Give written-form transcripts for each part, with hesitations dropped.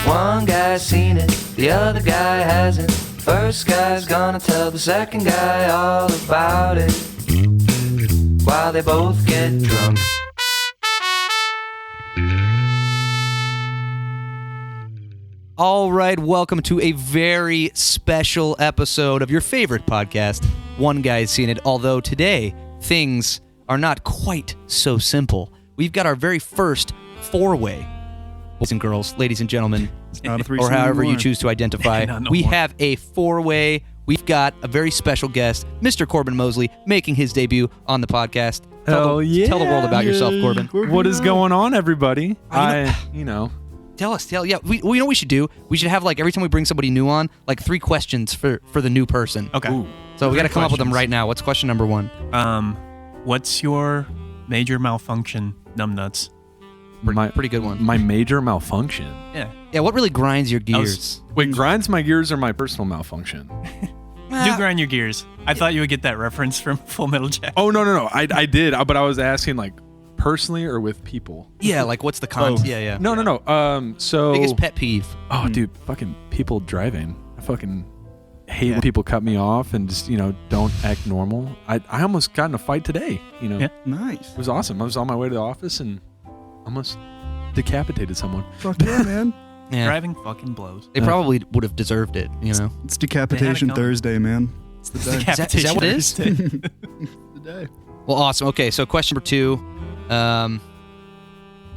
One guy's seen it, the other guy hasn't. First guy's gonna tell the second guy all about it while they both get drunk. All right, welcome to a very special episode of your favorite podcast, One Guy's Seen It. Although today, things are not quite so simple. We've got our very first four-way. Boys and girls, ladies and gentlemen, or however you choose to identify, we have a four-way. We've got a very special guest, Mr. Corbin Mosley, making his debut on the podcast. Tell the world about yourself, Corbin. What is going on, everybody? Tell us. Yeah, we know what we should do. We should have, like, every time we bring somebody new on, like 3 questions for the new person. Okay. Ooh. So we got to come up with them right now. What's question number 1? What's your major malfunction, numbnuts? Pretty good one. My major malfunction. Yeah, what really grinds your gears? Wait, grinds my gears or my personal malfunction? Do grind your gears. I thought you would get that reference from Full Metal Jacket. Oh, no. I did, but I was asking, like, personally or with people? Yeah, like, what's the content? Yeah. No. So biggest pet peeve. Oh, dude, fucking people driving. I fucking hate when people cut me off and just, don't act normal. I almost got in a fight today, Yeah. Nice. It was awesome. I was on my way to the office and almost decapitated someone. Fuck yeah, man. Yeah. Driving fucking blows. They probably would have deserved it, It's Decapitation Thursday, man. It's the day. Is that what it is? It's the day. Well, awesome. Okay, so question number 2.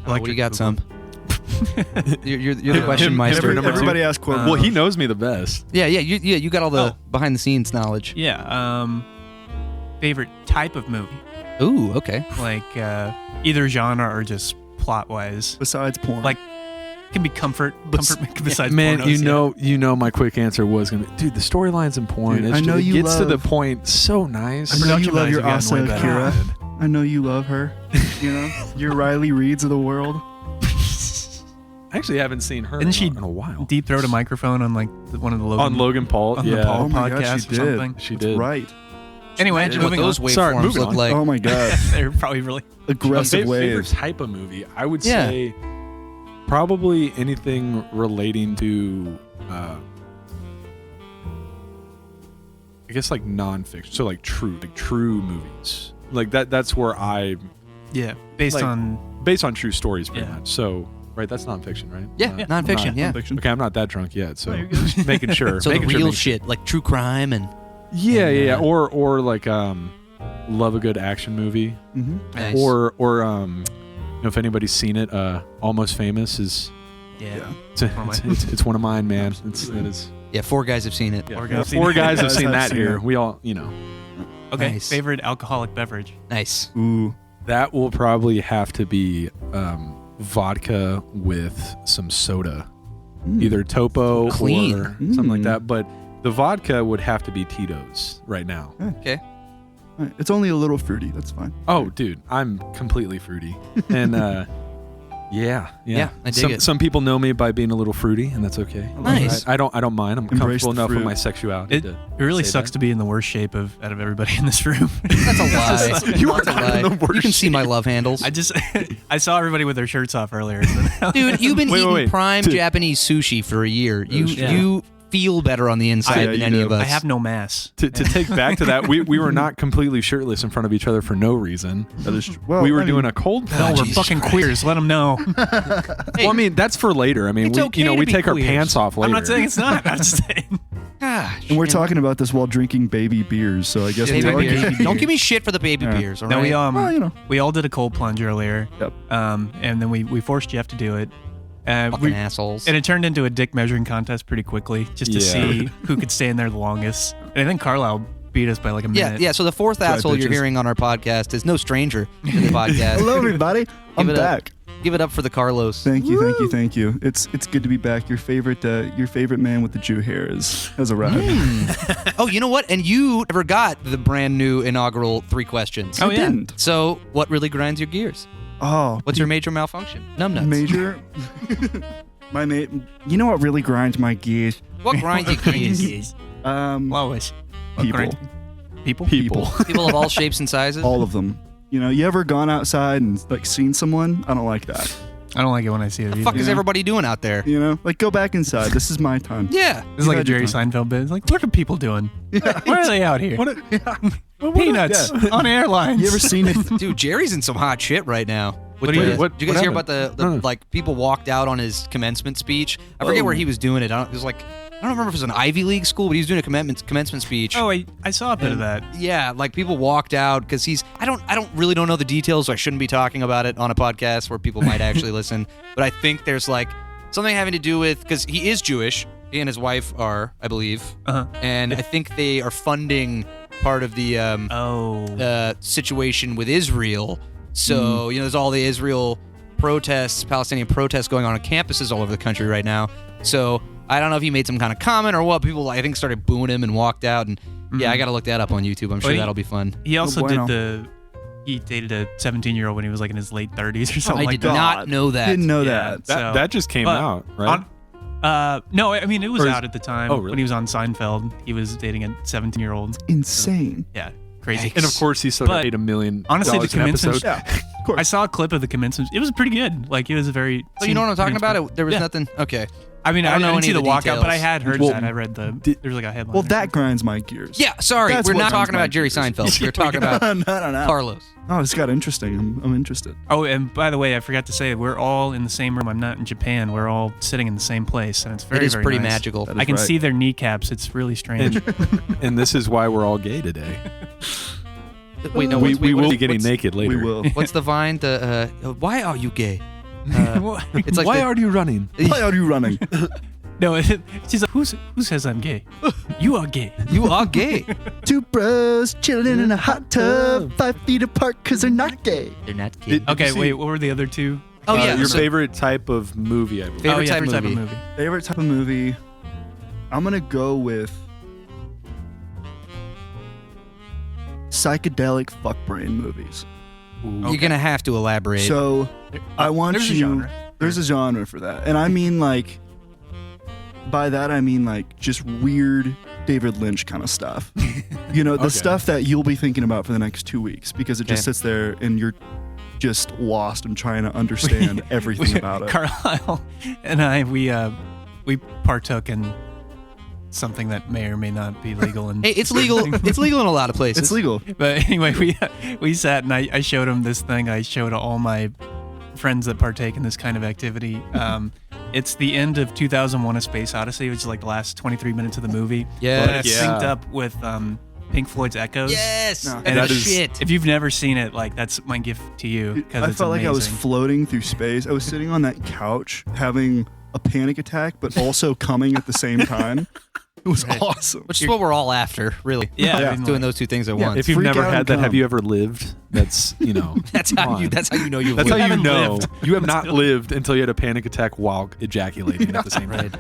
What do you got, some? You're the question meister. Everybody ask Corbin. Well, he knows me the best. Yeah. You got all the behind the scenes knowledge. Yeah. Favorite type of movie? Ooh, okay. Like either genre or just plot wise. Besides porn. Like can be comfort besides man, pornos, you know my quick answer was gonna be, dude, the storylines in porn. Dude, I know it you gets to love- the point so nice. I know you love Production your values have Asa gotten way better. Akira. I know you love her. Your Riley Reeds of the world. I actually haven't seen her Didn't she in a while. deep throat a microphone on like one of the Logan On Logan Paul, on yeah. the Paul Oh my God, podcast she or did. something. She That's did. right. Anyway, Imagine what moving those on. Sorry, waveforms moving look on. like. Oh my God. They're probably really Aggressive Favorite waves. type of movie, I would Yeah. say probably anything relating to I guess like nonfiction. So like true movies. Like that's where I based Like- on based on true stories pretty Yeah. much. So right, that's nonfiction, right? Yeah, nonfiction, I'm not- yeah. Nonfiction. Okay, I'm not that drunk yet, so you're good. just making sure. So the making sure, real making sure. shit, like true crime and Yeah, And, yeah. Or like love a good action movie. Mm-hmm. nice. Or if anybody's seen it, Almost Famous is it's one of mine, man. It is. Yeah, 4 guys have seen it. Yeah. Four guys have seen Four it. guys have Guys seen have that seen here. it. We all, Okay, Nice. favorite alcoholic beverage. Nice. Ooh. that will probably have to be vodka with some soda, either Topo Clean. or something like that. But the vodka would have to be Tito's right now. Okay. All right. It's only a little fruity. That's fine. Oh, dude, I'm completely fruity, and yeah. I dig it. Some people know me by being a little fruity, and that's okay. Nice. I don't mind. I'm Embrace comfortable the enough with fruit. my sexuality. It to really say sucks that. to be in the worst shape out of everybody in this room. That's a lie. You are That's a not in lie. the worst You can see my love handles. I saw everybody with their shirts off earlier. Dude, you've been eating wait. prime Dude. Japanese sushi for a year. Yeah. You feel better on the inside Yeah, than you any do. of us. I have no mass. To take back to that, we were not completely shirtless in front of each other for no reason. That is true. Well, We were doing a cold No, plunge. we're fucking queers. Let them know. Hey, Well, I mean, that's for later. I mean, It's we okay to we be take our queers. pants off later. I'm not saying it's not. I'm just saying. gosh. And we're talking about this while drinking baby beers, so I guess Baby we are beers. baby Don't beers. give me shit for the baby Yeah. beers, all No, right? Well, we all did a cold plunge earlier. Yep. And then we forced Jeff to do it. Fucking assholes. And it turned into a dick measuring contest pretty quickly, just to Yeah. see who could stay in there the longest. And I think Carlyle beat us by like a minute. Yeah. So the fourth right, asshole you're bitches. hearing on our podcast is no stranger to the podcast. Hello, everybody. I'm Give it up. back. Give it up for the Carlos. Thank you. It's good to be back. Your favorite man with the Jew hair has arrived. Oh, you know what? And you never got the brand new inaugural 3 questions. Oh, I yeah. didn't. So what really grinds your gears? Oh, What's your major malfunction? Numbnuts. major? My mate. You know what really grinds my gears? What grinds your gears? Lois. People. People? People. People of all shapes and sizes? All of them. You know, you ever gone outside and like seen someone? I don't like that. I don't like it when I see it. The either. fuck is everybody doing out there? You know, like go back inside. This is my time. Yeah. This is like a had your Jerry time. Seinfeld bit. It's like, what are people doing? Why are they out here? Peanuts on airlines. You ever seen it? Dude, Jerry's in some hot shit right now. What do you- Did what- you guys what hear happened? about the like people walked out on his commencement speech? I forget where he was doing it. It was like I don't remember if it was an Ivy League school, but he was doing a commencement speech. Oh, I saw a bit of that. Yeah, like people walked out because I don't really know the details, so I shouldn't be talking about it on a podcast where people might actually listen. But I think there's like something having to do with because he is Jewish. He and his wife are, I believe, and I think they are funding part of the situation with Israel. So there's all the Israel protests, Palestinian protests going on campuses all over the country right now. So I don't know if he made some kind of comment or what. People, I think, started booing him and walked out. And yeah, I got to look that up on YouTube. I'm sure that'll be fun. He also bueno. he dated a 17-year-old when he was like in his late 30s or something I like did that. not know that. Didn't know Yeah. that. That just came But out, right? No, I mean, it was Or is- out at the time. Oh, really? When he was on Seinfeld, he was dating a 17-year-old. Insane. Yeah, crazy. and of course, he still But paid $1 million honestly, the an commencement- episode. Yeah, of course. I saw a clip of the commencement. It was pretty good. Like, it was a very... So you know what I'm talking pretty about? There was Yeah. nothing. Okay. I mean, I I don't know didn't any see of the the walkout, but I details. had heard Well, that. I read the... There's like a headline. Well, or that something. grinds my gears. Yeah. Sorry, That's we're what not grinds talking my about Jerry gears. Seinfeld. We're talking about no. Carlos. Oh, this got interesting. I'm interested. Oh, and by the way, I forgot to say, we're all in the same room. I'm not in Japan. We're all sitting in the same place, and it's very, It is very pretty nice. magical. That is I can right. see their kneecaps. It's really strange. And this is why we're all gay today. Wait, no. we what will is- be getting what's- naked later. We will. What's the vine? Why are you gay? It's like Why the- are you running? Why are you running? No, she's like, who says I'm gay? You are gay. You are gay. Two bros chilling in a hot tub, 5 feet apart because they're not gay. They're not gay. Did Okay, you see, wait, what were the other two? Oh yeah. your so- favorite type of movie, I believe. Favorite type favorite movie. type of movie. Favorite type of movie? I'm going to go with psychedelic fuck brain movies. You're gonna have to elaborate. So I want There's a you. genre. There's a genre for that, and I mean like. By that I mean like just weird David Lynch kind of stuff. You know, the Okay. stuff that you'll be thinking about for the next 2 weeks because it just Okay. sits there and you're just lost and trying to understand everything about it. Carlyle and I, we partook in something that may or may not be legal. And hey, it's legal. It's legal in a lot of places. It's legal. But anyway, we sat and I showed him this thing. I showed all my friends that partake in this kind of activity. It's the end of 2001: A Space Odyssey, which is like the last 23 minutes of the movie. Yes. But it's Yeah. synced up with Pink Floyd's Echoes. Yes. No. And That the is- shit. If you've never seen it, like that's my gift to you because I it's felt like I was amazing. floating through space. I was sitting on that couch having a panic attack, but also coming at the same time. It was awesome. Which is what we're all after, really. Yeah, Yeah. I mean, Doing like- those two things at Yeah, once. If you've Freak never out had and that, have come. you ever lived? That's, That's come how on. you. That's how you know you've That's how lived. you haven't know. lived. You have not lived until you had a panic attack while ejaculating at the same time.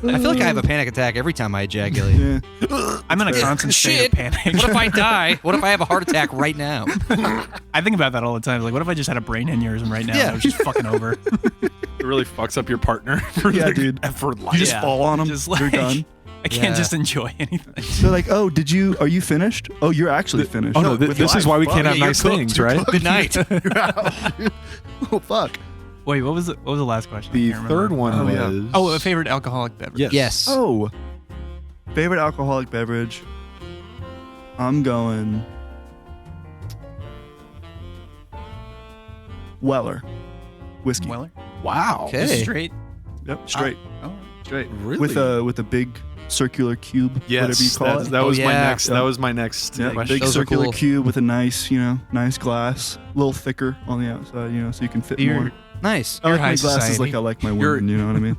Right. I feel like I have a panic attack every time I ejaculate. Yeah. I'm in a constant state Shit. of panic. What if I die? What if I have a heart attack right now? I think about that all the time. Like, what if I just had a brain aneurysm right now? Yeah. And I was just fucking over. It really fucks up your partner for Yeah, their- dude. for life. You just Yeah. fall on them. Just You're like- done. I can't Yeah. just enjoy anything. They're like, oh, are you finished? Oh, you're actually finished. Oh no, With this is life. why we Fuck. can't have Yeah, you're nice cooked. things, You're right? cooked. Good night. You're out. Oh, fuck. Wait, what was the last question? I The can't third remember. one Oh, yeah. was Oh, a favorite alcoholic beverage. Yes. Yes. Oh, favorite alcoholic beverage? I'm going Weller. Whiskey. Weller. Wow. Okay. Just straight. Yep, straight. Oh. Straight. Really? With a big circular cube, Yes, whatever you call it. that was my yeah. next. That was my next Yeah, question. big Those are circular cool. cube with a nice, nice glass, a little thicker on the outside, so you can fit You're- more. Nice. I like high my glasses society. like I like my You're- women. You know what I mean?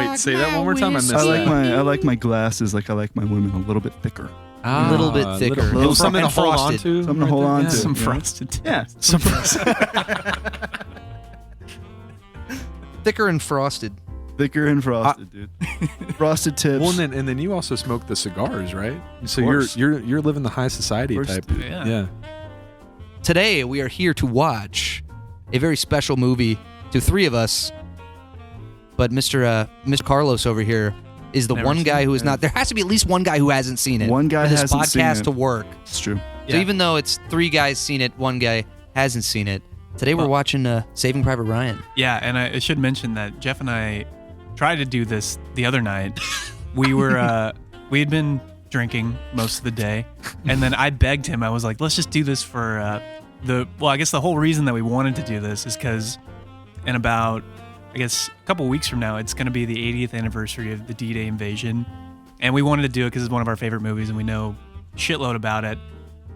Wait, say that one more time. I missed I like that. I like my glasses like I like my women a little bit thicker. A little bit thicker. Little, Little something to and hold on frosted. to. Something to hold on there. to. Some you know? frosted. Yeah. Some Thicker and frosted. Thicker and frosted, dude. Frosted tips. Well, and then you also smoke the cigars, right? So course. you're living the high society Of course, type. dude. Yeah. Today we are here to watch a very special movie to three of us. But Mr. Carlos over here is the Never one seen guy it. who is not. There has to be at least one guy who hasn't seen it. One guy for this hasn't seen podcast it. to work. It's true. So Yeah. even though it's three guys seen it, one guy hasn't seen it. Today we're watching Saving Private Ryan. Yeah, and I should mention that Jeff and I tried to do this the other night. We were we had been drinking most of the day, and then I begged him. I was like, let's just do this for I guess the whole reason that we wanted to do this is because in about, I guess, a couple weeks from now, it's going to be the 80th anniversary of the D-Day invasion, and we wanted to do it because it's one of our favorite movies, and we know a shitload about it.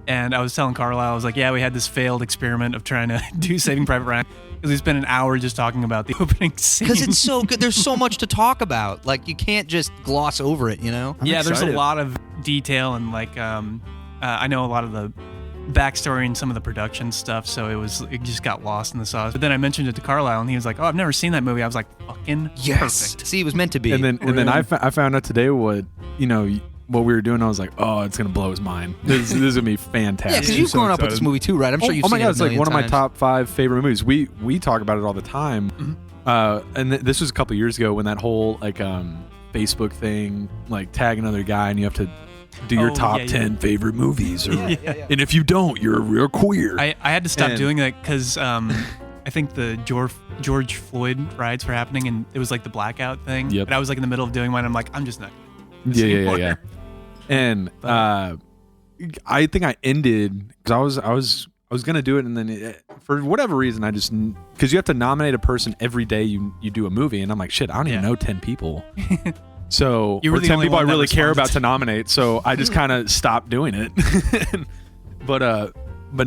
And I was telling Carlyle, I was like, yeah, we had this failed experiment of trying to do Saving Private Ryan, because we spent an hour just talking about the opening scene. Because it's so good. There's so much to talk about. Like, you can't just gloss over it, you know? Yeah, there's a excited. lot of detail, and like I know a lot of the backstory and some of the production stuff, so it just got lost in the sauce. But then I mentioned it to Carlyle, and he was like, oh, I've never seen that movie. I was like, fucking perfect. See, it was meant to be. And then I found out today what we were doing. I was like, oh, it's gonna blow his mind. This is gonna be fantastic. Yeah, because you've grown up with this movie too, right? I'm sure you've seen it. Oh my god, it's like one of my times. top 5 favorite movies. We talk about it all the time. Mm-hmm. And this was a couple years ago when that whole like Facebook thing, like tag another guy and you have to do your top 10 favorite movies, or and if you don't, you're a real queer. I had to stop doing that because I think the George Floyd riots were happening, and it was like the blackout thing. Yep. And I was like in the middle of doing mine. I'm like, I'm just not doing this anymore. Yeah. And I think I ended because I was gonna do it, and then for whatever reason I just, because you have to nominate a person every day you do a movie, and I'm like, shit, I don't even know 10 people. So You were or the 10 only people I one that really care responded. about to nominate. So I just kind of stopped doing it. But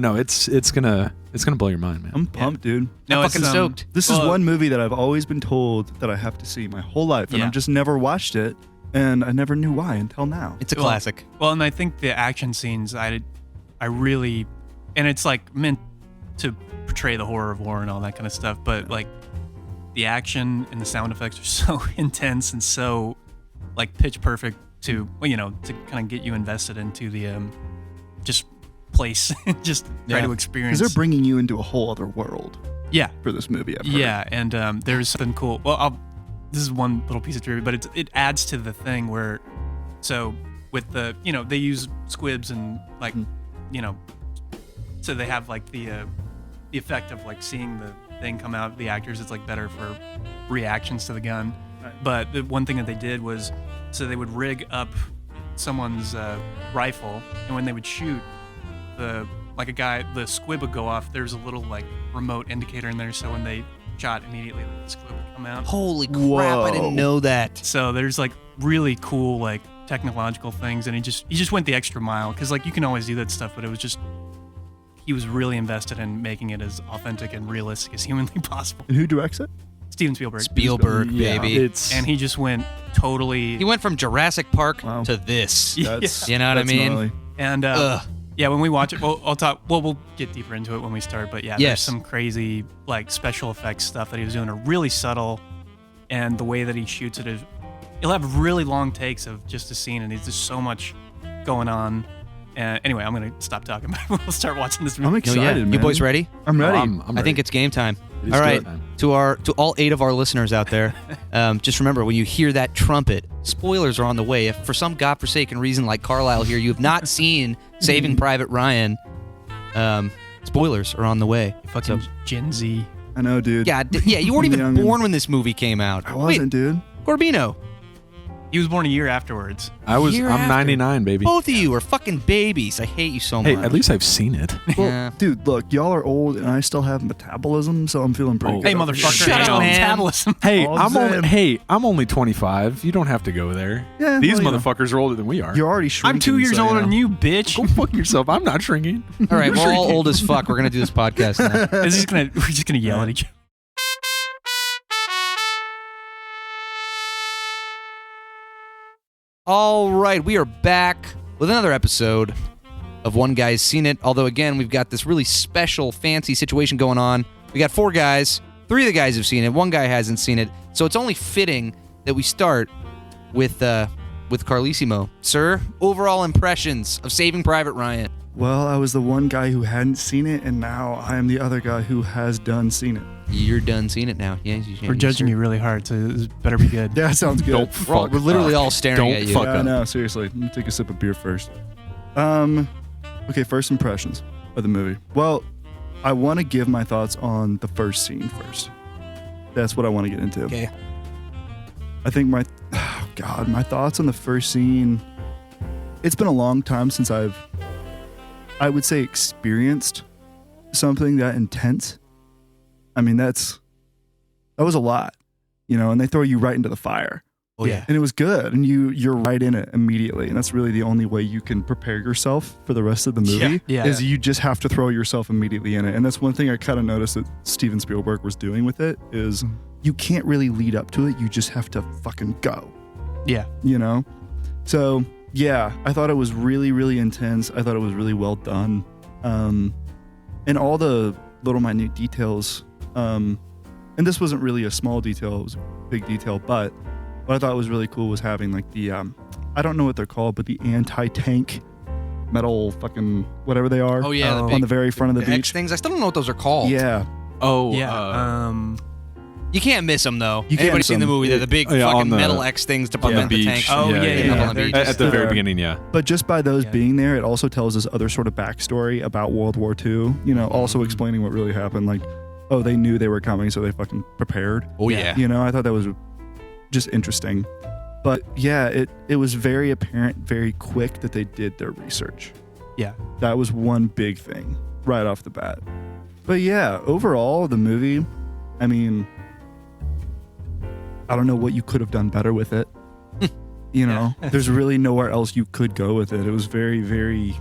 no, it's gonna blow your mind, man. I'm pumped, dude. No, I'm it's, fucking stoked. This is one movie that I've always been told that I have to see my whole life, and Yeah. I've just never watched it, and I never knew why until now. It's a classic. Well, and I think the action scenes, I really, and it's like meant to portray the horror of war and all that kind of stuff, but like the action and the sound effects are so intense and so like pitch perfect to, well, to kind of get you invested into the just place, just try to experience. Because they're bringing you into a whole other world Yeah, for this movie. I've heard. yeah, and there's something cool. Well, this is one little piece of trivia, but it adds to the thing where, so with the, they use squibs and like, so they have like the effect of like seeing the thing come out, the actors, it's like better for reactions to the gun. Right. But the one thing that they did was, so they would rig up someone's rifle, and when they would shoot, the squib would go off. There's a little like remote indicator in there, so when they shot immediately, the squib would come out. Holy crap, Whoa. I didn't know that. So there's like really cool like technological things, and he just went the extra mile, because like you can always do that stuff, but it was just, he was really invested in making it as authentic and realistic as humanly possible. And who directs it? Steven Spielberg. Spielberg, Yeah, baby. And he just went totally. He went from Jurassic Park Wow. to this. That's, You know what I that's mean? gnarly. And Ugh. yeah, when we watch it, we'll get deeper into it when we start. But yeah, Yes. there's some crazy like special effects stuff that he was doing, are really subtle, and the way that he shoots it is, he'll have really long takes of just a scene, and there's just so much going on. Anyway, I'm gonna stop talking. We'll start watching this movie. I'm Oh, excited, yeah. man. You boys ready? I'm ready. I'm I think it's game time. Let's All do right, it, man. to all 8 of our listeners out there, just remember, when you hear that trumpet, spoilers are on the way. If for some godforsaken reason, like Carlyle here, you have not seen Saving Private Ryan, spoilers are on the way. Fucking Gen Z. I know, dude. Yeah, you weren't even Young and- born when this movie came out. I wasn't, dude. Wait, Corbino, He was born a year afterwards. I'm Year after. 99, baby. both of you are fucking babies. I hate you so Hey, much. at least I've seen it. Well, Yeah. dude, look, y'all are old, and I still have metabolism, so I'm feeling pretty Oh. good. Hey, over motherfucker! here. Shut Hey, up, man. metabolism. Hey, All I'm saying. I'm only 25. You don't have to go there. Yeah, These well, you know. motherfuckers are older than we are. You're already shrinking. I'm 2 years so, older know. than you, bitch. Go fuck yourself. I'm not shrinking. All right, we're all old as fuck. We're gonna do this podcast now. We're just gonna yell at each other. All right, we are back with another episode of One Guy's Seen It. Although, again, we've got this really special, fancy situation going on. We got 4 guys. 3 of the guys have seen it. 1 guy hasn't seen it. So it's only fitting that we start with Carlissimo. Sir, overall impressions of Saving Private Ryan. Well, I was the one guy who hadn't seen it, and now I am the other guy who has done seen it. You're done seeing it now. Yeah, We're judging you really hard, so this better be good. Yeah, sounds good. Don't We're fuck literally up. all staring Don't at you. fuck Yeah, up. no, seriously. Let me take a sip of beer first. Okay, first impressions of the movie. Well, I want to give my thoughts on the first scene first. That's what I want to get into. Okay. I think my thoughts on the first scene. It's been a long time since I would say, experienced something that intense. I mean, that was a lot, and they throw you right into the fire. Oh yeah. And it was good, and you're right in it immediately, and that's really the only way you can prepare yourself for the rest of the movie. Yeah. Is you just have to throw yourself immediately in it, and that's one thing I kind of noticed that Steven Spielberg was doing with it is you can't really lead up to it. You just have to fucking go. Yeah. So yeah, I thought it was really, really intense. I thought it was really well done, and all the little minute details. And this wasn't really a small detail; it was a big detail, but. What I thought was really cool was having like the, I don't know what they're called, but the anti-tank metal fucking whatever they are. Oh yeah, on the very front of the X beach. things. I still don't know what those are called. Yeah. Oh Yeah. You can't miss them though. You can't Anybody miss seen the them. movie? They're the big Oh, yeah, fucking on the- metal X things to on the prevent the beach. tank. Oh, yeah. on the beach. At the very Just, beginning, yeah. But just by those Yeah. being there, it also tells us other sort of backstory about World War II. Also explaining what really happened. Like, oh, they knew they were coming, so they fucking prepared. Oh yeah. I thought that was just interesting. But yeah, it was very apparent, very quick that they did their research. Yeah. That was one big thing right off the bat. But yeah, overall, the movie, I mean, I don't know what you could have done better with it. There's really nowhere else you could go with it. It was very, very...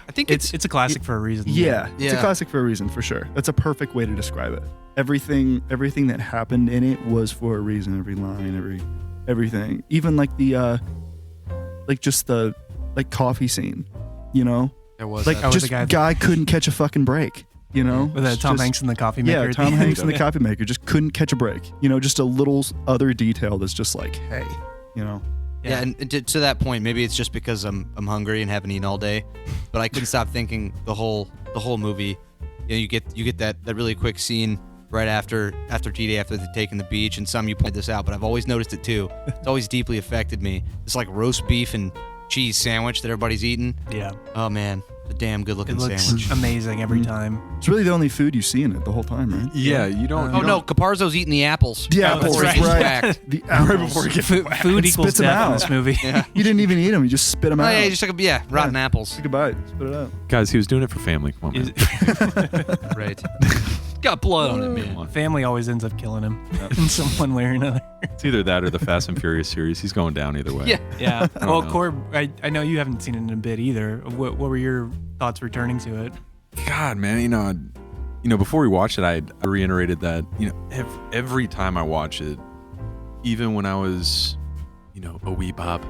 I think It's a classic for a reason. Yeah, it's a Yeah. classic for a reason, for sure. That's a perfect way to describe it. Everything that happened in it was for a reason. Every line, everything. Even like the, just the coffee scene. there was Like that. just the guy couldn't catch a fucking break. With It's Tom just- Hanks and the coffee maker. Yeah, at Tom the Hanks end. and the coffee maker just couldn't catch a break. Just a little other detail that's just like, hey, Yeah, and to that point, maybe it's just because I'm hungry and haven't eaten all day, but I couldn't stop thinking the whole movie. You get that really quick scene right after G-Day, after they're taking the beach, and you pointed this out, but I've always noticed it too. It's always deeply affected me. It's like roast beef and cheese sandwich that everybody's eating. Yeah. Oh man, it's a damn good looking It looks sandwich. amazing every time. It's really the only food you see in it the whole time, right? Yeah, you don't. Oh no, Caparzo's eating the apples. Yeah, that's that's right. right. The apples. Food It equals spits 'em death in out. this movie. Yeah. You didn't even eat them. You just spit them Oh out. yeah, just like rotten apples. Take a bite. Spit it out. Guys, he was doing it for family. Come on, man. Right. Got blood on it, man. Family always ends up killing him in some one way or another. It's either that or the Fast and Furious series. He's going down either way. Yeah. Yeah. don't Well, know. Corb, I know you haven't seen it in a bit either. What were your thoughts returning to it? God, man, before we watched it, I reiterated that, every time I watch it, even when I was, a wee bop,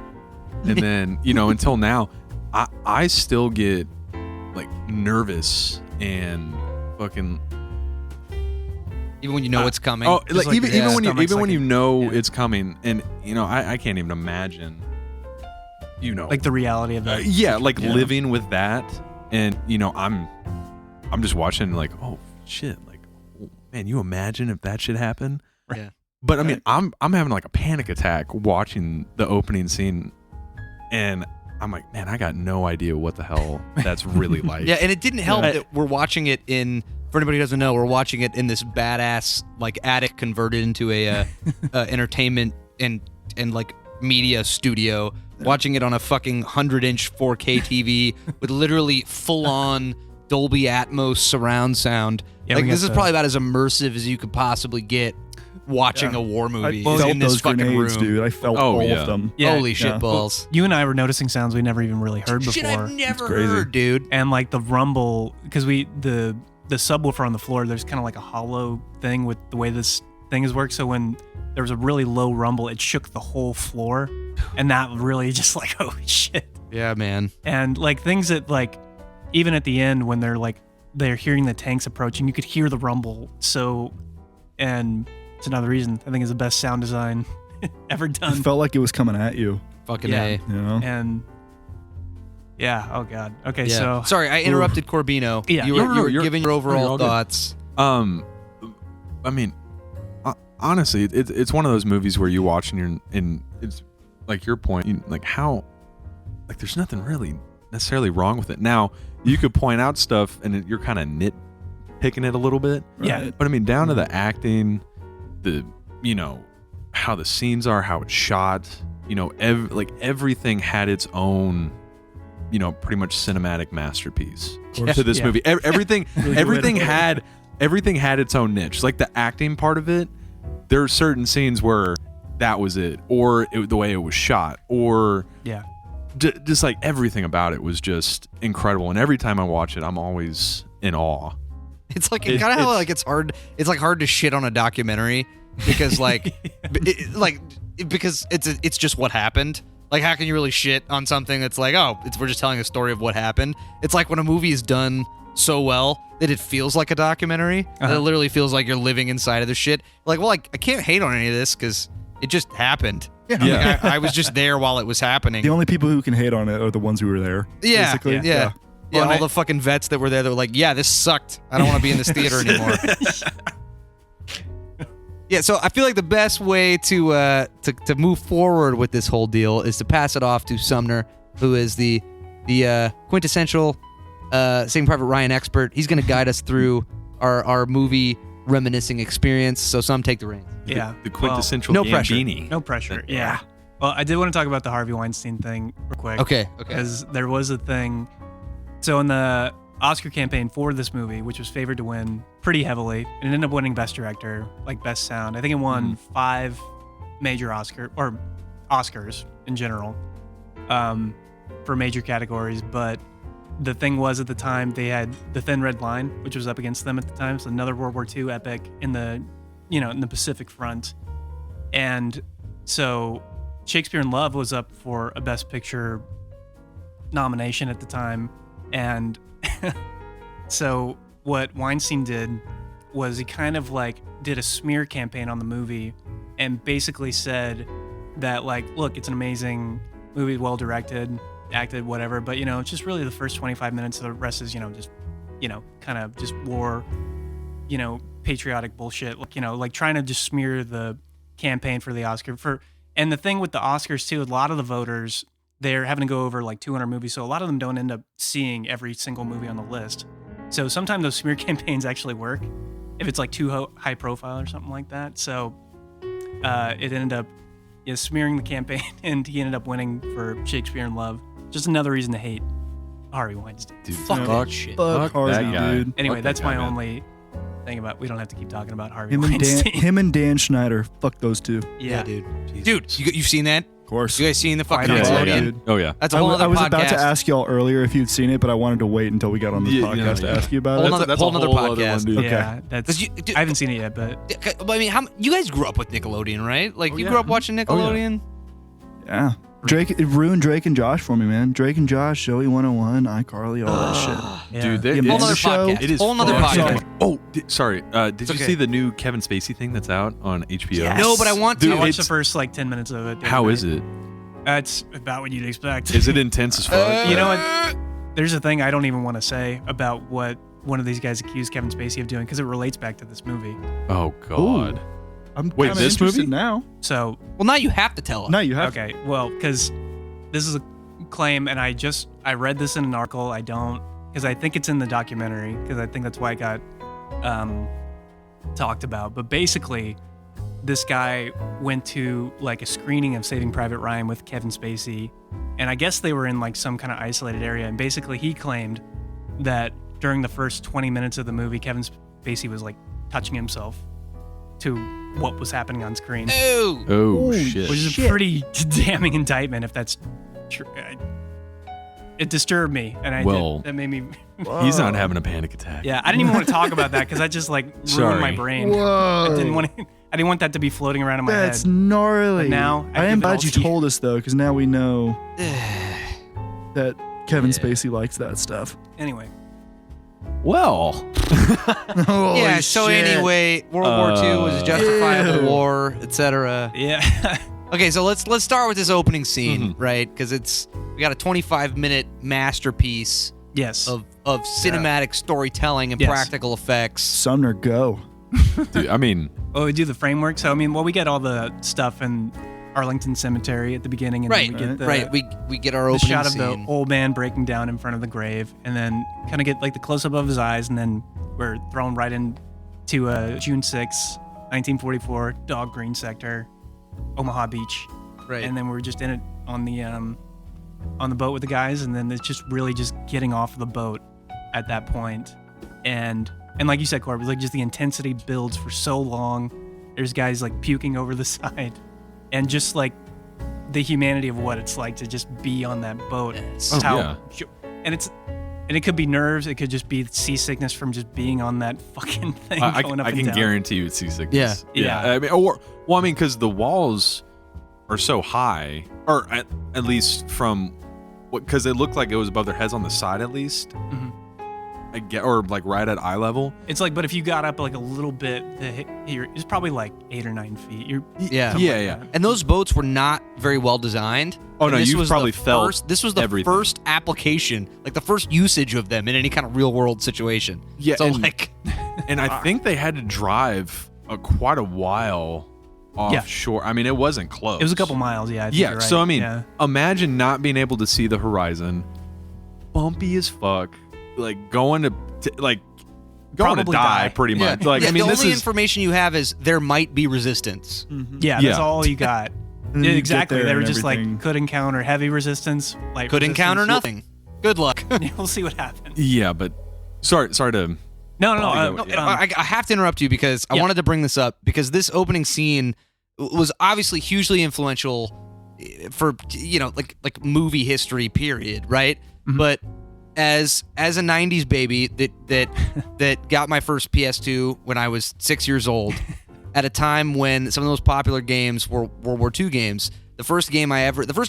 and then, until now, I still get like nervous and fucking. Even when you know it's coming. Oh, Just like, like even the when stomach's you like know yeah. it's coming, and I can't even imagine, Like the reality of that. yeah, like Yeah. living with that, and I'm just watching like, oh shit, like, oh, man, you imagine if that should happen? Yeah. But I mean, I'm having like a panic attack watching the opening scene, and I'm like, man, I got no idea what the hell that's really like. Yeah, and it didn't help Yeah. that we're watching it in. For anybody who doesn't know, we're watching it in this badass like attic converted into a entertainment and like media studio. Watching it on a fucking 100-inch 4K TV with literally full-on Dolby Atmos surround sound. Yeah, like we this got is the- probably about as immersive as you could possibly get watching a war movie. I is felt in this those fucking grenades, room. dude. I felt Oh, all yeah. of them. Yeah. Holy shit Yeah. balls! You and I were noticing sounds we never even really heard Shit, before. I've never crazy. heard, dude. And like the rumble, because the subwoofer on the floor, there's kind of like a hollow thing with the way this thing is worked. So when there was a really low rumble, it shook the whole floor, and that really just like, oh shit. Yeah, man. And like things that like, even at the end when they're hearing the tanks approaching, you could hear the rumble. So, and it's another reason I think it's the best sound design ever It done. felt like it was coming at you. Fucking Yeah. A. And yeah, oh god. Okay, Yeah. so Sorry, I interrupted Corbino. Yeah. You were, No, you were you're- giving your you're overall all good. thoughts. I mean, honestly, it's one of those movies where you watch and it's like your point, like how, like there's nothing really necessarily wrong with it. Now, you could point out stuff and you're kind of nitpicking it a little bit. Yeah. But I mean, down to the acting, the, how the scenes are, how it's shot, everything had its own, pretty much cinematic masterpiece to this movie. Everything had its own niche. Like the acting part of it, there are certain scenes where that was it, or the way it was shot, or just like everything about it was just incredible. And every time I watch it, I'm always in awe. It's like kind of how like it's hard. It's like hard to shit on a documentary because because it's just what happened. Like, how can you really shit on something that's like, we're just telling a story of what happened? It's like when a movie is done so well that it feels like a documentary. That it literally feels like you're living inside of the shit. Like, well, I can't hate on any of this because it just happened. Yeah. Like, I was just there while it was happening. The only people who can hate on it are the ones who were there. Yeah, basically. yeah. Well, all the fucking vets that were there that were like, yeah, this sucked. I don't want to be in this theater anymore. Yeah, so I feel like the best way to move forward with this whole deal is to pass it off to Sumner, who is the quintessential Saving Private Ryan expert. He's going to guide us through our movie reminiscing experience. So some take the reins. Yeah. The quintessential no pressure. Gambini. No pressure. Yeah. Well, I did want to talk about the Harvey Weinstein thing real quick. Okay. Because there was a thing. So in the Oscar campaign for this movie, which was favored to win pretty heavily, it ended up winning Best Director, like Best Sound. I think it won 5 major Oscars in general for major categories. But the thing was, at the time, they had The Thin Red Line, which was up against them at the time. So another World War II epic in the Pacific Front. And so Shakespeare in Love was up for a Best Picture nomination at the time. And so what Weinstein did was he kind of like did a smear campaign on the movie and basically said that, like, look, it's an amazing movie, well directed, acted, whatever, but it's just really the first 25 minutes. The rest is just kind of just war, patriotic bullshit, like trying to just smear the campaign for the Oscar. And the thing with the Oscars too, a lot of the voters, they're having to go over like 200 movies, so a lot of them don't end up seeing every single movie on the list. So sometimes those smear campaigns actually work if it's like too high profile or something like that. So it ended up smearing the campaign, and he ended up winning for Shakespeare in Love. Just another reason to hate Harvey Weinstein. Dude, Fuck that shit. Fuck Harvey, that guy. dude. Anyway, Fuck that's that guy, my man. only thing about. We don't have to keep talking about Harvey Weinstein. Him and Dan Schneider. Fuck those two. Yeah, dude. Dude, you've seen that? Of course. You guys seen the fucking Yeah, Nickelodeon? dude. Oh yeah. That's a whole other I was podcast. about to ask y'all earlier if you'd seen it, but I wanted to wait until we got on this podcast to ask you about Whole it. nother- That's whole a nother whole other podcast. one, dude. Okay. Yeah, that's. 'Cause I haven't seen it yet, but I mean, you guys grew up with Nickelodeon, right? Like, you yeah. grew up watching Nickelodeon? Yeah. It ruined Drake and Josh for me, man. Drake and Josh, Joey 101, iCarly, all that shit. yeah. Dude, Yeah, Whole nother It's a show. podcast. It is Whole nother fucking- podcast. Oh, sorry. Did you okay. see the new Kevin Spacey thing that's out on HBO? Yes. No, but I want to. Dude, I watched the it's- first like 10 minutes of it. How is it? It's about what you'd expect. Is it intense as fuck? You know what? There's a thing I don't even want to say about what one of these guys accused Kevin Spacey of doing because it relates back to this movie. Oh God. I'm Wait, kinda this interested movie? now. So, Well, now you have to tell us. No, you have. okay, well, because this is a claim, and I read this in an article. I don't, because I think it's in the documentary, because I think that's why it got talked about. But basically, this guy went to like a screening of Saving Private Ryan with Kevin Spacey, and I guess they were in like some kind of isolated area. And basically, he claimed that during the first 20 minutes of the movie, Kevin Spacey was like touching himself to what was happening on screen, Ew. Oh Holy shit. which is a pretty damning indictment if that's true. It disturbed me, and that made me. He's not having a panic attack. Yeah, I didn't even want to talk about that because I just like ruined my Sorry. brain. Whoa. I didn't want that to be floating around in my That's head. gnarly. But now I I am give it all glad you to you. told us though, because now we know that Kevin Spacey likes that stuff. Anyway, Well, Yeah, so anyway, World War II was a justifiable Ew. war, etc. yeah, Okay, so let's start with this opening scene, right? Because we got a 25-minute masterpiece yes. of cinematic storytelling and Yes. practical effects. Sumner, go. dude, I mean, Well, we do the framework. So I mean, we get all the stuff in Arlington Cemetery at the beginning, and Right, then we get the, right. We get our the opening shot of scene. the old man breaking down in front of the grave, and then kind of get like the close up of his eyes, and then we're thrown right into June 6, 1944, Dog Green Sector, Omaha Beach, Right. and then we're just in it on the boat with the guys, and then it's just really just getting off the boat at that point, and like you said, Corbin, like just the intensity builds for so long. There's guys like puking over the side, and just like the humanity of what it's like to just be on that boat. Yes. And it could be nerves. It could just be seasickness from just being on that fucking thing going up I and can down. guarantee you it's seasickness. Yeah. I mean, because the walls are so high, or at least from because it looked like it was above their heads on the side at least. Mhm. I get, or like right at eye level. It's like, but if you got up like a little bit, it's probably like 8 or 9 feet. Yeah. Yeah. And those boats were not very well designed. Oh, And no, this you was probably the felt first, This was the everything. first application, like the first usage of them in any kind of real world situation. Yeah, So and- like, And I think they had to drive quite a while offshore. I mean, it wasn't close. It was a couple miles. Yeah. I think Yeah. you're right. So I mean, yeah. imagine not being able to see the horizon, bumpy as fuck, like going to Probably die die. pretty yeah. much. Like Yeah, I mean, the this only is information you have is there might be resistance. Yeah, that's all you got. And then you Exactly. get there They were and just everything. like could encounter heavy resistance, light Could resistance. encounter nothing. Good luck. We'll see what happens. yeah. But sorry to. No. I have to interrupt you because I Yeah. wanted to bring this up because this opening scene was obviously hugely influential for like movie history period, right? Mhm. But as a 90s baby that got my first PS2 when I was 6 years old at a time when some of the most popular games were World War II games. The first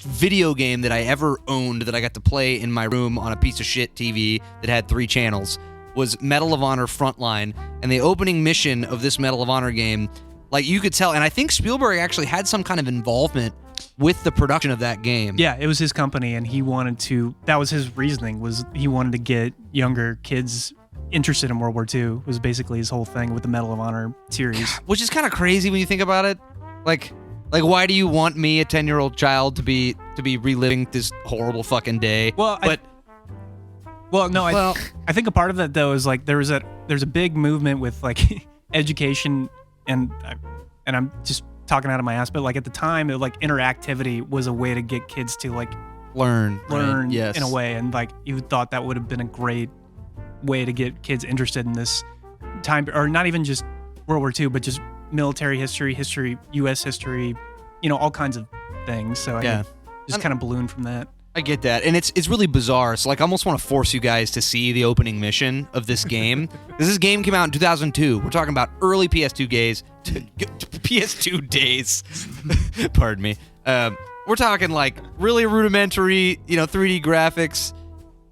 video game that I ever owned that I got to play in my room on a piece of shit TV that had 3 channels was Medal of Honor Frontline, and the opening mission of this Medal of Honor game, like you could tell, and I think Spielberg actually had some kind of involvement with the production of that game. Yeah, it was his company, and that was his reasoning, was he wanted to get younger kids interested in World War II, was basically his whole thing with the Medal of Honor series. Which is kind of crazy when you think about it. Like why do you want me, a 10-year-old child, to be reliving this horrible fucking day? Well, I think a part of that though is like there's a big movement with like education, and I'm just talking out of my ass, but like at the time, interactivity was a way to get kids to like learn right? Yes. In a way, and like you thought that would have been a great way to get kids interested in this time, or not even just World War II, but just military history, U.S. history, all kinds of things. So I just kind of ballooned from that. I get that, and it's really bizarre. So like, I almost want to force you guys to see the opening mission of this game. Because this game came out in 2002. We're talking about early PS2 days. PS2 days. Pardon me. We're talking like really rudimentary, 3D graphics.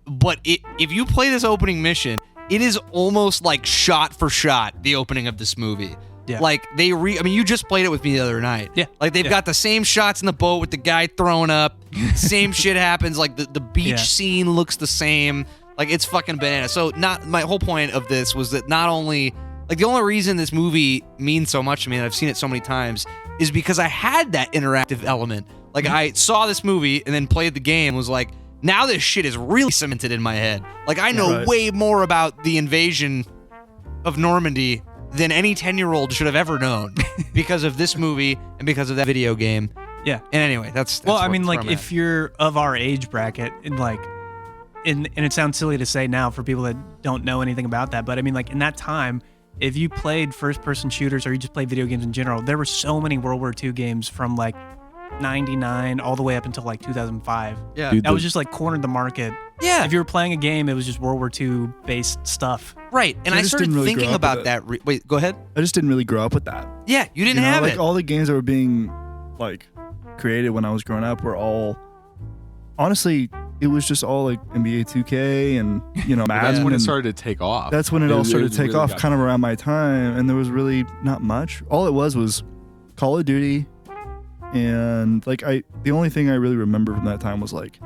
But if you play this opening mission, it is almost like shot for shot the opening of this movie. Yeah. Like you just played it with me the other night. Yeah. Like they've got the same shots in the boat with the guy throwing up. Same shit happens. Like the beach scene looks the same. Like it's fucking banana. So my whole point of this was that not only like the only reason this movie means so much to me and I've seen it so many times is because I had that interactive element. Like I saw this movie and then played the game and was like, now this shit is really cemented in my head. Like I know way more about the invasion of Normandy than any 10-year-old should have ever known because of this movie and because of that video game. Yeah. And anyway, that's well, I where mean, like I'm if at. you're of our age bracket, and it sounds silly to say now for people that don't know anything about that, but I mean, like in that time, if you played first-person shooters or you just played video games in general, there were so many World War II games from like 99 all the way up until like 2005. Yeah. Dude, That was just like cornered the market. Yeah. If you were playing a game, it was just World War II based stuff. Right. And I I just started didn't really thinking grow up about with that. Wait, go ahead. I just didn't really grow up with that. Yeah, you didn't You know, have like it. all the games that were being like created when I was growing up were all honestly, it was just all like NBA 2K and Madden. That's when it and started to take off. That's when it all started to take really off, got- kind of around my time, and there was really not much. All it was Call of Duty, and like the only thing I really remember from that time was like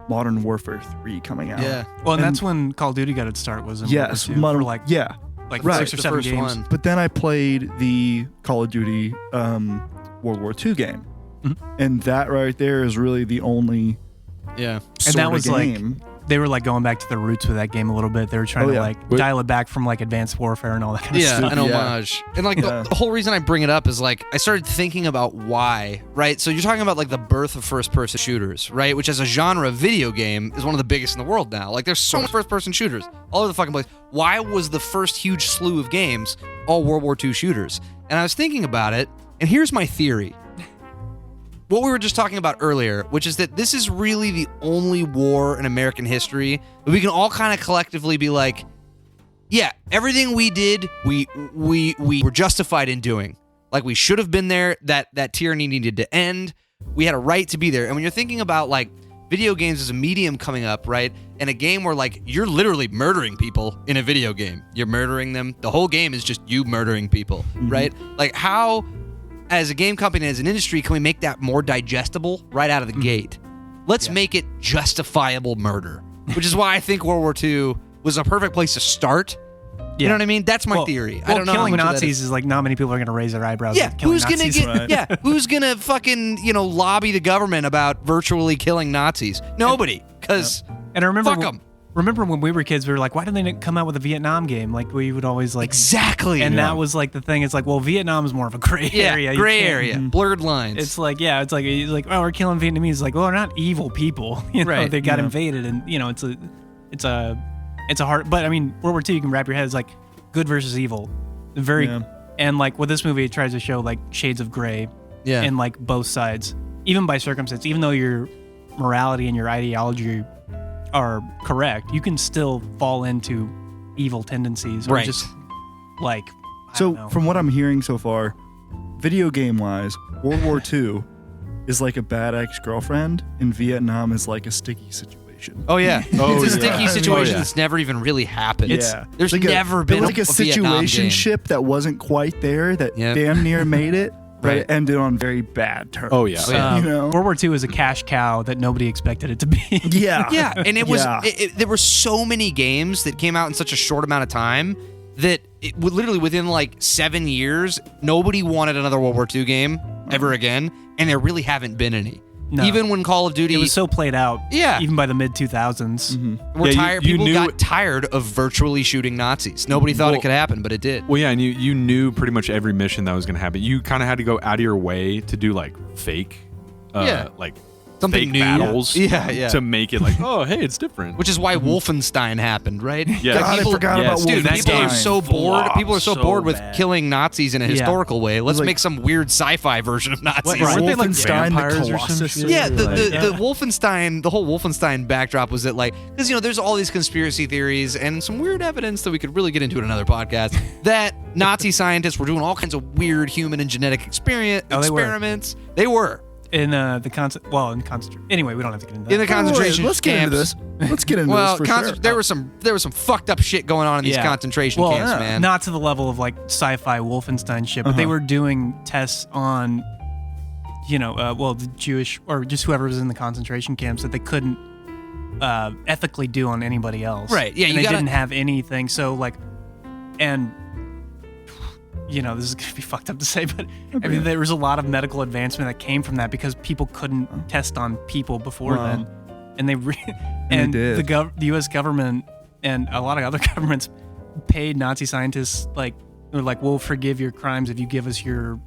Modern Warfare 3 coming out. Yeah. Well, and And- that's when Call of Duty got its start, was in Yes, World War II, Modern for like right. 6 or The 7 first games. one. But then I played the Call of Duty World War II game, and that right there is really the only Yeah. sort that of was game. They were like going back to their roots with that game a little bit. They were trying to like dial it back from like Advanced Warfare and all that kind of stuff. An homage. And like Yeah. the whole reason I bring it up is like I started thinking about why, right? So you're talking about like the birth of first-person shooters, right? Which as a genre of video game is one of the biggest in the world now. Like there's so many first-person shooters all over the fucking place. Why was the first huge slew of games all World War II shooters? And I was thinking about it, and here's my theory. What we were just talking about earlier, which is that this is really the only war in American history that we can all kind of collectively be like, yeah, everything we did, we were justified in doing. Like we should have been there. That tyranny needed to end. We had a right to be there. And when you're thinking about like video games as a medium coming up, right, and a game where like you're literally murdering people in a video game, you're murdering them. The whole game is just you murdering people, right? Like how, as a game company, as an industry, can we make that more digestible right out of the gate? Let's make it justifiable murder, which is why I think World War II was a perfect place to start. You know what I mean? That's my theory. I don't know. Killing how much Nazis is like not many people are going to raise their eyebrows. Yeah, at killing who's gonna Nazis. get? Who's gonna fucking lobby the government about virtually killing Nazis? Nobody, because And I remember fuck 'em. Remember when we were kids, we were like, why didn't they come out with a Vietnam game? Like we would always like Exactly. And that was like the thing. It's like, well, Vietnam is more of a gray area. You gray can't- area, blurred lines. It's like, it's like, oh, we're killing Vietnamese. It's like, well, they're not evil people. Right. They got invaded, and it's a hard. But I mean, World War II, you can wrap your head. It's like good versus evil, and like with this movie, it tries to show like shades of gray, in like both sides, even by circumstance. Even though your morality and your ideology are correct, you can still fall into evil tendencies, or just like. I don't know. From what I'm hearing so far, video game wise, World War II is like a bad ex-girlfriend, and Vietnam is like a sticky situation. Oh yeah, it's a sticky situation yeah. that's never even really happened. There's like never been like a Vietnam situation game. ship that wasn't quite there that damn near made it, but it ended on very bad terms. Oh yeah. World War II is a cash cow that nobody expected it to be. Yeah, and it was. There were so many games that came out in such a short amount of time that it would literally within like 7 years, nobody wanted another World War II game ever again, and there really haven't been any. No. Even when Call of Duty, It was so played out. Yeah. Even by the mid 2000s. we're tired. you People knew- got tired of virtually shooting Nazis. Nobody thought it could happen, but it did. Well, yeah, and you knew pretty much every mission that was going to happen. You kind of had to go out of your way to do like fake, like Something fake new. battles, Yeah. to make it like, oh, hey, it's different. Which is why Wolfenstein happened, right? Yeah. Like, God, I people, forgot about dude, Wolfenstein. people are so bored. Flop People are so bored with bad. killing Nazis in a historical way. Let's make some weird sci-fi version of Nazis. Aren't they like Wolfenstein, the vampires or some Colossus shit? or Yeah, the like- Wolfenstein, the whole Wolfenstein backdrop was that like, because there's all these conspiracy theories and some weird evidence that we could really get into in another podcast that Nazi scientists were doing all kinds of weird human and genetic experiments. They were. In Anyway, we don't have to get into that. In the concentration Let's get into camps. this. Let's get into Well, this for sure. there was some fucked up shit going on in these concentration camps, man. Not to the level of like sci-fi Wolfenstein shit, but they were doing tests on, the Jewish or just whoever was in the concentration camps that they couldn't ethically do on anybody else. Right, yeah, And you they gotta- didn't have anything. So like, and this is gonna be fucked up to say, but I mean, there was a lot of medical advancement that came from that because people couldn't test on people before then, and And they did. the U.S. government and a lot of other governments paid Nazi scientists we'll forgive your crimes if you give us your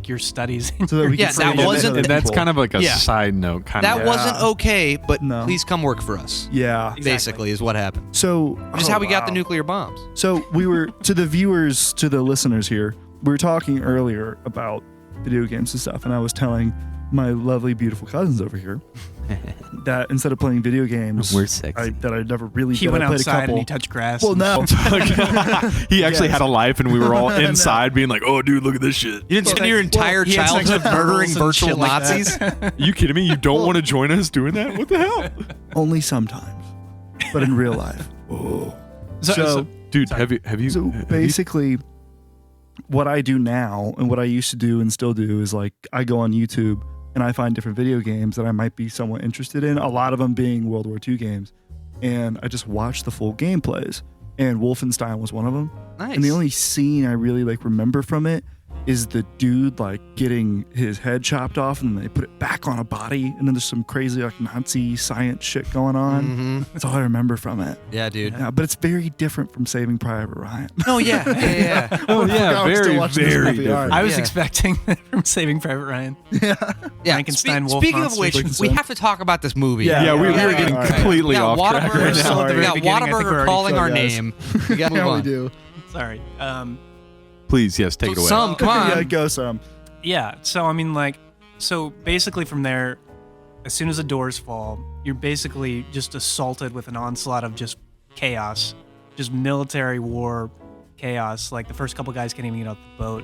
your studies. So that we Yeah, can that free wasn't- And that's kind of like a Yeah. side note. That wasn't okay, but No. please come work for us. Yeah. Basically, is what happened. So Which is how we got the nuclear bombs. So we were to the viewers, to the listeners here. We were talking earlier about video games and stuff, and I was telling my lovely, beautiful cousins over here that instead of playing video games, We're sexy. that I never really. He that went I played a outside couple. and he touched grass. Well, no, He actually Yes. had a life, and we were all inside being like, "Oh, dude, look at this shit." You didn't spend your entire he had sex childhood with murdering girls and virtual shit like Nazis? You kidding me? You don't want to join us doing that? What the hell, only sometimes, but in real life. Oh. So dude? Have you? So basically, what I do now and what I used to do and still do is like I go on YouTube and I find different video games that I might be somewhat interested in. A lot of them being World War II games, and I just watch the full gameplays. And Wolfenstein was one of them. Nice. And the only scene I really remember from it is the dude like getting his head chopped off and they put it back on a body, and then there's some crazy like Nazi science shit going on. That's all I remember from it. Yeah, dude. Yeah, but it's very different from Saving Private Ryan. Oh yeah, yeah. Oh yeah, I'm still very, watching this very movie. different. All right. I was Yeah. expecting that from Saving Private Ryan. Yeah. Frankenstein wolf Speaking of monster. which, Frankenstein. we have to talk about this movie. Yeah, Yeah, we yeah, were yeah, getting all right. completely Yeah, off track Whataburger, right now. Sorry. we got Beginning, I think we're Whataburger already calling so, our guys. name. We got to Yeah, move we on. do. Sorry. Please, yes, take it away. Some, come on. Yeah, go some. Yeah. So I mean, like, so basically from there, as soon as the doors fall, you're basically just assaulted with an onslaught of just chaos, just military war chaos. Like the first couple guys can't even get off the boat.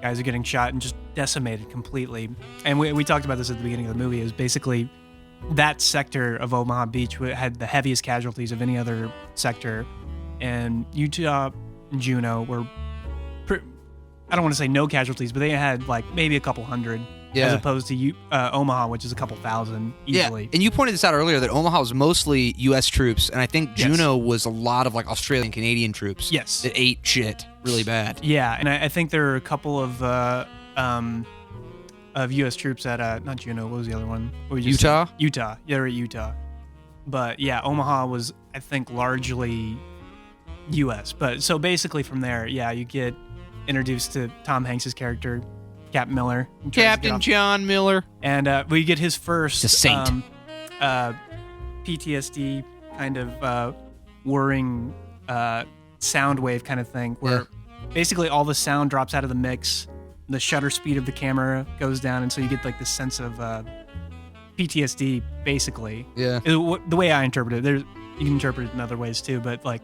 Guys are getting shot and just decimated completely. And we talked about this at the beginning of the movie. It was basically that sector of Omaha Beach had the heaviest casualties of any other sector. And Utah and Juneau were, I don't want to say no casualties, but they had like maybe a couple hundred. Yeah. As opposed to Omaha, which is a couple thousand easily. Yeah, and you pointed this out earlier that Omaha was mostly U.S. troops, and I think Yes. Juneau was a lot of like Australian, Canadian troops. Yes. that ate shit really bad. Yeah, and I think there are a couple of U.S. troops at not Juneau. What was the other one? What were you just Utah? saying? Utah. Yeah, they're at Utah. But yeah, Omaha was, I think, largely U.S. But so basically from there, yeah, you get introduced to Tom Hanks's character, Captain Miller. He tries to get Captain off- John Miller. And we get his first The Saint. PTSD kind of whirring sound wave kind of thing, where basically all the sound drops out of the mix, the shutter speed of the camera goes down, and so you get like this sense of PTSD, basically. Yeah. The way I interpret it, you can interpret it in other ways too, but like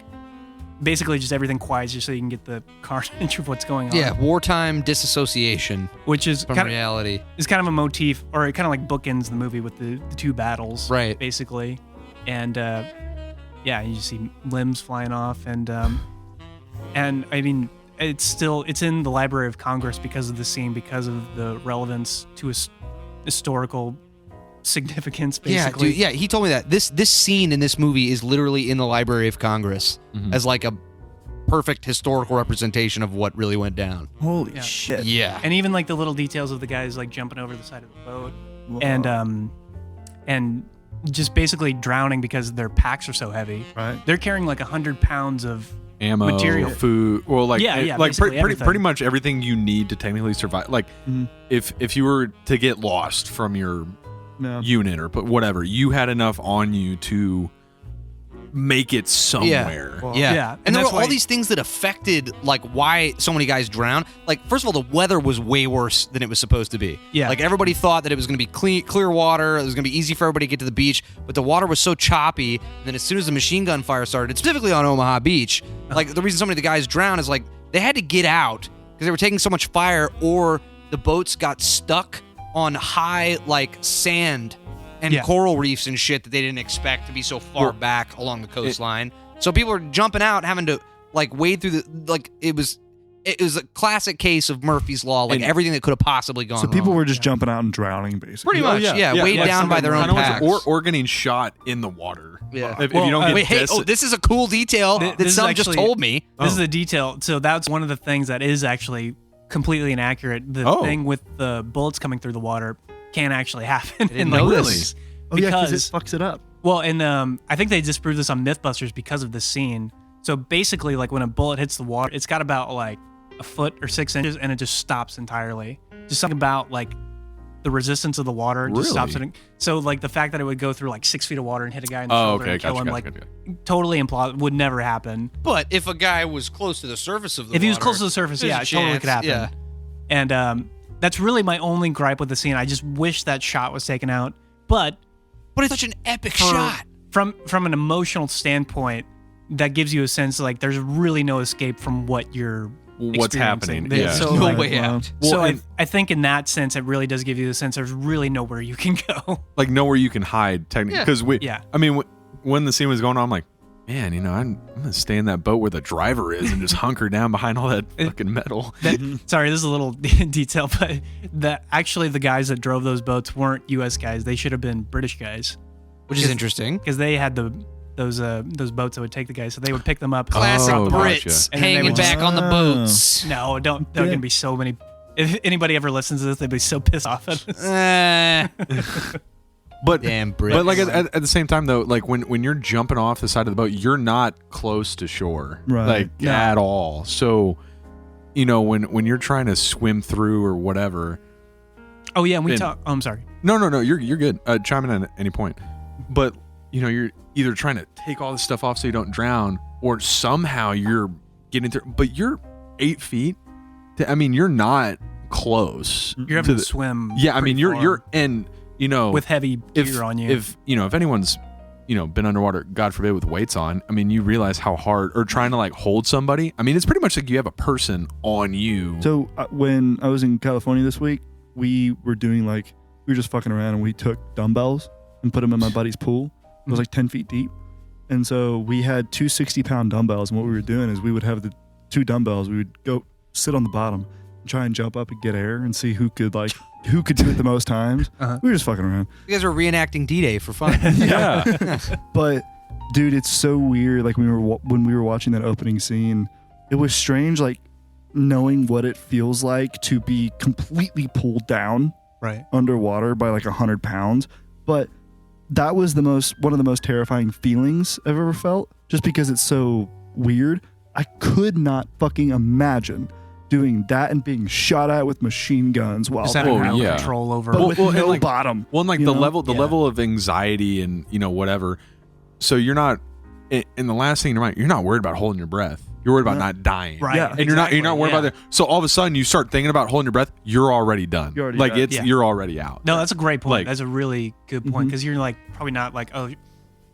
basically just everything quiets just so you can get the carnage of what's going on. Yeah, wartime disassociation Which is from kind of, reality. is kind of a motif, or it kind of like bookends the movie with the two battles, Right. Basically, and yeah, you just see limbs flying off, and I mean, it's in the Library of Congress because of the scene, because of the relevance to historical significance, basically. Yeah, dude, yeah, he told me that this scene in this movie is literally in the Library of Congress as like a perfect historical representation of what really went down. Holy Yeah. shit. Yeah. And even like the little details of the guys like jumping over the side of the boat, Whoa. and just basically drowning because their packs are so heavy. Right. They're carrying like 100 pounds of Ammo, material. food, well, like Yeah, like basically everything. pretty much everything you need to technically survive. Like Mhm. if you were to get lost from your No. unit or whatever, you had enough on you to make it somewhere. Well, Yeah. Yeah, And and there that's were all why- these things that affected like why so many guys drowned. Like first of all, the weather was way worse than it was supposed to be. Yeah. Like everybody thought that it was going to be clear water, it was going to be easy for everybody to get to the beach, but the water was so choppy, and then as soon as the machine gun fire started, specifically on Omaha Beach, like the reason so many of the guys drowned is like they had to get out because they were taking so much fire, or the boats got stuck on high like sand and Yeah. coral reefs and shit that they didn't expect to be so far back along the coastline. So people are jumping out, having to like wade through the like it was a classic case of Murphy's Law, like And- everything that could have possibly gone So people wrong. were just jumping out and drowning, basically. Pretty much, yeah, weighed down by their own Kinda packs. or getting shot in the water. Yeah. If Well, you don't get Wait, hey, this, this is a cool detail Th- that this is someone just actually- told me. This is a detail. So that's one of the things that is actually completely inaccurate. The Oh. thing with the bullets coming through the water can actually happen. didn't in know like this. this. Oh, yeah, because Because it fucks it up. well, and I think they disproved this on Mythbusters because of this scene. So basically, like when a bullet hits the water, it's got about like a foot or 6 inches, and it just stops entirely. Just something about like the resistance of the water just stops Really? it. So like the fact that it would go through like 6 feet of water and hit a guy in the oh, shoulder okay, and kill gotcha, him, gotcha, like gotcha. totally implausible, would never happen. But if a guy was close to the surface of the If he was water, close to the surface, there's yeah, a it totally chance, could happen. Yeah. And that's really my only gripe with the scene. I just wish that shot was taken out. But But it's such an epic for- shot. from an emotional standpoint, that gives you a sense like there's really no escape from what you're What's experiencing. happening? Yeah. So, No like, way out. so Well, I think in that sense, it really does give you the sense there's really nowhere you can go. Like nowhere you can hide technically, Yeah. because Yeah. I mean, when the scene was going on, I'm like, man, I'm gonna stay in that boat where the driver is and just hunker down behind all that fucking metal. Sorry, this is a little detail, but actually the guys that drove those boats weren't U.S. guys. They should have been British guys Which is interesting. because they had those boats that would take the guys, so they would pick them up. Classic Oh, Brits gotcha. And then they hanging would back just- on the Oh. boats. No, don't. There are gonna be so many If anybody ever listens to this, they'd be so pissed off at us. But Damn Brits. But like at the same time though, like when you're jumping off the side of the boat, you're not close to shore, Right. like No. at all. So, you know, when you're trying to swim through or whatever. Oh yeah, and we And- talk. Oh, I'm sorry. No, you're good. Chime in at any point. But you know, you're either trying to take all this stuff off so you don't drown, or somehow you're getting through. But you're 8 feet. I mean, you're not close. You're having to swim. Yeah, I mean, pretty far you're and you know with heavy gear on you. If you know, if anyone's been underwater, God forbid, with weights on, I mean, you realize how hard, or trying to like hold somebody. I mean, it's pretty much like you have a person on you. So when I was in California this week, we were just fucking around, and we took dumbbells and put them in my buddy's pool. It was like 10 feet deep. And so we had 2 60-pound dumbbells. And what we were doing is we would have the 2 dumbbells. We would go sit on the bottom and try and jump up and get air and see who could do it the most times. Uh-huh. We were just fucking around. You guys are reenacting D-Day for fun. Yeah. But dude, it's so weird. Like when we were watching that opening scene, it was strange, like knowing what it feels like to be completely pulled down right. underwater by like 100 pounds. But that was one of the most terrifying feelings I've ever felt, just because it's so weird. I could not fucking imagine doing that and being shot at with machine guns while Just having no yeah. control over. but with and no like- bottom. Well, and like You the know? level of anxiety and whatever. So you're not, and the last thing in your mind, you're not worried about holding your breath. You're worried about not dying. Right. Yeah. And you're not worried about that. that. So all of a sudden you start thinking about holding your breath. You're already done. You're already like done. Yeah. you're already out. No, that's a great point. Like- That's a really good point, because you're like probably not like, oh,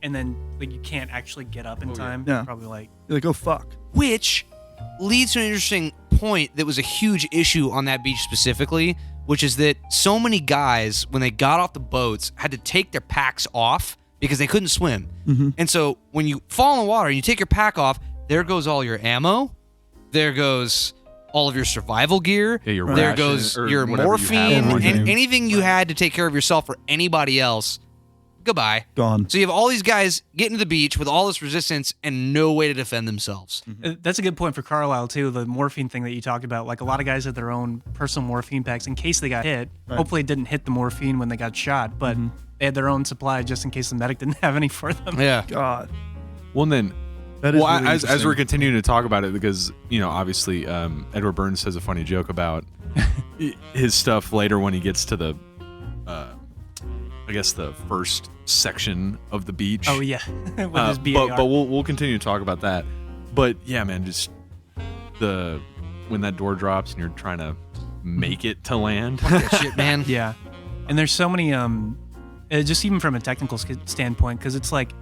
and then like you can't actually get up in time. Yeah. Probably like, You're like, oh fuck. Which leads to an interesting point that was a huge issue on that beach specifically, which is that so many guys, when they got off the boats, had to take their packs off because they couldn't swim. Mm-hmm. And so when you fall in the water and you take your pack off, there goes all your ammo, there goes all of your survival gear, Yeah, your there ration goes or your whatever you have. morphine, Everything. and anything you had to take care of yourself or anybody else. Goodbye. Gone. So you have all these guys getting to the beach with all this resistance and no way to defend themselves. that's a good point for Carlyle too. The morphine thing that you talked about, like a lot of guys had their own personal morphine packs in case they got hit. Right. Hopefully, it didn't hit the morphine when they got shot, but they had their own supply just in case the medic didn't have any for them. Yeah. God. Well, and then That is well, really as interesting. we're continuing to talk about it, because obviously Edward Burns says a funny joke about his stuff later when he gets to the I guess the first section of the beach. Oh yeah, with his but BAR. we'll continue to talk about that. But yeah, man, just when that door drops and you're trying to make it to land. Shit, man. Yeah, and there's so many just even from a technical standpoint, because it's like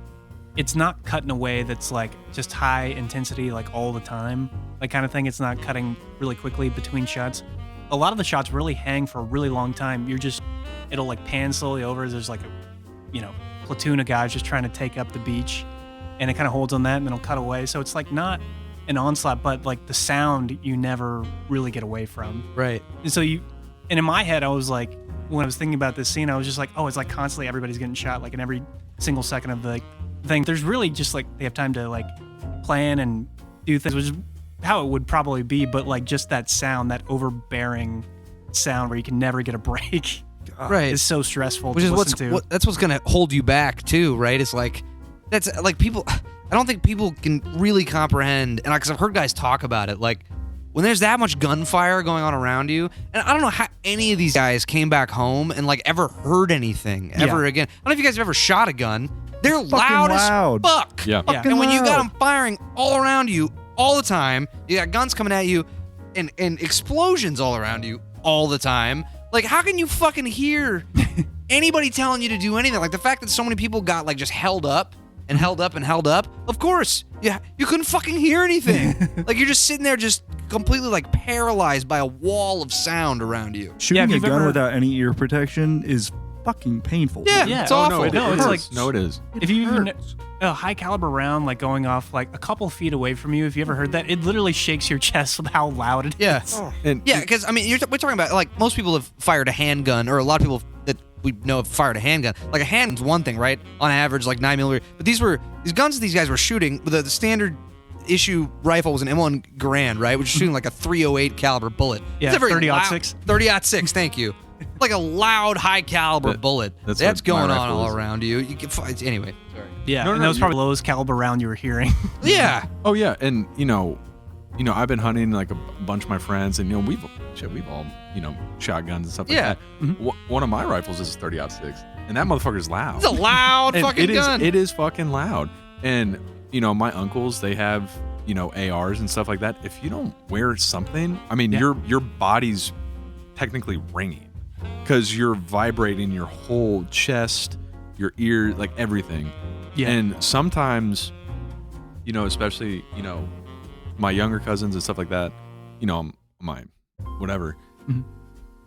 it's not cut in a way that's like just high intensity like all the time, like kind of thing. It's not cutting really quickly between shots. A lot of the shots really hang for a really long time. It'll like pan slowly over as there's like a platoon of guys just trying to take up the beach, and it kind of holds on that and then it'll cut away. So it's like not an onslaught, but like the sound you never really get away from. Right. And so and in my head, I was like, when I was thinking about this scene, I was just like, oh, it's like constantly everybody's getting shot, like in every single second of the thing. There's really just like they have time to like plan and do things, which is how it would probably be, but like just that sound, that overbearing sound where you can never get a break, Right. is so stressful Which to is listen to. that's what's gonna hold you back too, right? It's like that's like people. I don't think people can really comprehend, and because I've heard guys talk about it, like when there's that much gunfire going on around you, and I don't know how any of these guys came back home and like ever heard anything ever again. I don't know if you guys have ever shot a gun. They're loud loud. as fuck. Yeah. Yeah. And when you got loud. them firing all around you all the time, you got guns coming at you and explosions all around you all the time. Like, how can you fucking hear anybody telling you to do anything? Like, the fact that so many people got, like, just held up and held up and held up, of course. Yeah, you couldn't fucking hear anything. Like, you're just sitting there just completely, like, paralyzed by a wall of sound around you. Shooting if a you've gun ever- without any ear protection is fucking painful. Yeah. It's Oh, awful. no, it's hurts. like- No, it is. If you even a high caliber round like going off like a couple feet away from you, if you ever heard that, it literally shakes your chest with how loud it is. Yeah. And Yeah, because, I mean, we're talking about, like, most people have fired a handgun, or a lot of people that we know have fired a handgun. Like, a handgun's one thing, right? On average, like 9mm. But these guns that these guys were shooting, the standard issue rifle was an M1 Garand, right? Which is shooting like a .308 caliber bullet. Yeah, It's a very 30-06. 30-06, thank you. Like a loud, high caliber bullet. that's That's what my going on rifle all is. around you. You can find anyway. Sorry. Yeah, No, and no, that was you're- probably the lowest caliber round you were hearing. Yeah. Oh yeah, and I've been hunting like a bunch of my friends, and we've all shotguns and stuff like Yeah. that. One of my rifles is 30-06, and that motherfucker's loud. It's a loud And fucking gun. It is fucking loud. And my uncles, they have ARs and stuff like that. If you don't wear something, I mean, Yeah. your body's technically ringing because you're vibrating your whole chest, your ear, like everything. Yeah. And sometimes, especially my younger cousins and stuff like that, my whatever, Mhm.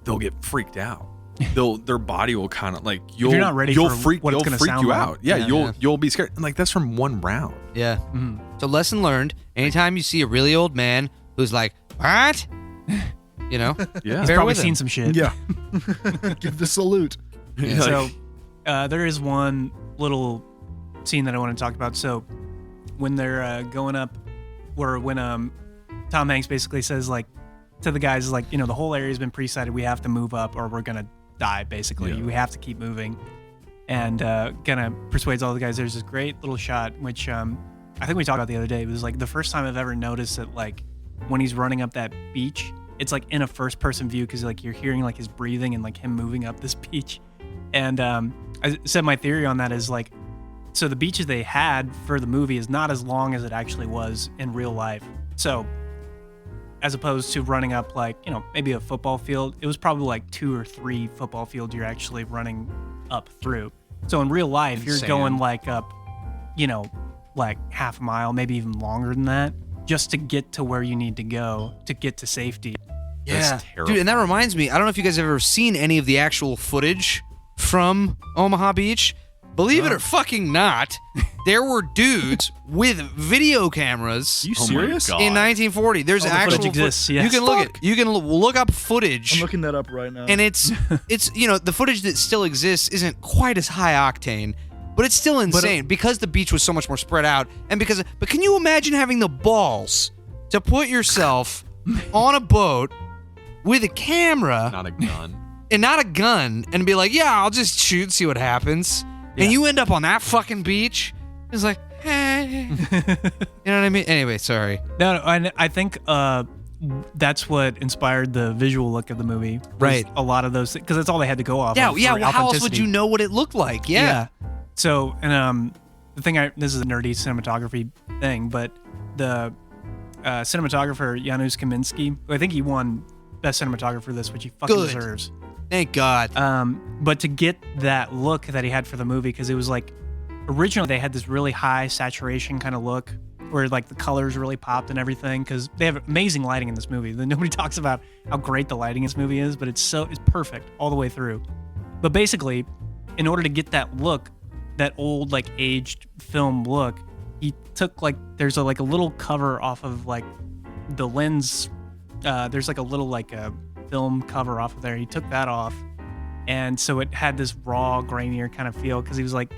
they'll get freaked out. Their body will kind of like you're not ready you'll for freak what it's you'll gonna freak sound you like. out. Yeah, Yeah. you'll be scared. And like that's from one round. Yeah. Mhm. So lesson learned, anytime you see a really old man who's like, what? Yeah. Bear Probably with him. seen some shit. Yeah. Give the salute. Yeah. So there is one little scene that I want to talk about. So when they're going up, or when Tom Hanks basically says like to the guys like, the whole area's been pre-sighted. We have to move up or we're gonna die. Basically, Yeah. we have to keep moving, and kind of persuades all the guys. There's this great little shot which I think we talked about the other day. It was like the first time I've ever noticed that like when he's running up that beach, it's like in a first-person view because like you're hearing like his breathing and like him moving up this beach. And I said my theory on that is like, so the beaches they had for the movie is not as long as it actually was in real life. So as opposed to running up like, maybe a football field, it was probably like 2 or 3 football fields you're actually running up through. So in real life, you're Insane. going like up, like half a mile, maybe even longer than that, just to get to where you need to go to get to safety. Yeah. That's terrifying. Dude, and that reminds me, I don't know if you guys have ever seen any of the actual footage from Omaha Beach. Believe it or fucking not, there were dudes with video cameras You Oh my serious? God. in 1940. There's Oh, the actual footage exists, yes. You can look up footage. I'm looking that up right now. And it's the footage that still exists isn't quite as high octane, but it's still insane because the beach was so much more spread out, and but can you imagine having the balls to put yourself on a boat with a camera Not a gun. and not a gun and be like, yeah, I'll just shoot, see what happens, and you end up on that fucking beach? It's like, hey. You know what I mean? Anyway, sorry. No, and I think that's what inspired the visual look of the movie. was Right. A lot of those, because that's all they had to go off Yeah, of. yeah. for Well, how else would authenticity. you know what it looked like? Yeah. So, and the thing, this is a nerdy cinematography thing, but the cinematographer Janusz Kaminski, I think he won Best Cinematographer for this, which he fucking Good. deserves. Thank God. But to get that look that he had for the movie, because it was like, originally they had this really high saturation kind of look where like the colors really popped and everything, because they have amazing lighting in this movie. Nobody talks about how great the lighting in this movie is, but it's perfect all the way through. But basically, in order to get that look, that old like aged film look, he took like there's a little cover off of like the lens. There's like a little like a film cover off of there. He took that off, and so it had this raw, grainier kind of feel because he was like,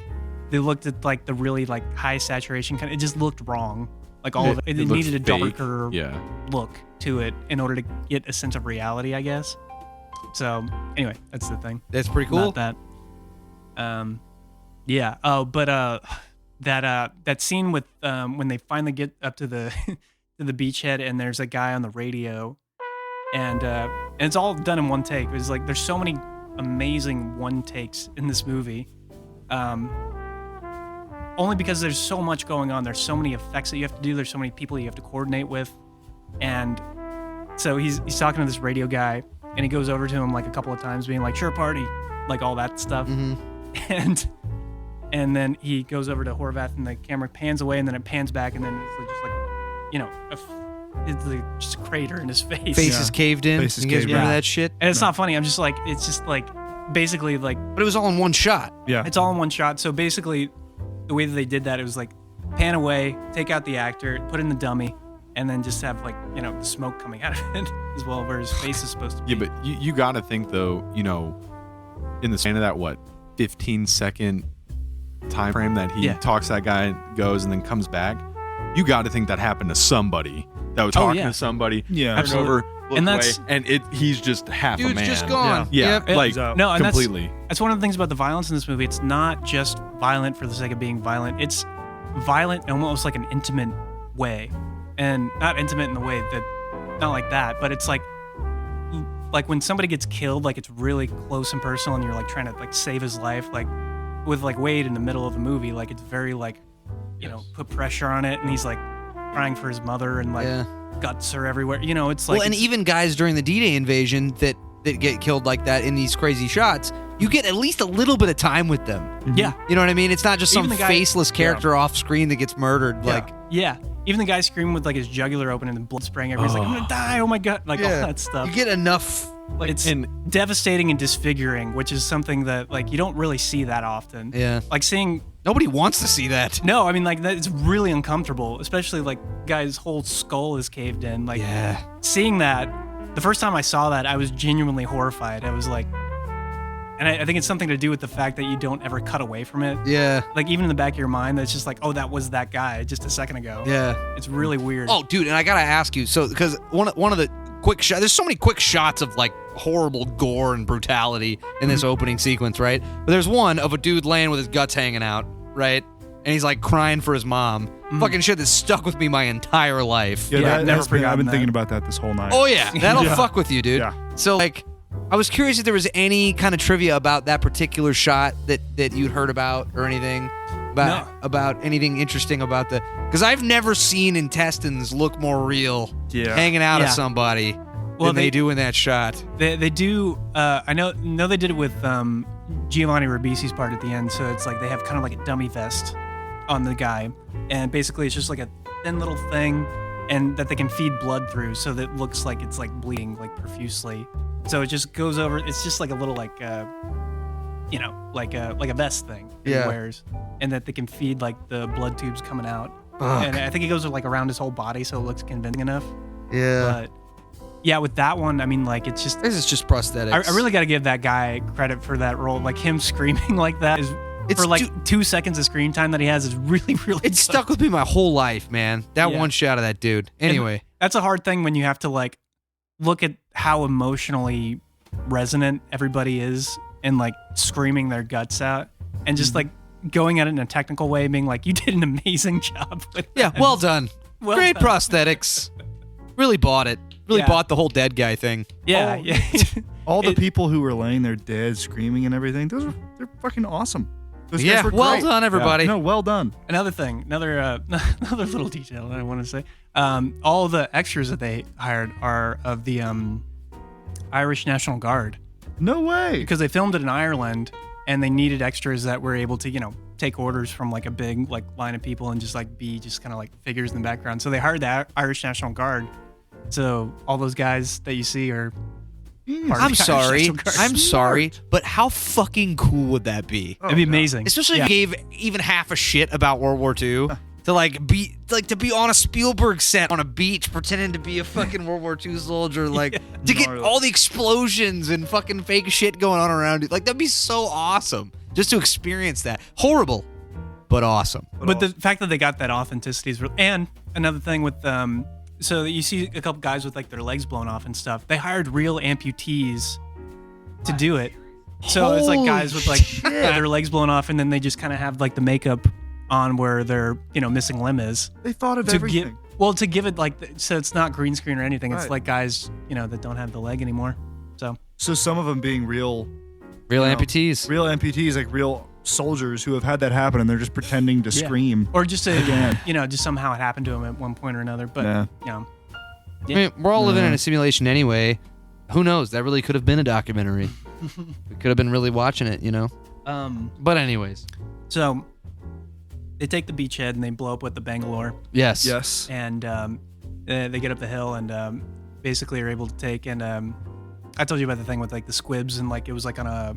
they looked at like the really like high saturation kind of. It just looked wrong. Like all of it, it looked needed a fake. darker Yeah. look to it in order to get a sense of reality, I guess. So anyway, that's the thing. That's pretty cool. About that. Yeah. Oh, but that scene with when they finally get up to the to the beachhead and there's a guy on the radio, and it's all done in one take. It was like there's so many amazing one takes in this movie. Only because there's so much going on. There's so many effects that you have to do. There's so many people you have to coordinate with, and so he's talking to this radio guy, and he goes over to him like a couple of times, being like, "Sure, party," like all that stuff, and then he goes over to Horvath, and the camera pans away, and then it pans back, and then it's just like, it's like just a crater in his face. Face is caved in. Face is You guys caved remember in. that shit? And it's not funny. I'm just like, it's just like, basically like, But it was all in one shot. Yeah. it's all in one shot. So basically, the way that they did that, it was like pan away, take out the actor, put in the dummy, and then just have like, the smoke coming out of it as well, where his face is supposed to be. Yeah, but you got to think though, in the span of that 15-second time frame that he talks to that guy, goes, and then comes back. you got to think that happened to somebody that was talking to somebody. Yeah, turned over, looked And away, that's- and he's just half a Dude's man. just gone. Yeah, Yep. like No, No, and completely. That's one of the things about the violence in this movie. It's not just violent for the sake of being violent. It's violent in almost like an intimate way, and not intimate in the way that, not like that, but it's like when somebody gets killed, like it's really close and personal, and you're like trying to like save his life, like with like Wade in the middle of the movie, like it's very like, you know, put pressure on it, and he's like crying for his mother, and like guts are everywhere. You know, it's like Well, and even guys during the D-Day invasion that get killed like that in these crazy shots, you get at least a little bit of time with them. yeah, You know what I mean? It's not just some Even the guy- faceless character off screen that gets murdered. Like, yeah. Even the guy screaming with like his jugular open and the blood spraying everywhere. He's like, I'm gonna die. Oh my god, like all that stuff. you get enough. Like, it's and- devastating and disfiguring, which is something that like you don't really see that often. Yeah. Like seeing Nobody wants to see that. no, I mean like that it's really uncomfortable, especially like guy's whole skull is caved in. Like seeing that, the first time I saw that, I was genuinely horrified. I was like, and I think it's something to do with the fact that you don't ever cut away from it. Yeah. Like even in the back of your mind, that's just like, oh, that was that guy just a second ago. Yeah. It's really weird. Oh, dude, and I gotta ask you, so because one of the quick shots, there's so many quick shots of like horrible gore and brutality in this opening sequence, right? But there's one of a dude laying with his guts hanging out, right? And he's like crying for his mom. Fucking shit that stuck with me my entire life. Yeah, I've never I've been forgotten that. thinking about that this whole night. Oh yeah, that'll fuck with you, dude. Yeah. So like, I was curious if there was any kind of trivia about that particular shot that you'd heard about or anything about anything interesting about because I've never seen intestines look more real hanging out of Yeah. somebody Well, than they do in that shot. They do. I know they did it with Giovanni Ribisi's part at the end. So it's like they have kind of like a dummy vest on the guy, and basically it's just like a thin little thing, and that they can feed blood through, so that it looks like it's like bleeding like profusely. So it just goes over. It's just like a little like like a vest thing that he wears, and that they can feed like the blood tubes coming out. And I think it goes like around his whole body, so it looks convincing enough. Yeah. But yeah, with that one, I mean, like it's just. This is just prosthetics. I really got to give that guy credit for that role. Like him screaming like that is It's for like 2 seconds of screen time that he has is really, really. It stuck with me my whole life, man. That Yeah. one shot of that dude. Anyway. And that's a hard thing when you have to like look at how emotionally resonant everybody is and like screaming their guts out and just like going at it in a technical way, being like, "You did an amazing job with Yeah, that." well done. Well Great done. prosthetics. Really bought it. Really Yeah. bought the whole dead guy thing. Yeah, Oh, yeah. All the people who were laying there dead, screaming and everything, they're fucking awesome. Those guys were well great. done, everybody. No, well done. Another thing, another little detail that I want to say. All the extras that they hired are of the Irish National Guard No way. because they filmed it in Ireland and they needed extras that were able to, take orders from like a big like line of people and just like be just kind of like figures in the background. So they hired the Irish National Guard. So all those guys that you see are. part of I'm the Irish sorry. National Guard. I'm sorry. But how fucking cool would that be? It'd be amazing. Especially Yeah. if you gave even half a shit about World War II. To be on a Spielberg set on a beach pretending to be a fucking World War II soldier, to get all the explosions and fucking fake shit going on around you. Like, that'd be so awesome. Just to experience that. Horrible, but awesome. But the fact that they got that authenticity is real. And another thing with so you see a couple guys with like their legs blown off and stuff. They hired real amputees to do it. So it's like guys with like their legs blown off, and then they just kind of have like the makeup on where their missing limb is. They thought of To everything. give it like so it's not green screen or anything. It's Right. like guys that don't have the leg anymore. So So some of them being real Amputees. real amputees, like real soldiers who have had that happen, and they're just pretending to Yeah. scream. or just to Again. just somehow it happened to them at one point or another. But Yeah. I mean, we're all living in a simulation anyway. Who knows? That really could have been a documentary. We could have been really watching it, But anyways. So they take the beachhead and they blow up with the Bangalore. Yes. Yes. And they get up the hill and basically are able to take and I told you about the thing with like the squibs and like it was like on a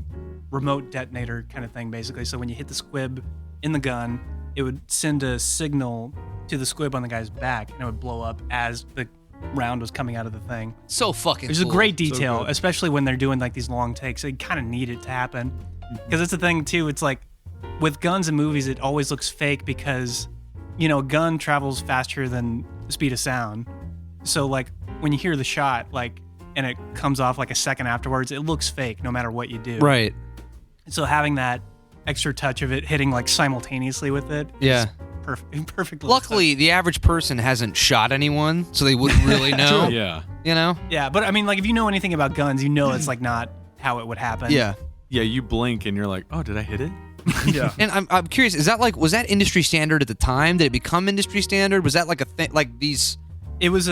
remote detonator kind of thing basically. So when you hit the squib in the gun, it would send a signal to the squib on the guy's back and it would blow up as the round was coming out of the thing. So fucking There's cool. a great detail, good. especially when they're doing like these long takes. They kind of need it to happen because it's a thing too. It's like with guns and movies, it always looks fake because a gun travels faster than the speed of sound. So like when you hear the shot, like, and it comes off like a second afterwards, it looks fake no matter what you do. Right. So having that extra touch of it hitting like simultaneously with it. Yeah. Perfectly. Luckily, the average person hasn't shot anyone, so they wouldn't really know. Yeah. You know? Yeah, but I mean, like, if you know anything about guns, it's like not how it would happen. Yeah. Yeah, you blink and you're like, oh, did I hit it? Yeah. And I'm curious, was that industry standard at the time? Did it become industry standard? Was that like a thing? Like these? It was.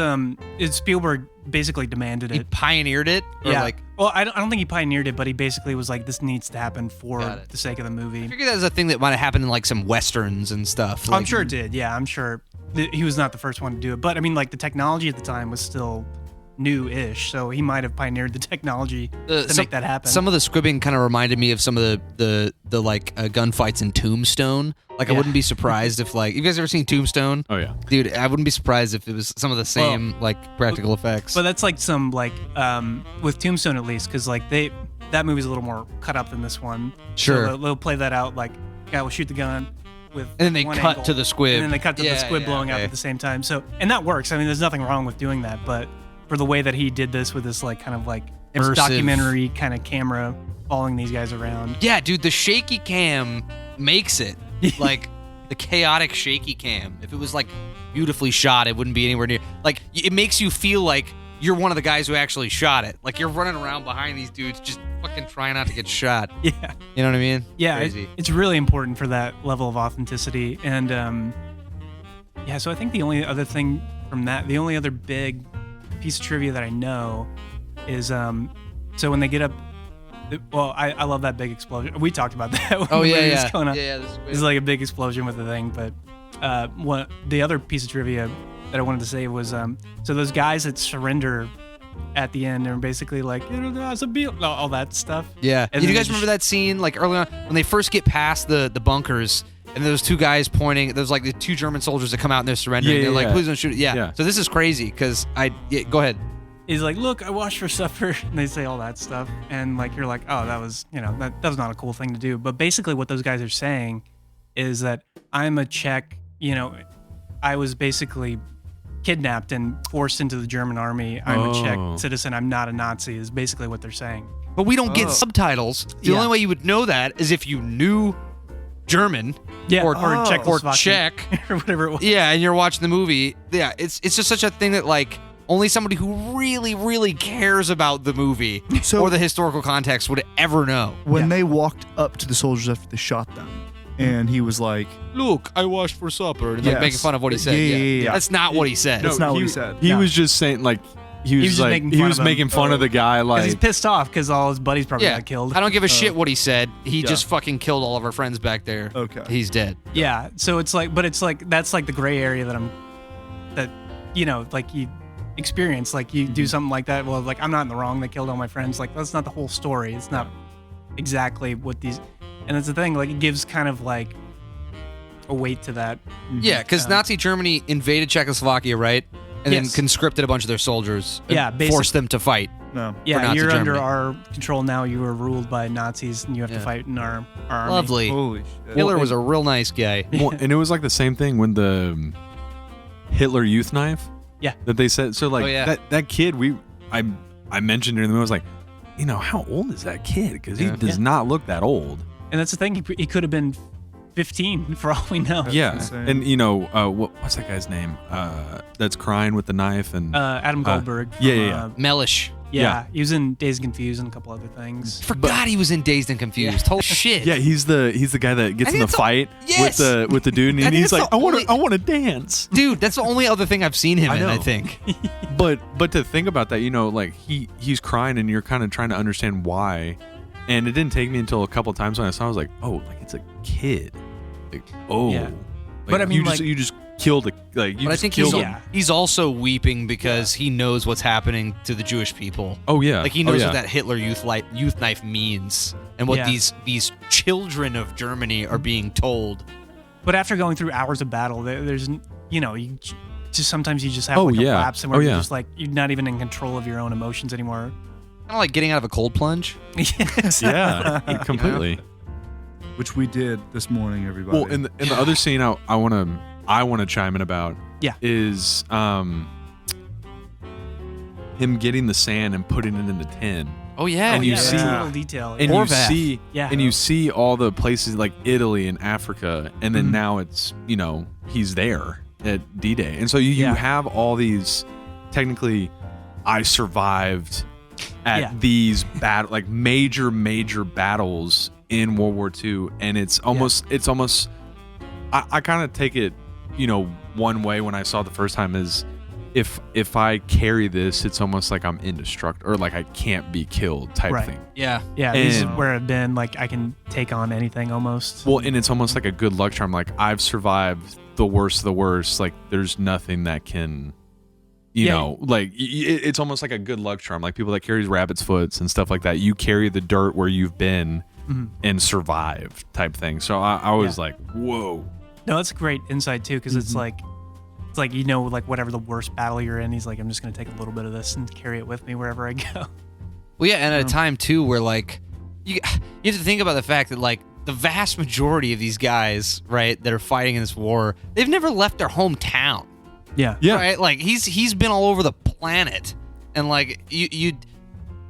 Spielberg basically demanded He it. pioneered it. Or Yeah. Like, Well, I don't think he pioneered it, but he basically was like, this needs to happen for Got it. the sake of the movie. I figured that was a thing that might have happened in like some westerns and stuff. I'm sure it did. Yeah, I'm sure he was not the first one to do it. But I mean, like, the technology at the time was still new-ish, so he might have pioneered the technology to make that happen. Some of the scribbing kind of reminded me of some of the gunfights in Tombstone. Like, I Yeah. wouldn't be surprised if, like, you guys ever seen Tombstone? Oh, yeah. Dude, I wouldn't be surprised if it was some of the same practical effects. But that's like some like with Tombstone at least, because like that movie's a little more cut up than this one. Sure. So they'll play that out like, yeah, we'll shoot the gun with. And then they one cut angle, to the squib. And then they cut to the squib blowing up okay. at the same time. So and that works. I mean, there's nothing wrong with doing that, but for the way that he did this with this like kind of like Immersive. documentary kind of camera following these guys around. Yeah, dude, the shaky cam makes it. Like, the chaotic shaky cam. If it was, like, beautifully shot, it wouldn't be anywhere near. Like, it makes you feel like you're one of the guys who actually shot it. Like, you're running around behind these dudes just fucking trying not to get shot. Yeah. You know what I mean? Yeah, Crazy. it's really important for that level of authenticity. And so I think the only other thing from that, the only other big piece of trivia that I know is so when they get up, I love that big explosion. We talked about that. When Oh, the yeah, movie yeah. was going on. Yeah, this is It's like a big explosion with the thing. But the other piece of trivia that I wanted to say was so those guys that surrender at the end are basically like, all that stuff. Yeah. And Do you then guys remember that scene, like, early on, when they first get past the bunkers, and those two guys pointing, there's, like, the two German soldiers that come out and they're surrendering. Yeah, they're like, yeah. please don't shoot it. Yeah. Yeah. So this is crazy, because go ahead. He's like, look, I washed for supper, and they say all that stuff, and like you're like, oh, that was that was not a cool thing to do. But basically, what those guys are saying is that I'm a Czech, I was basically kidnapped and forced into the German army. I'm a Czech citizen. I'm not a Nazi. Is basically what they're saying. But we don't get subtitles. The Yeah. only way you would know that is if you knew German or Czechoslovakian Czech. or whatever it was. Yeah, and you're watching the movie. Yeah, it's just such a thing that, like, only somebody who really, really cares about the movie So- or the historical context would ever know. When they walked up to the soldiers after they shot them, and he was like, Look, I washed for supper. And Yes. like making fun of what he said. Yeah. That's not what he said. That's not what he said. He was just saying, like, he was just like, making he fun was of him. making fun of the guy, Because he's like, pissed off because all his buddies probably Yeah, got killed. I don't give a shit what he said. He Yeah. just fucking killed all of our friends back there. Okay. He's dead. Yeah, so it's like, but it's like that's like the gray area that like you experience. Like you do something like that. Well, like I'm not in the wrong. They killed all my friends. Like that's not the whole story. It's not exactly what these. And that's the thing. Like it gives kind of like a weight to that. Yeah, because Nazi Germany invaded Czechoslovakia, right? And then Yes. conscripted a bunch of their soldiers. And Yeah, forced them to fight. No. Yeah, Nazi you're under Germany. our control now. You are ruled by Nazis, and you have to Yeah. fight in our army. Lovely. Holy shit. Hitler was a real nice guy. well, and it was like the same thing when the Hitler youth knife. Yeah. That they said. So like Oh, yeah. that kid, I mentioned during the movie, I was like, how old is that kid? Because he Yeah. does not look that old. And that's the thing. He could have been 15 for all we know. Yeah, insane. and what's that guy's name? That's crying with the knife and Adam Goldberg. yeah. Mellish. Yeah, he was in Dazed and Confused and a couple other things. Forgot he was in Dazed and Confused. Holy shit. yeah, he's the guy that gets I in think the that's fight yes! with the dude, I and think he's that's like, the I want to dance. Dude, that's the only other thing I've seen him I in, know. I think. But to think about that, like he's crying, and you're kind of trying to understand why. And it didn't take me until a couple times when I saw, I was like, oh, like it's a kid. Like, oh, Yeah. Like, But I mean, you just killed a like. You But I just think killed he's, a- he's also weeping because he knows what's happening to the Jewish people. Oh yeah, Like he knows yeah. what that Hitler youth knife means and what Yeah. these children of Germany are being told. But after going through hours of battle, there's you just sometimes you just have Oh, like a yeah. lapse, and where Oh, you're yeah. just like you're not even in control of your own emotions anymore. Kind of like getting out of a cold plunge. Yes. Yeah, completely. Which we did this morning, everybody. Well, in the other scene, I want to I want to chime in about is him getting the sand and putting it in the tin. Oh yeah, and you see that's a little detail. and Horvath. you see all the places like Italy and Africa, and then now it's he's there at D-Day, and so you have all these. Technically, I survived at these major battles in World War II, and it's almost I kind of take it one way when I saw it the first time is if I carry this, it's almost like I'm indestructible or like I can't be killed type thing. Yeah, this is where I've been, like I can take on anything almost. Well, and it's almost like a good luck charm. Like I've survived the worst of the worst. Like there's nothing that can, it's almost like a good luck charm. Like people that carry rabbit's foots and stuff like that. You carry the dirt where you've been and survive type thing. So I was like, whoa. No, that's a great insight too, because it's like whatever the worst battle you're in, he's like, I'm just gonna take a little bit of this and carry it with me wherever I go. Well, yeah, and at a time too where like you have to think about the fact that like the vast majority of these guys, right, that are fighting in this war, they've never left their hometown. Yeah. Right? Like he's been all over the planet, and like you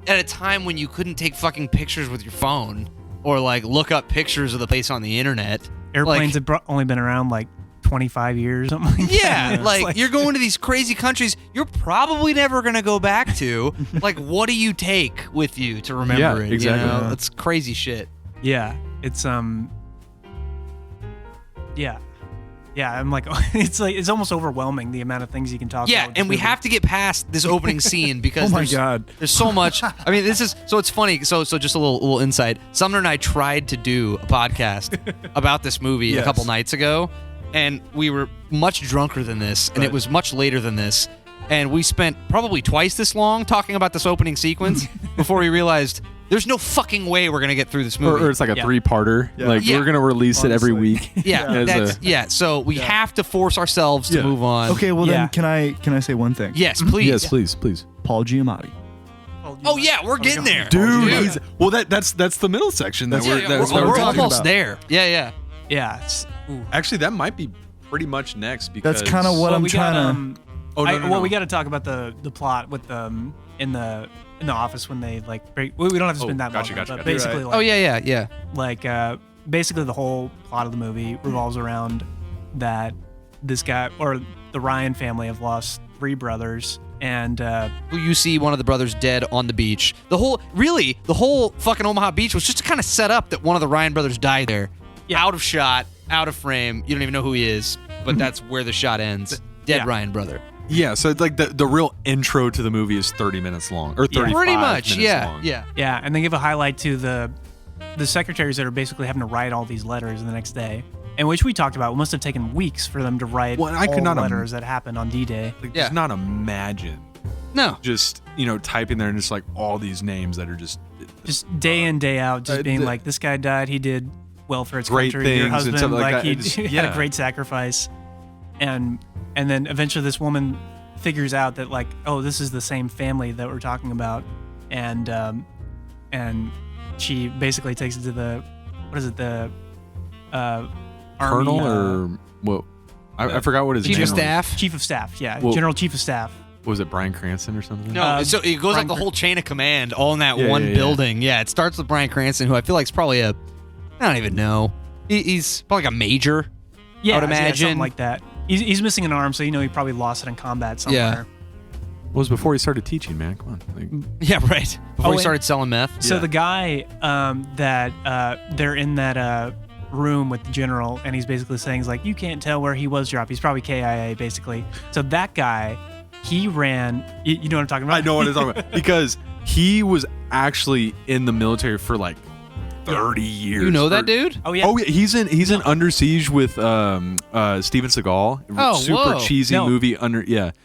at a time when you couldn't take fucking pictures with your phone or like look up pictures of the place on the internet. Airplanes have only been around like 25 years, something like that. Yeah, like you're going to these crazy countries you're probably never going to go back to. Like, what do you take with you to remember it? Exactly. That's crazy shit. Yeah, it's yeah, I'm like, it's almost overwhelming the amount of things you can talk about. Yeah, and we have to get past this opening scene because there's so much. I mean, this is so it's funny. So just a little insight. Sumner and I tried to do a podcast about this movie a couple nights ago, and we were much drunker than this, and it was much later than this, and we spent probably twice this long talking about this opening sequence before we realized there's no fucking way we're gonna get through this movie. Or it's like a three-parter. Yeah. Like we're gonna release it every week. So we have to force ourselves to move on. Okay, well then can I say one thing? Yes, please. Yes, please. Paul Giamatti. Oh yeah, we're getting there, dude. That's the middle section that we're almost about. there. Yeah. Actually, that might be pretty much next because that's kind of what I'm trying to. Well, we got to talk about the plot with in the office when they like break. We don't have to spend that long. But basically, right. Yeah. Like basically, the whole plot of the movie revolves around that this guy or the Ryan family have lost 3 brothers. And you see one of the brothers dead on the beach. The whole fucking Omaha Beach was just to kind of set up that one of the Ryan brothers died there. Yeah. Out of shot, out of frame. You don't even know who he is, but that's where the shot ends. Dead Ryan brother. Yeah, so it's like the real intro to the movie is 30 minutes long or 35 pretty much. minutes long. Yeah, and they give a highlight to the secretaries that are basically having to write all these letters the next day. And which we talked about, it must have taken weeks for them to write all the letters that happened on D-Day. Like, just not imagine. No. Just, typing there and just like all these names that are just day in, day out, just being like, this guy died, he did well for his great country, your husband, and like he had a great sacrifice. And then eventually this woman figures out that like, oh, this is the same family that we're talking about. And she basically takes it to the Colonel Army, or what? I forgot what his Chief name of Staff? Chief of Staff, yeah. Well, General Chief of Staff. Was it Bryan Cranston or something? No, so it goes like the whole chain of command all in that one building. Yeah, it starts with Bryan Cranston, who I feel like is probably I don't even know. He's probably like a major, I would imagine. Something like that. He's missing an arm, so he probably lost it in combat somewhere. Yeah. It was before he started teaching, man. Come on. Yeah, right. Before he started selling meth. So the guy that they're in that room with the general, and he's basically saying, he's like, you can't tell where he was dropped. He's probably KIA, basically. So that guy, he ran. You know what I'm talking about? I know what I'm talking about. Because he was actually in the military for like 30 years. You know that dude? Oh yeah. Oh yeah. He's in Under Siege with Steven Seagal. Oh, super cheesy movie.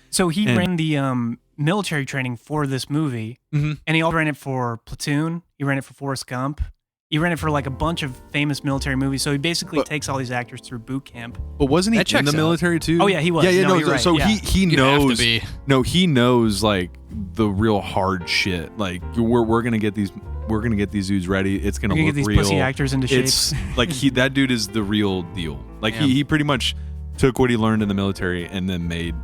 So he ran the military training for this movie, and he also ran it for Platoon. He ran it for Forrest Gump. He ran it for like a bunch of famous military movies. So he basically takes all these actors through boot camp. But wasn't he in the military too? Oh yeah, he was. Yeah, no, you're right. So yeah. he knows. No, he knows like the real hard shit. Like we're gonna get these. We're gonna get these dudes ready. It's gonna look get these real. Pussy actors into shape. It's like that dude is the real deal. Like he pretty much took what he learned in the military and then made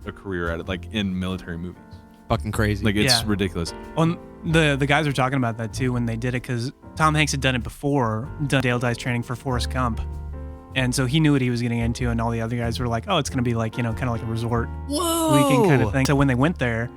a career at it, like in military movies. Fucking crazy. Like it's ridiculous. Well, the guys were talking about that too when they did it, because Tom Hanks had done it before, done Dale Dice training for Forrest Gump. And so he knew what he was getting into, and all the other guys were like, oh, it's going to be like, kind of like a resort weekend kind of thing. So when they went there,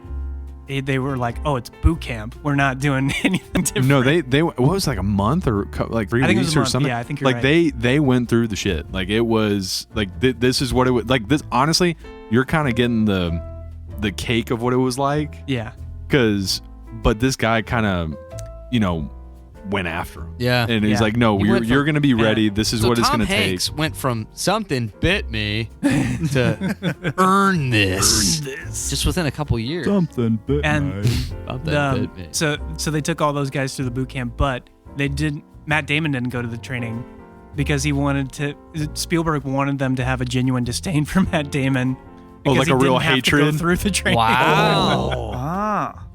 they were like, oh, it's boot camp. We're not doing anything different. No, they what was it, like a month or like 3 weeks or something? Yeah, I think you're like right. they went through the shit. Like it was like this is what it was like. This honestly, you're kind of getting the cake of what it was like. Yeah. But this guy kind of, went after him. Yeah. And he's like, no, you're going to be ready. This is what it's going to take. Tom Hanks went from something bit me to earn this. Just within a couple years. Something bit And Something bit me. so they took all those guys through the boot camp, but Matt Damon didn't go to the training because Spielberg wanted them to have a genuine disdain for Matt Damon. Oh, like because he a real didn't have to go hatred? through the training. Wow. Ah.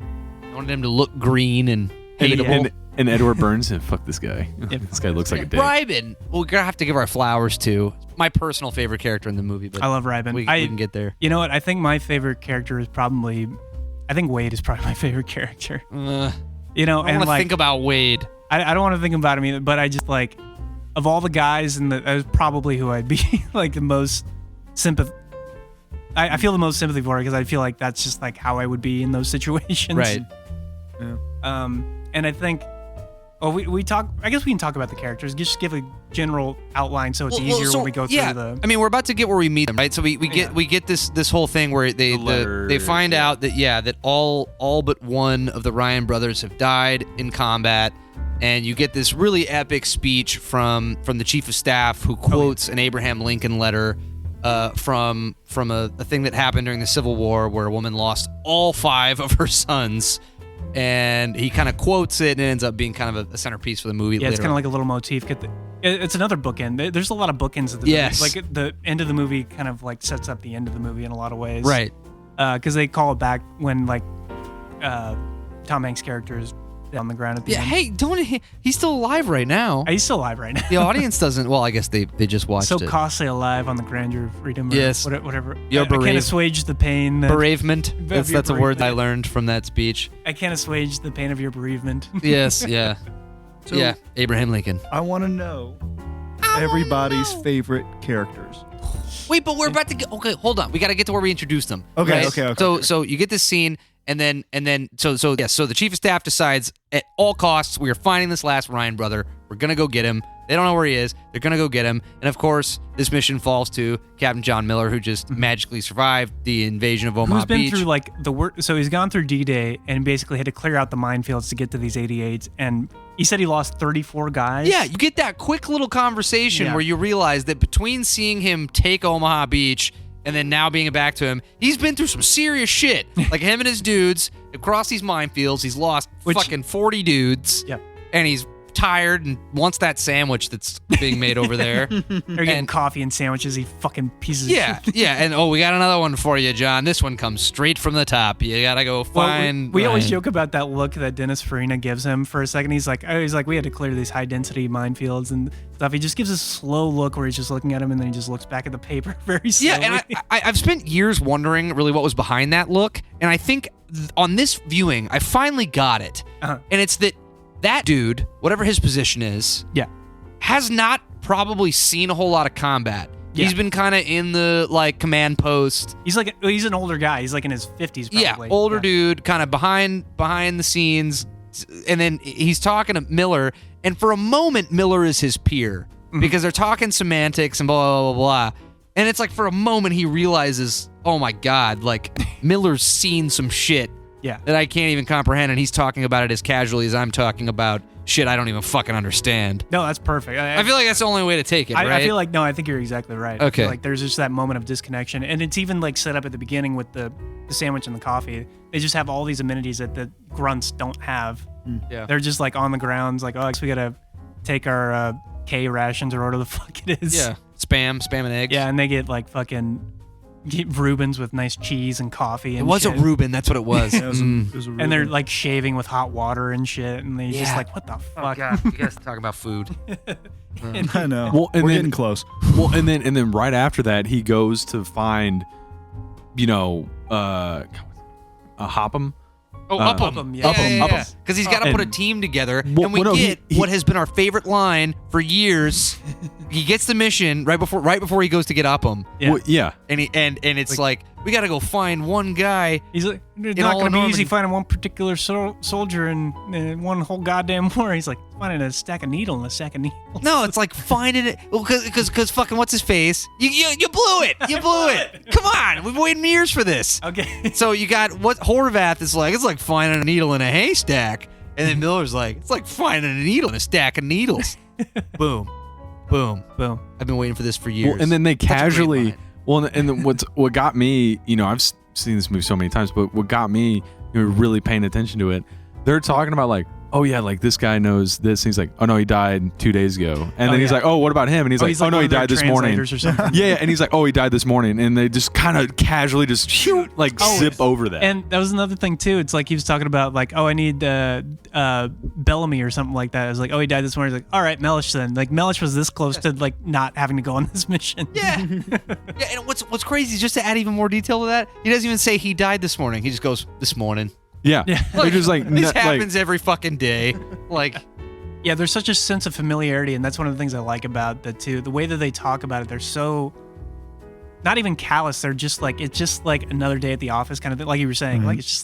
I wanted him to look green and hateable. And Edward Burns said, fuck this guy. This guy looks like a dick. Ryben, we're going to have to give our flowers to. My personal favorite character in the movie. But I love Ryben. We can get there. You know what? I think my favorite character is probably... I think Wade is probably my favorite character. I don't want to think about Wade. I don't want to think about him either, but I just like... Of all the guys, that was probably who I'd be like the most sympathy... I feel the most sympathy for, because I feel like that's just like how I would be in those situations. Right. Yeah. And I think... Well, we talk. I guess we can talk about the characters. Just give a general outline so it's easier when we go through the. I mean, we're about to get where we meet them, right? So we get this whole thing where they find out that all but one of the Ryan brothers have died in combat, and you get this really epic speech from the chief of staff who quotes an Abraham Lincoln letter from a thing that happened during the Civil War where a woman lost all 5 of her sons. And he kind of quotes it, and it ends up being kind of a centerpiece for the movie. Yeah, it's kind of like a little motif. It's another bookend. There's a lot of bookends of the movie. Like the end of the movie kind of like sets up the end of the movie in a lot of ways. Right. Because they call it back when like Tom Hanks' character is on the ground at the end. Hey, he's still alive right now. He's still alive right now. The audience doesn't. Well, I guess they just watched so it. costly alive on the grandeur of freedom. Or yes. Whatever. Your I can't assuage the pain. Bereavement. That's a word bereavement. I learned from that speech. I can't assuage the pain of your bereavement. Yes. Yeah. So yeah. Abraham Lincoln. I want to know everybody's favorite characters. Wait, but we're about to get. Okay, hold on. We got to get to where we introduced them. Okay. Right? Okay. So you get this scene. And then, so the chief of staff decides at all costs we are finding this last Ryan brother. We're gonna go get him. They don't know where he is. They're gonna go get him. And of course, this mission falls to Captain John Miller, who just magically survived the invasion of Omaha Who's been Beach. through like the work? So he's gone through D-Day and basically had to clear out the minefields to get to these 88s. And he said he lost 34 guys. Yeah, you get that quick little conversation where you realize that between seeing him take Omaha Beach and then now being back to him, he's been through some serious shit. Like him and his dudes across these minefields. He's lost fucking 40 dudes. Yep. And he's tired and wants that sandwich that's being made over there. They're getting coffee and sandwiches. He fucking pieces of shit. Yeah. And we got another one for you, John. This one comes straight from the top. You gotta go find. We always joke about that look that Dennis Farina gives him for a second. He's like, we had to clear these high density minefields and stuff. He just gives a slow look where he's just looking at him and then he just looks back at the paper very slowly. Yeah, and I've spent years wondering really what was behind that look, and I think on this viewing, I finally got it. Uh-huh. And it's that dude, whatever his position is, has not probably seen a whole lot of combat. Yeah. He's been kind of in the like command post. He's an older guy. He's like in his 50s probably. Yeah, older dude, kind of behind the scenes. And then he's talking to Miller, and for a moment, Miller is his peer because they're talking semantics and blah, blah, blah, blah. And it's like for a moment, he realizes, oh my God, like Miller's seen some shit that I can't even comprehend, and he's talking about it as casually as I'm talking about shit I don't even fucking understand. No, that's perfect. I feel like that's the only way to take it, right? I feel like, no, I think you're exactly right. Okay. I feel like there's just that moment of disconnection, and it's even like set up at the beginning with the sandwich and the coffee. They just have all these amenities that the grunts don't have. Yeah. They're just like on the grounds, like, oh, I guess we gotta take our K rations or whatever the fuck it is. Yeah. Spam and eggs. Yeah, and they get like fucking get Reubens with nice cheese and coffee. And It was a shit. Reuben. That's what it was. Yeah, it was a And they're Reuben. like shaving with hot water and shit, and he's just Yeah. like, "What the Oh fuck?" God, you guys talking about food. I know. Well, and We're then- getting close. Well, and then right after that, he goes to find, Hopham. Oh, Upham, yeah. Because he's got to put a And- team together, Well, and we well, no, get he- what has been our favorite line for years. He gets the mission right before he goes to get Upham, Yeah. Well, yeah. and it's like we got to go find one guy. He's like, it's In not all going to be enormity. easy finding one particular soldier in one whole goddamn war. He's like finding a stack of needle and a stack of needles. No, it's like finding it because fucking what's his face? You blew it. You blew it. Come on, we've waited years for this. Okay. So you got what Horvath is like. It's like finding a needle in a haystack, and then Miller's like, it's like finding a needle in a stack of needles. Boom, boom. Boom. I've been waiting for this for years. Well, and then they That's a great casually. line. Well, and then what got me, I've seen this movie so many times, but what got me, really paying attention to it, they're talking about like, oh yeah, like this guy knows this. And he's like, oh no, he died 2 days ago. And then he's yeah. like, oh, what about him? And he's like, oh no, one he of their died this morning. translators or something. Yeah, and he's like, oh, he died this morning, and they just kind of casually just zip over that. And that was another thing too. It's like he was talking about like, oh, I need Bellamy or something like that. I was like, oh, he died this morning. He's like, all right, Mellish then. Like Mellish was this close to like not having to go on this mission. Yeah. Yeah, and what's crazy is just to add even more detail to that, he doesn't even say he died this morning. He just goes, this morning. yeah, Yeah. they're just like, This like happens every fucking day. Like, Yeah, there's such a sense of familiarity, and that's one of the things I like about that too. The way that they talk about it, they're so not even callous. They're just like, it's just like another day at the office kind of thing. Like you were saying, like it's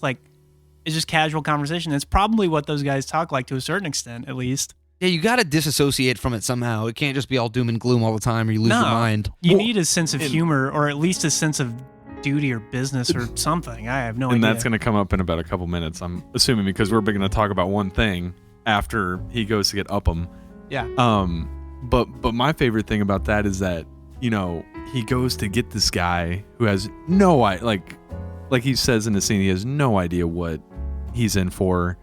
just casual conversation. It's probably what those guys talk like to a certain extent, at least. yeah, you got to disassociate from it somehow. It can't just be all doom and gloom all the time or you lose your mind. You Well, need a sense of humor, or at least a sense of duty or business or something. I have no and idea. that's going to come up in about a couple minutes, I'm assuming, because we're going to talk about one thing after he goes to get Upham. Yeah. But my favorite thing about that is that, he goes to get this guy who has no idea, like he says in the scene, he has no idea what he's in for.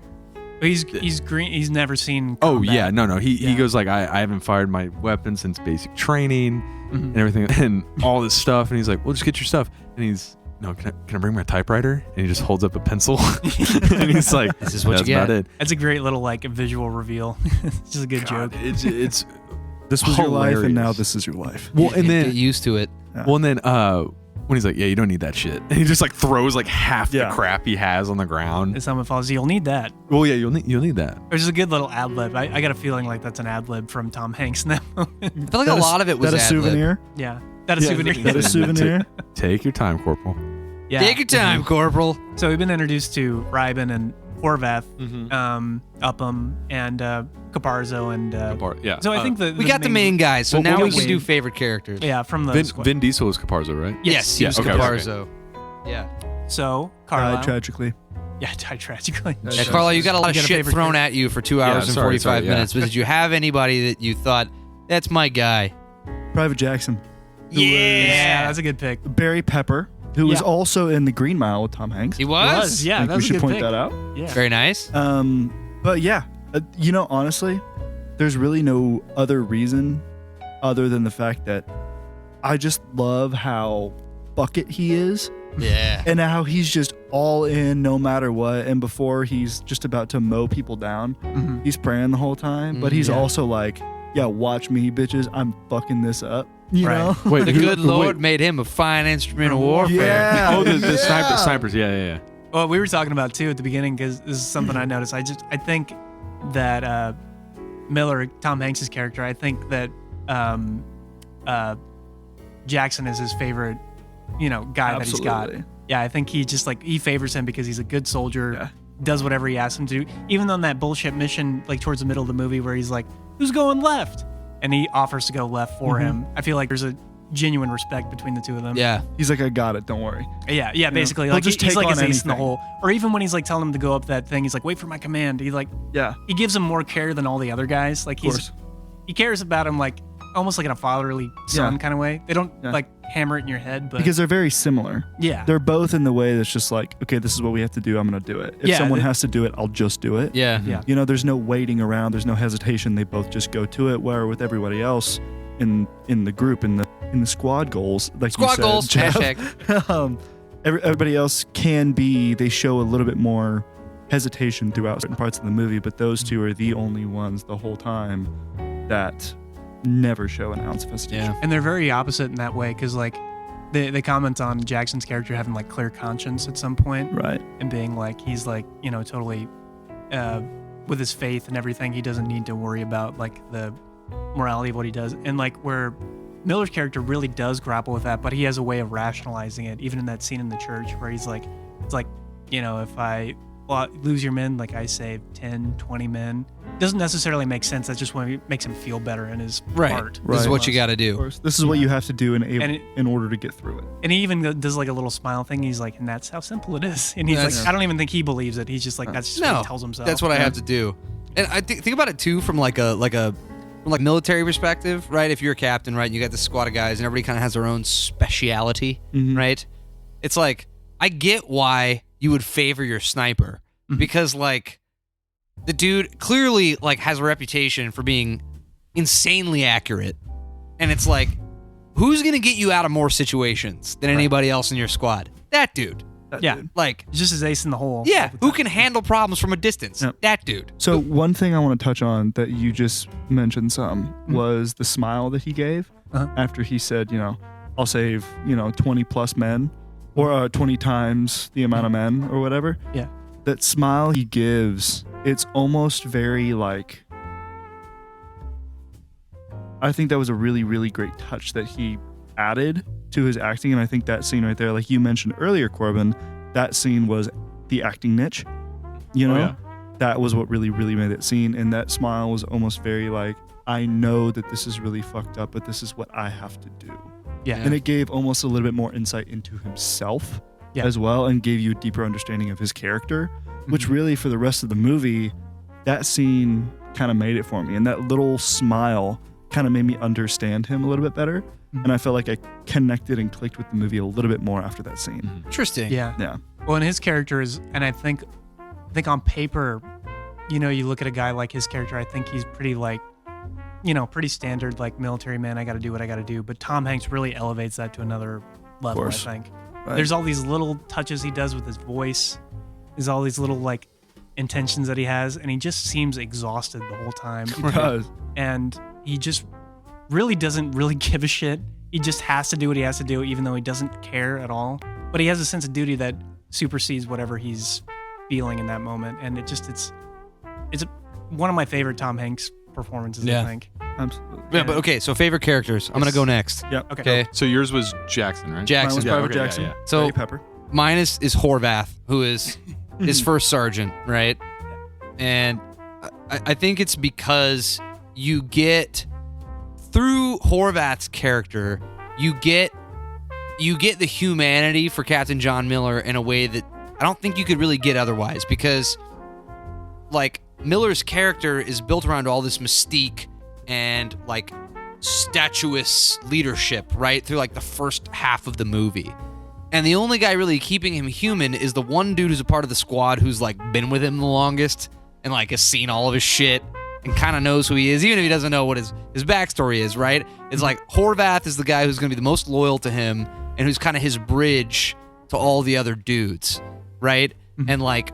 He's green. He's never seen. Oh combat. yeah, no. He Yeah. goes like, I haven't fired my weapon since basic training and everything and all this stuff. And he's like, well, just get your stuff. And he's, no, can I bring my typewriter? And he just holds up a pencil. And he's like, This is what you that's get. about it. That's a great little like visual reveal. It's just a good God, joke. it's This was your life, and now hilarious. this is your life. well, and Get then used to it. well, and then when he's like, yeah, you don't need that shit, and he just like throws like half Yeah. the crap he has on the ground. If someone falls, you'll need that. Well, yeah, you'll need that. Which is a good little ad lib. I got a feeling like that's an ad lib from Tom Hanks in that moment. I feel like a lot of it was that a ad-lib. souvenir. Yeah. That a Yeah, souvenir. That a souvenir. Take your time, Corporal. Yeah. Take your time, Corporal. So we've been introduced to Reiben and Horvath, Upham, and Caparzo, and Yeah. so I think We got the main guys, so Well, now we we got can do Wayne. favorite characters. Yeah, from the Vin, squad. Vin Diesel is Caparzo, right? Yes, he Yeah, was okay, okay. Caparzo. Yeah. So Carlyle. Tragically. Yeah, died tragically. Yeah, Carlyle, you got a lot of You got a shit favorite thrown character? at you for 2 hours and sorry, 45 yeah. minutes, but did you have anybody that you thought, that's my guy? Private Jackson. Yeah, that's a good pick. Barry Pepper, who was Yeah. also in The Green Mile with Tom Hanks. He was? Was, yeah, Like, that we was a should good point pick. that out. Yeah. Very nice. But yeah, honestly, there's really no other reason other than the fact that I just love how bucket he is Yeah. and how he's just all in no matter what. And before he's just about to mow people down, he's praying the whole time. But he's Yeah. also like, yeah, watch me, bitches. I'm fucking this up. You Right. know? Wait, The who- good wait. Lord made him a fine instrument of warfare. Yeah. Oh, the Yeah. snipers. Yeah. Well, we were talking about too at the beginning because this is something I noticed. I think that Miller, Tom Hanks's character, I think that Jackson is his favorite, guy that he's got. Absolutely. Yeah, I think he just he favors him because he's a good soldier, Yeah. does whatever he asks him to do. Even on that bullshit mission, like towards the middle of the movie, where he's like, "Who's going left?" and he offers to go left for him. I feel like there's a genuine respect between the two of them. Yeah. He's like, I got it. Don't worry. Yeah, basically, He'll like just he's take like on his ace in the anything. hole. Or even when he's like telling him to go up that thing, he's like, "Wait for my command." He Yeah. he gives him more care than all the other guys. Like course. he cares about him like almost like in a fatherly son Yeah. kind of way. They don't Yeah. like hammer it in your head, but Because they're very similar. yeah, They're both in the way that's just like, okay, this is what we have to do. I'm going to do it. If Yeah, someone they- has to do it, I'll just do it. Yeah. yeah. There's no waiting around. There's no hesitation. They both just go to it. Where with everybody else in the group, in the in the squad goals, like Squad you said, goals, Jeff, hashtag. Everybody else they show a little bit more hesitation throughout certain parts of the movie, but those two are the only ones the whole time that never show an ounce of hesitation. Yeah. And they're very opposite in that way, because like they comment on Jackson's character having like clear conscience at some point, Right. and being like he's like totally with his faith and everything, he doesn't need to worry about like the morality of what he does, and like where Miller's character really does grapple with that, but he has a way of rationalizing it, even in that scene in the church where he's like, it's like, if I lose your men, like I save 10, 20 men. Doesn't necessarily make sense. That's just what makes him feel better in his heart. This is Right. what you got to Of do. course. This is what you have to do in order to get through it. And he even does like a little smile thing. He's like, and that's how simple it is. And he's That's- like, I don't even think he believes it. He's just like, that's just what he tells himself. That's what I have to do. And I think about it too from like a military perspective, right? If you're a captain, right, and you got this squad of guys, and everybody kind of has their own speciality, right? It's like I get why you would favor your sniper because like the dude clearly like has a reputation for being insanely accurate, and it's like who's gonna get you out of more situations than anybody else in your squad? That dude. Yeah. Dude. Like Just his ace in the hole. yeah, who can handle problems from a distance? Yep. That dude. So one thing I want to touch on that you just mentioned was the smile that he gave after he said, I'll save, 20 plus men or 20 times the amount of men or whatever. Yeah. That smile he gives, it's almost very like, I think that was a really, really great touch that he added to his acting. And I think that scene right there, like you mentioned earlier, Corbin, that scene was the acting niche, that was what really, really made it scene. And that smile was almost very like, I know that this is really fucked up, but this is what I have to do. Yeah. And it gave almost a little bit more insight into himself Yeah. as well, and gave you a deeper understanding of his character, which really for the rest of the movie, that scene kind of made it for me. And that little smile kind of made me understand him a little bit better. And I felt like I connected and clicked with the movie a little bit more after that scene. Interesting. Yeah. Yeah. Well, and his character is, and I think on paper, you look at a guy like his character, I think he's pretty like, pretty standard, like military man, I got to do what I got to do. But Tom Hanks really elevates that to another level, I course. think. Right. There's all these little touches he does with his voice. There's all these little like intentions that he has, and he just seems exhausted the whole time. He does. And he just really doesn't really give a shit. He just has to do what he has to do, even though he doesn't care at all. But he has a sense of duty that supersedes whatever he's feeling in that moment. And it's one of my favorite Tom Hanks performances, Yeah. I think. Absolutely. Yeah, but okay, so favorite characters. I'm going to go next. Yeah. Okay. So yours was Jackson, right? Mine Jackson. was Yeah, Private okay, Jackson. yeah. So Betty Pepper. mine is Horvath, who is his first sergeant, right? And I think it's because you get through Horvath's character, you get the humanity for Captain John Miller in a way that I don't think you could really get otherwise, because like Miller's character is built around all this mystique and like statuous leadership, right? Through like the first half of the movie. And the only guy really keeping him human is the one dude who's a part of the squad who's like been with him the longest and like has seen all of his shit and kind of knows who he is, even if he doesn't know what his backstory is, right? It's like Horvath is the guy who's going to be the most loyal to him and who's kind of his bridge to all the other dudes, right? And like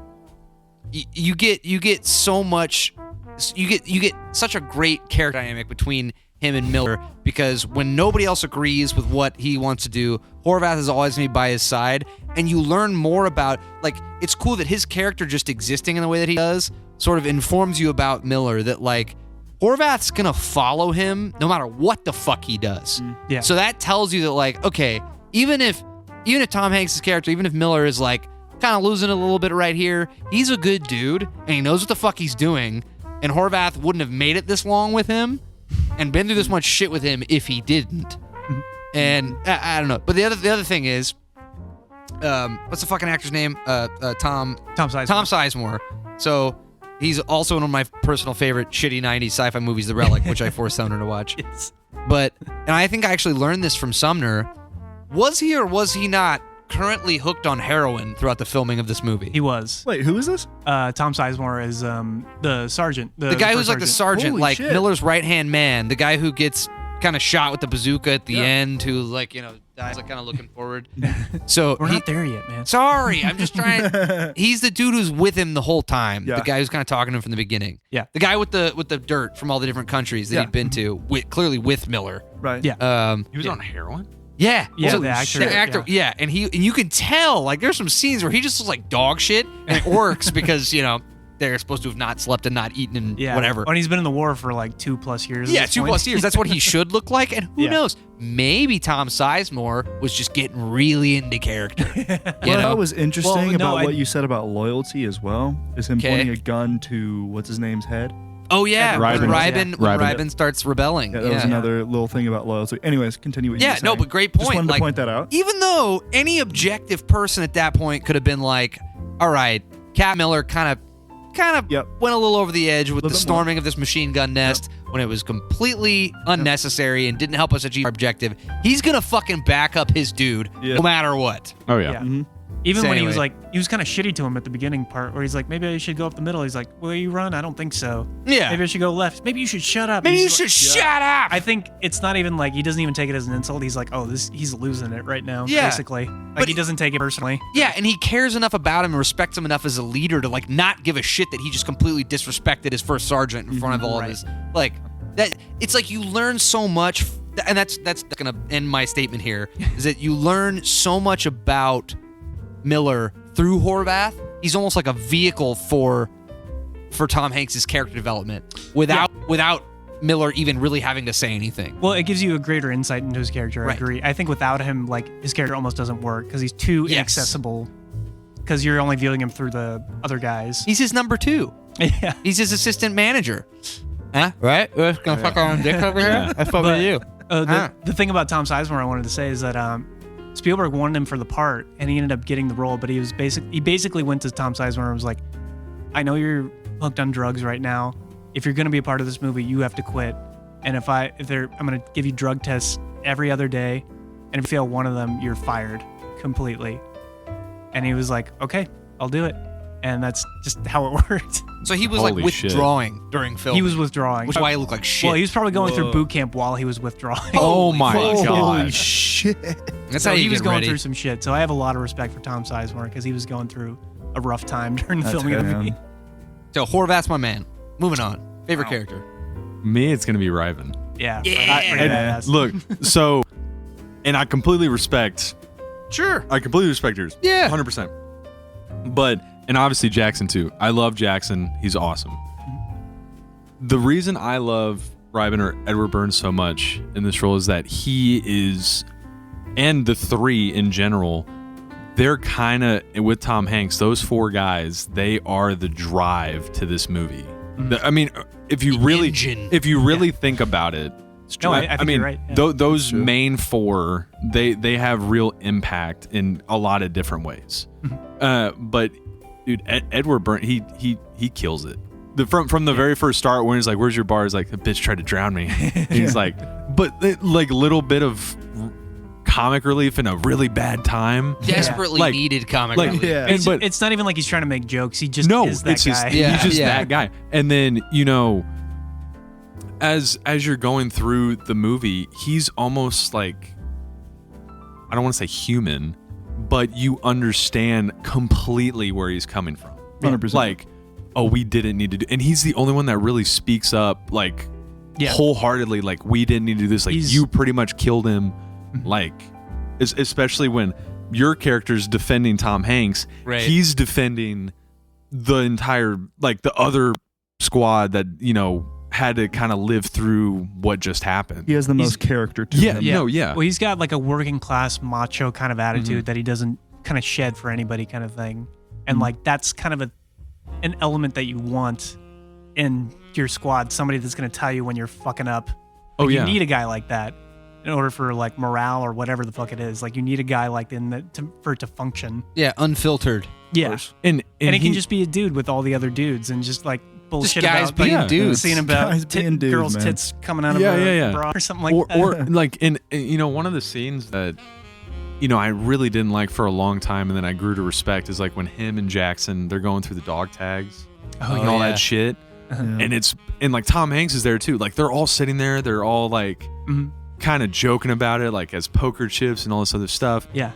you get so much, you get such a great character dynamic between him and Miller, because when nobody else agrees with what he wants to do, Horvath is always going to be by his side, and you learn more about, like, it's cool that his character just existing in the way that he does sort of informs you about Miller, that, like, Horvath's going to follow him no matter what the fuck he does. Yeah. So that tells you that, like, okay, even if Tom Hanks' character, even if Miller is, like, kind of losing it a little bit right here, he's a good dude, and he knows what the fuck he's doing, and Horvath wouldn't have made it this long with him and been through this much shit with him if he didn't. And I don't know. But the other thing is, what's the fucking actor's name? Tom Sizemore. Tom Sizemore. So he's also one of my personal favorite shitty 90s sci-fi movies, The Relic, which I forced Sumner to watch. Yes. But, and I think I actually learned this from Sumner. Was he or was he not currently hooked on heroin throughout the filming of this movie? He was. Wait, who is this? Tom Sizemore is the sergeant. The guy who's like the sergeant, Holy like shit. Miller's right-hand man, the guy who gets kind of shot with the bazooka at the end who like, you know, dies like kind of looking forward. So We're not there yet, man. Sorry, I'm just trying. He's the dude who's with him the whole time. Yeah. The guy who's kind of talking to him from the beginning. Yeah. The guy with the dirt from all the different countries that Yeah. he'd been to, clearly with Miller. Right. Yeah. He was on heroin? Yeah, Yeah, So the actor, The actor, yeah, and you can tell like there's some scenes where he just looks like dog shit, and it works because you know they're supposed to have not slept and not eaten and Yeah. whatever. And he's been in the war for like 2+ years. at Yeah, this 2+ point. years. That's what he should look like, and who Yeah. knows? Maybe Tom Sizemore was just getting really into character. You What know? I was interesting Well, no, about I- what you said about loyalty as well is him Okay. pointing a gun to what's his name's head. Oh yeah, Ryben. when Ryben. Ryben starts rebelling. Yeah, that was another little thing about loyalty. Anyways, continue what you were Yeah, no, saying. but great Just point. wanted Like, to point that out. even though any objective person at that point could have been like, all right, Cap Miller kind of Yep. went a little over the edge with Little the bit more. storming of this machine gun nest when it was completely unnecessary and didn't help us achieve our objective. He's gonna fucking back up his dude Yeah. no matter what. Oh, yeah. Yeah. Mhm. Even So when he was anyway. like, he was kind of shitty to him at the beginning part where he's like, maybe I should go up the middle. He's like, will you run? I don't think so. Yeah. Maybe I should go left. Maybe you should shut up. Maybe you He's should like- shut up. I think it's not even like, he doesn't even take it as an insult. He's like, oh, he's losing it right now, Yeah. basically. Like, But he doesn't take it personally. Yeah, and he cares enough about him and respects him enough as a leader to like not give a shit that he just completely disrespected his first sergeant in front of all of Right. his like that. It's like you learn so much, and that's gonna end my statement here. Is that you learn so much about Miller through Horvath. He's almost like a vehicle for Tom Hanks's character development without Miller even really having to say anything. Well, it gives you a greater insight into his character. Right. I agree. I think without him, like, his character almost doesn't work because he's too Yes. inaccessible because you're only viewing him through the other guys. He's his number 2. Yeah. He's his assistant manager. Huh? Right? We're gonna fuck our own dick over here? I fuck But- with you. The thing about Tom Sizemore I wanted to say is that Spielberg wanted him for the part, and he ended up getting the role. But he basically went to Tom Sizemore and was like, "I know you're hooked on drugs right now. If you're going to be a part of this movie, you have to quit. And I'm going to give you drug tests every other day, and if you fail one of them, you're fired completely." And he was like, "Okay, I'll do it." And that's just how it worked. So he was Holy like shit. withdrawing during filming. He was withdrawing. Which is why he looked like shit. Well, he was probably going through Whoa. boot camp while he was withdrawing. Oh my Holy god. shit. That's So how you he was get going ready. through some shit. So I have a lot of respect for Tom Sizemore because he was going through a rough time during the That's filming of the him. movie. So Horvath's my man. Moving on. Favorite character. Me, it's gonna be Ryben. Yeah. Yeah. pretty badass. Look, so, and I completely respect Sure. yours. Yeah. 100%. But, and obviously Jackson too. I love Jackson. He's awesome. The reason I love Ryben or Edward Burns so much in this role is that he is, and the three in general, they're kind of, with Tom Hanks, those 4 guys, they are the drive to this movie. I mean, if you The really engine. think about it, No, I think mean, you're right. Yeah. those main 4, they have real impact in a lot of different ways. But dude, Edward Burns, he kills it. From the very first start, when he's like, "Where's your bar?" He's like, "The bitch tried to drown me." He's like, but like little bit of comic relief in a really bad time. Desperately Like- needed comic like- relief. Yeah. And, but It's not even like he's trying to make jokes. He just no, is that it's guy. just Yeah, he's just yeah. that guy. And then as you're going through the movie, he's almost like, I don't want to say human, but you understand completely where he's coming from. 100%. Like, oh, we didn't need to do, and he's the only one that really speaks up like Yeah. wholeheartedly, like, we didn't need to do this. Like, He's- you pretty much killed him. Like, especially when your character's defending Tom Hanks, Right. he's defending the entire, like, the other squad that, had to kind of live through what just happened. He has the He's- most character to Yeah, him. no, yeah. Well, he's got like a working class macho kind of attitude that he doesn't kind of shed for anybody kind of thing. And like that's kind of an element that you want in your squad, somebody that's going to tell you when you're fucking up. Oh, Like, yeah. You need a guy like that in order for like morale or whatever the fuck it is. Like you need a guy like for it to function. Yeah, unfiltered. Yeah. And And he can just be a dude with all the other dudes and just like bullshit guys about being like, dudes. seeing about Guys being dudes, girls' man. tits coming out of Yeah, a yeah, yeah. bra or something like or, that. or like in one of the scenes that I really didn't like for a long time, and then I grew to respect, is like when him and Jackson, they're going through the dog tags and all yeah. that shit. Yeah. And like Tom Hanks is there too. Like they're all sitting there, they're all like kind of joking about it, like as poker chips and all this other stuff. Yeah.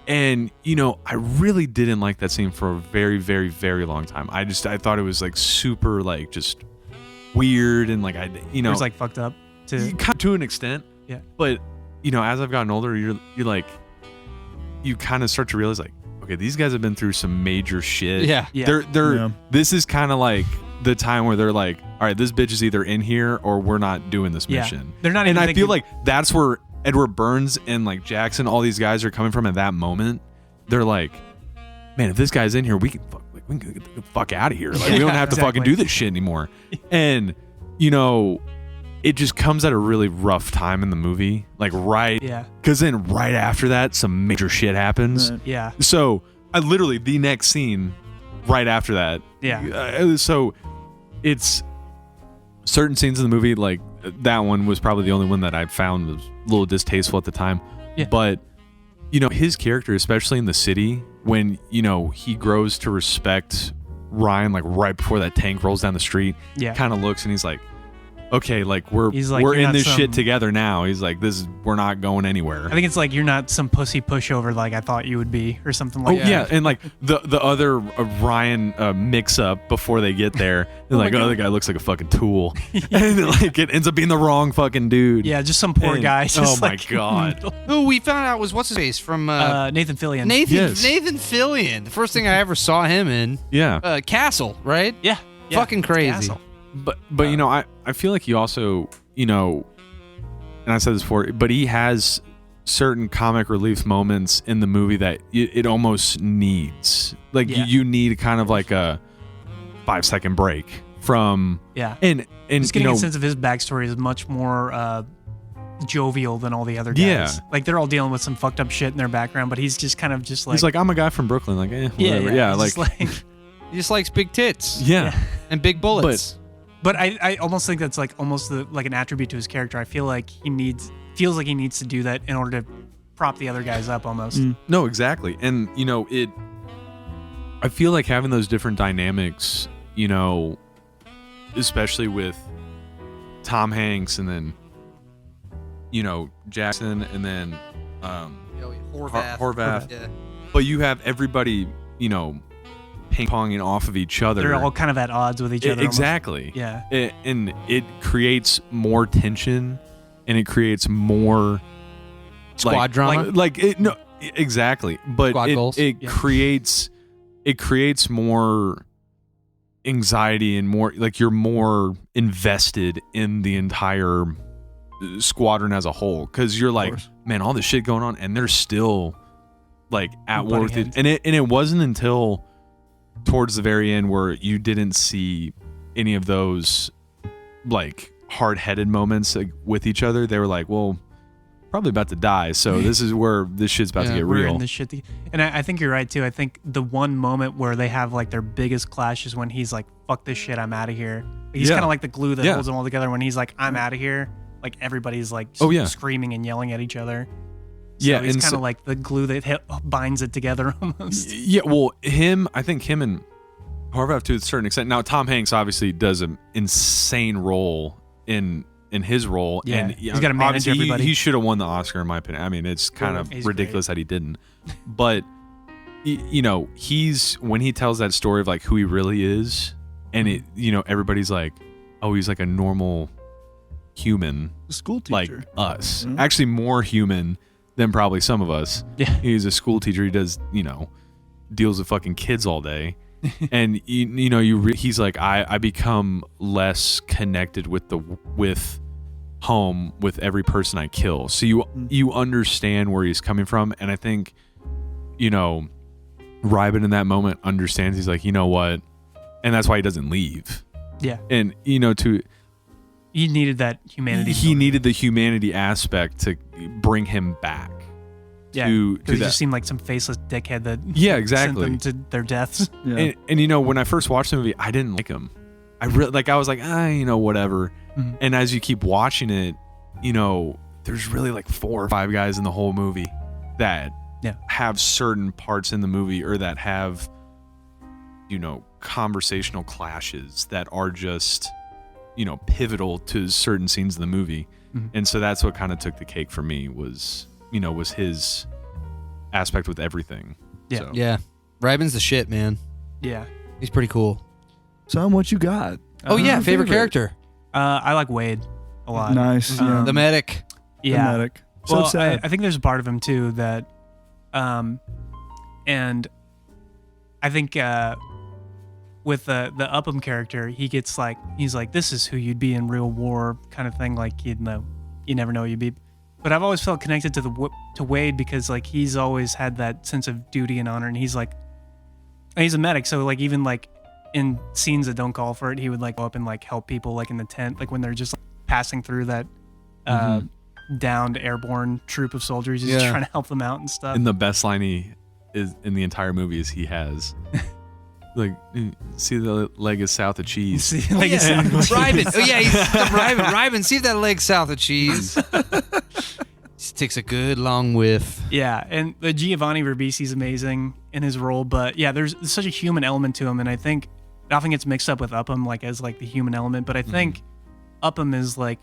And, I really didn't like that scene for a very, very, very long time. I thought it was like super, like just weird and like, It was like fucked up to an extent. Yeah. But, as I've gotten older, you're like, you kind of start to realize like, okay, these guys have been through some major shit. Yeah. They're this is kind of like the time where they're like, all right, this bitch is either in here or we're not doing this mission. They're not and even I feel like that's where Edward Burns and like Jackson, all these guys are coming from at that moment. They're like, man, if this guy's in here, we can get the fuck out of here. Like, we don't have to fucking do this shit anymore. And, it just comes at a really rough time in the movie. Like, right. Yeah. Because then right after that, some major shit happens. Yeah. So, I literally, the next scene right after that. Yeah. So, it's certain scenes in the movie, like that one was probably the only one that I found was a little distasteful at the time. Yeah. But, his character, especially in the city, when, he grows to respect Ryan, like right before that tank rolls down the street, kind of looks and he's like, okay, like we're in this shit together now. He's like, we're not going anywhere. I think it's like you're not some pussy pushover like I thought you would be or something like that. Yeah, and like the other Ryan mix up before they get there, they're like, oh, the guy looks like a fucking tool, and like it ends up being the wrong fucking dude. Yeah, just some poor guy. Oh my god. Who we found out was what's his face from Nathan Fillion. Nathan Fillion. The first thing I ever saw him in. Yeah. Castle, right? Yeah. Fucking crazy. Castle. But I feel like he also, and I said this before, but he has certain comic relief moments in the movie that it almost needs. Like you need kind of like a 5-second break from and just getting a sense of his backstory is much more jovial than all the other guys. Yeah. Like they're all dealing with some fucked up shit in their background, but he's just kind of just like he's like, I'm a guy from Brooklyn, like whatever. Yeah, like he just likes big tits. Yeah. And big bullets. But I almost think that's like almost like an attribute to his character. I feel like feels like he needs to do that in order to prop the other guys up almost. No, exactly. And I feel like having those different dynamics, especially with Tom Hanks and then Jackson and then Horvath. Yeah. But you have everybody, ping-ponging off of each other. They're all kind of at odds with each other. Exactly. Almost. Yeah. And it creates more tension and it creates more squad drama. Exactly. But it creates more anxiety and more like you're more invested in the entire squadron as a whole because you're like, man, all this shit going on and they're still like at war with it. And it wasn't until towards the very end where you didn't see any of those like hard-headed moments like, with each other. They were like, well, probably about to die, so this is where this shit's about to get real. In this shit and I think you're right too. I think the one moment where they have like their biggest clash is when he's like, fuck this shit, I'm out of here. He's kind of like the glue that holds them all together. When he's like, I'm out of here, like everybody's like screaming and yelling at each other. So he's kind of like the glue that binds it together almost. Yeah, well, I think him and Horvath to a certain extent. Now, Tom Hanks obviously does an insane role in his role. Yeah, and he's got to manage everybody. He should have won the Oscar, in my opinion. I mean, it's kind of ridiculous that he didn't. But, he's, when he tells that story of like who he really is, and everybody's like, oh, he's like a normal human. A school teacher. Like us. Mm-hmm. Actually, more human than probably some of us. Yeah. He's a school teacher. He does, deals with fucking kids all day. And he's like, I become less connected with home with every person I kill. So you understand where he's coming from. And I think, Ryben in that moment understands. He's like, you know what? And that's why he doesn't leave. Yeah. And, he needed that humanity. He needed the humanity aspect to bring him back. Yeah, because he just seemed like some faceless dickhead that exactly sent them to their deaths. Yeah. And when I first watched the movie, I didn't like him. I was like, whatever. Mm-hmm. And as you keep watching it, there's really like 4 or 5 guys in the whole movie that have certain parts in the movie or that have, conversational clashes that are just pivotal to certain scenes in the movie. Mhm. And so that's what kind of took the cake for me was his aspect with everything. Yeah. So. Yeah. Ryben's the shit, man. Yeah. He's pretty cool. Son, what you got? Oh, yeah. Favorite favorite. character. I like Wade a lot. Nice. Yeah. The medic. Yeah. The medic. So Well, sad. I think there's a part of him too that, and I think with the Upham character, he's like, this is who you'd be in real war kind of thing. Like you never know who you'd be. But I've always felt connected to Wade because like he's always had that sense of duty and honor, and he's a medic, so like even like in scenes that don't call for it, he would like go up and like help people like in the tent, like when they're just like, passing through that downed airborne troop of soldiers. He's just trying to help them out and stuff. And the best line he is in the entire movie is he has like, see the leg is south of cheese. See, like it's not- Ryben. Oh, yeah. He's Ryben. Ryben, see if that leg's south of cheese. Just takes a good long whiff. Yeah, and the Giovanni Ribisi's amazing in his role, but yeah, there's such a human element to him, and I think it often gets mixed up with Upham like as like the human element, but I think Upham is like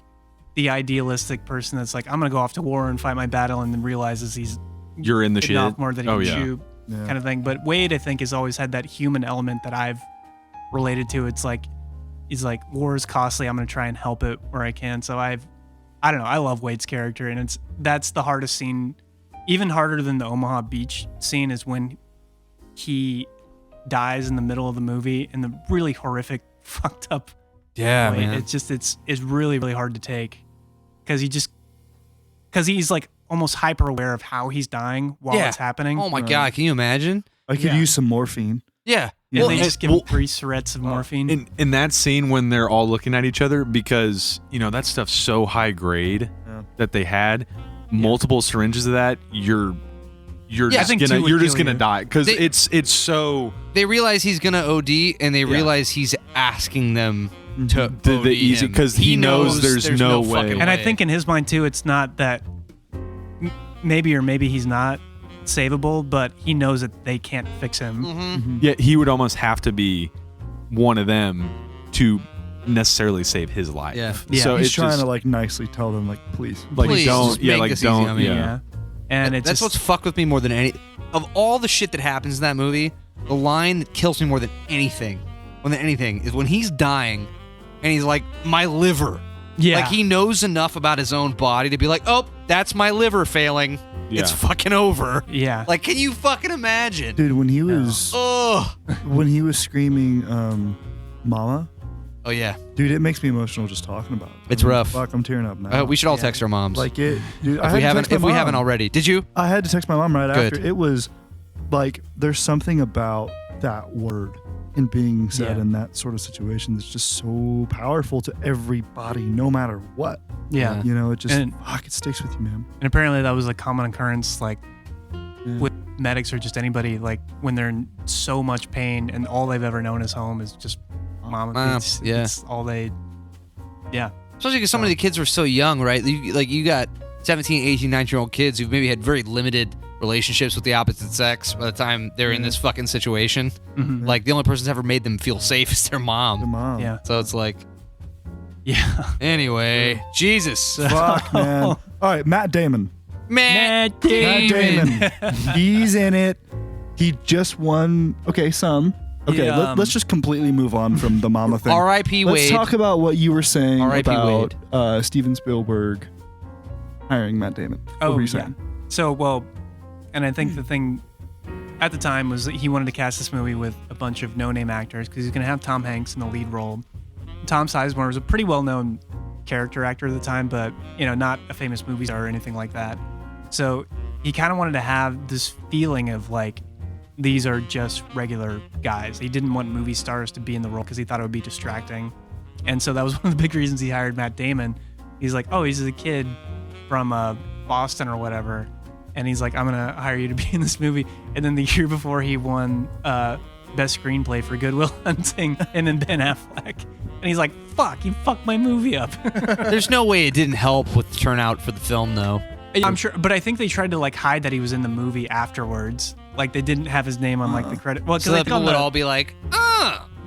the idealistic person that's like, I'm gonna go off to war and fight my battle, and then realizes he's You're in the shit. off more than he can shoot, Yeah. kind of thing. But Wade, I think, has always had that human element that I've related to. It's like he's like, war is costly, I'm gonna try and help it where I can. So I don't know, I love Wade's character, and that's the hardest scene, even harder than the Omaha Beach scene, is when he dies in the middle of the movie in the really horrific, fucked up Yeah, way. man. It's just it's really, really hard to take because he's like almost hyper aware of how he's dying while Yeah. it's happening. Oh, my God. Can you imagine? I could Yeah. use some morphine. Yeah. And Well, they and- just give him 3 syrettes of morphine. In that scene when they're all looking at each other, because that stuff's so high grade that they had multiple syringes of that, you're Yeah, I think just 2 would kill gonna you. die because They- it's so they realize he's going to OD, and they realize he's asking them to the OD easy him. because he knows there's no way. fucking And I think in his mind too, it's not that maybe he's not savable, but he knows that they can't fix him. Mm-hmm. Yeah, he would almost have to be one of them to necessarily save his life. Yeah. Yeah. So He's it's trying just, to like nicely tell them like, please. like Please, don't just yeah make like this easy don't on me. yeah. And it's that's what's fucked with me more than any of all the shit that happens in that movie. The line that kills me more than anything is when he's dying and he's like, my liver. Yeah. Like he knows enough about his own body to be like, oh, that's my liver failing. Yeah. It's fucking over. Yeah. Like, can you fucking imagine? Dude, when he was Oh. screaming mama, Oh yeah. dude, it makes me emotional just talking about it. It's rough. Fuck, I'm tearing up now. We should all Yeah. text our moms. like it, dude. I if had we to haven't text my if we mom. haven't already. Did you? I had to text my mom right Good. after. It was like there's something about that word and being said Yeah. in that sort of situation that's just so powerful to everybody, no matter what. yeah. You know, it just And- it sticks with you, man. And apparently that was a common occurrence, like Yeah. with medics or just anybody, like when they're in so much pain and all they've ever known is home is just mama. It's all they. Yeah. Especially because so many of the kids were so young, right? You got 17, 18, 19-year-old kids who maybe had very limited relationships with the opposite sex by the time they're in this fucking situation. Mhm. Like, the only person who's ever made them feel safe is their Your mom. mom. Yeah. So it's like, Yeah. anyway, Jesus. Fuck, man. All right, Matt Damon. Matt Matt Damon. Damon. He's in it. He just won. Okay, some. Okay, Yeah, let's just completely move on from the mama thing. R.I.P. Let's Wade. talk about what you were saying R.I.P. about Steven Spielberg hiring Matt Damon. What were you saying? So, well, and I think the thing at the time was that he wanted to cast this movie with a bunch of no-name actors because he's going to have Tom Hanks in the lead role. Tom Sizemore was a pretty well-known character actor at the time, but, not a famous movie star or anything like that. So he kind of wanted to have this feeling of like, these are just regular guys. He didn't want movie stars to be in the role because he thought it would be distracting. And so that was one of the big reasons he hired Matt Damon. He's like, oh, he's a kid from Boston or whatever. And he's like, I'm going to hire you to be in this movie. And then the year before he won Best Screenplay for Good Will Hunting and then Ben Affleck. And he's like, fuck, he fucked my movie up. There's no way it didn't help with the turnout for the film, though. I'm sure, but I think they tried to like hide that he was in the movie afterwards. Like they didn't have his name on like the credit. Well, So that people would all be like,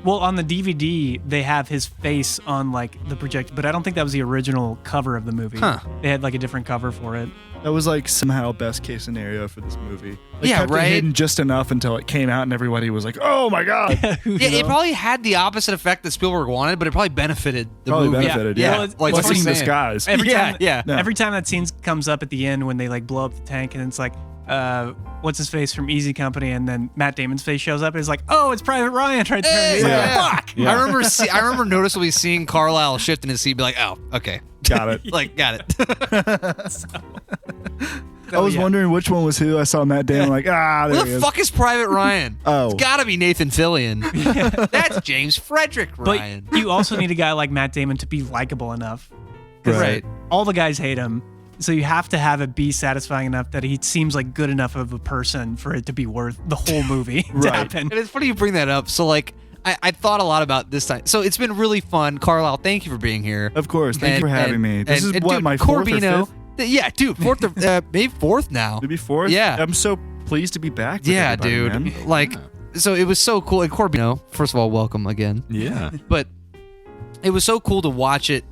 Well, on the DVD, they have his face on like the projector, but I don't think that was the original cover of the movie. Huh. They had like a different cover for it. That was like somehow best case scenario for this movie. Like, Yeah, kept it right? hidden just enough until it came out and everybody was like, "Oh my god!" Yeah, it probably had the opposite effect that Spielberg wanted, but it probably benenefited the Probably movie. benefited. Yeah, Yeah, well, it's- like it's what you're blessing in saying. disguise. Every Yeah, time, yeah. Yeah. Every time that scene comes up at the end when they like blow up the tank and it's like, what's his face from Easy Company, and then Matt Damon's face shows up. It's like, oh, it's Private Ryan right there. Hey, He's like, yeah. fuck! Yeah. I remember noticeably seeing Carlyle shift in his seat, be like, "Oh, okay, Got it. like got it." I was yeah. wondering which one was who. I saw Matt Damon like, there Who he the is. fuck is Private Ryan? Oh. It's gotta be Nathan Fillion. That's James Frederick But Ryan. you also need a guy like Matt Damon to be likable enough. 'Cause Right. all the guys hate him. So you have to have it be satisfying enough that he seems like good enough of a person for it to be worth the whole movie to Right. happen. And it's funny you bring that up. So like, I thought a lot about this time. So it's been really fun. Carlyle, thank you for being here. Of course. Thank you for having me. This is what, dude, my fourth or Corbino, fifth? Yeah, dude, fourth or maybe fourth now. Maybe fourth? Yeah. I'm so pleased to be back. With Yeah, everybody, dude. man. Like, so it was so cool. And Corbino, first of all, welcome again. Yeah. But it was so cool to watch it,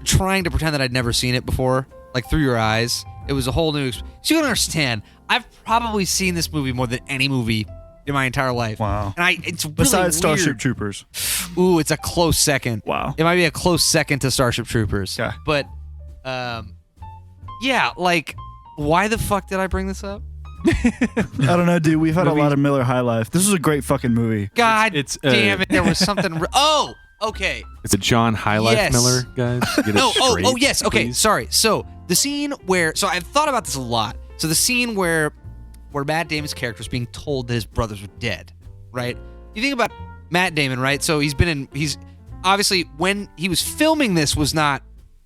trying to pretend that I'd never seen it before, like through your eyes. It was a whole new. So you don't understand. I've probably seen this movie more than any movie in my entire life. Wow. And it's really Besides Starship weird. Troopers. Ooh, it's a close second. Wow. It might be a close second to Starship Troopers. Okay. But, yeah, like, why the fuck did I bring this up? I don't know, dude. We've had a lot of Miller High Life. This was a great fucking movie. God It's, damn it! There was something. Oh, okay. It's a John High Life Yes. Miller, guys. Get it No. straight, Oh, yes. Okay. please. Sorry. So the scene where. So I've thought about this a lot. So the scene where Matt Damon's character is being told that his brothers were dead, right? You think about Matt Damon, right? So he's obviously when he was filming this was not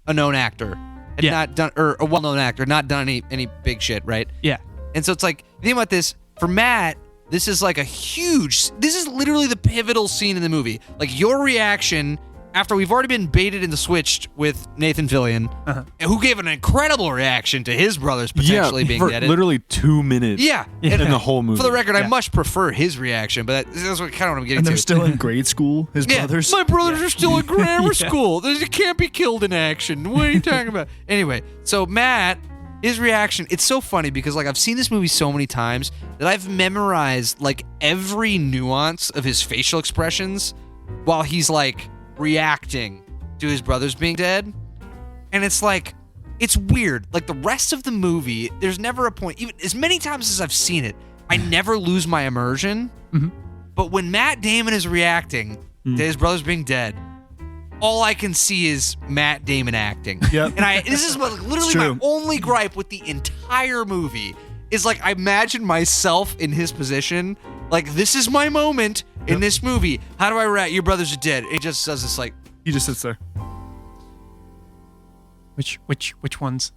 a known actor, had not done or a well-known actor, not done any big shit, right? Yeah. And so it's like, think about this. For Matt, this is like this is literally the pivotal scene in the movie. Like your reaction after we've already been baited and switched with Nathan Fillion, who gave an incredible reaction to his brothers potentially being for dead. literally 2 minutes. Yeah. in the whole movie. For the record, I Yeah. much prefer his reaction, but that's what kind of what I'm getting And to. they're still in grade school, his Yeah, brothers. my brothers are still in grammar school. You can't be killed in action. What are you talking about? Anyway, so Matt, his reaction, it's so funny because like I've seen this movie so many times that I've memorized like every nuance of his facial expressions while he's like reacting to his brothers being dead. And it's like, it's weird. Like the rest of the movie, there's never a point, even as many times as I've seen it, I never lose my immersion. But when Matt Damon is reacting to his brothers being dead, all I can see is Matt Damon acting. Yep. And this is literally my true. only gripe with the entire movie is like I imagine myself in his position. Like this is my moment in this movie. How do I react? Your brothers are dead. It just does this like He just sits there. Which ones?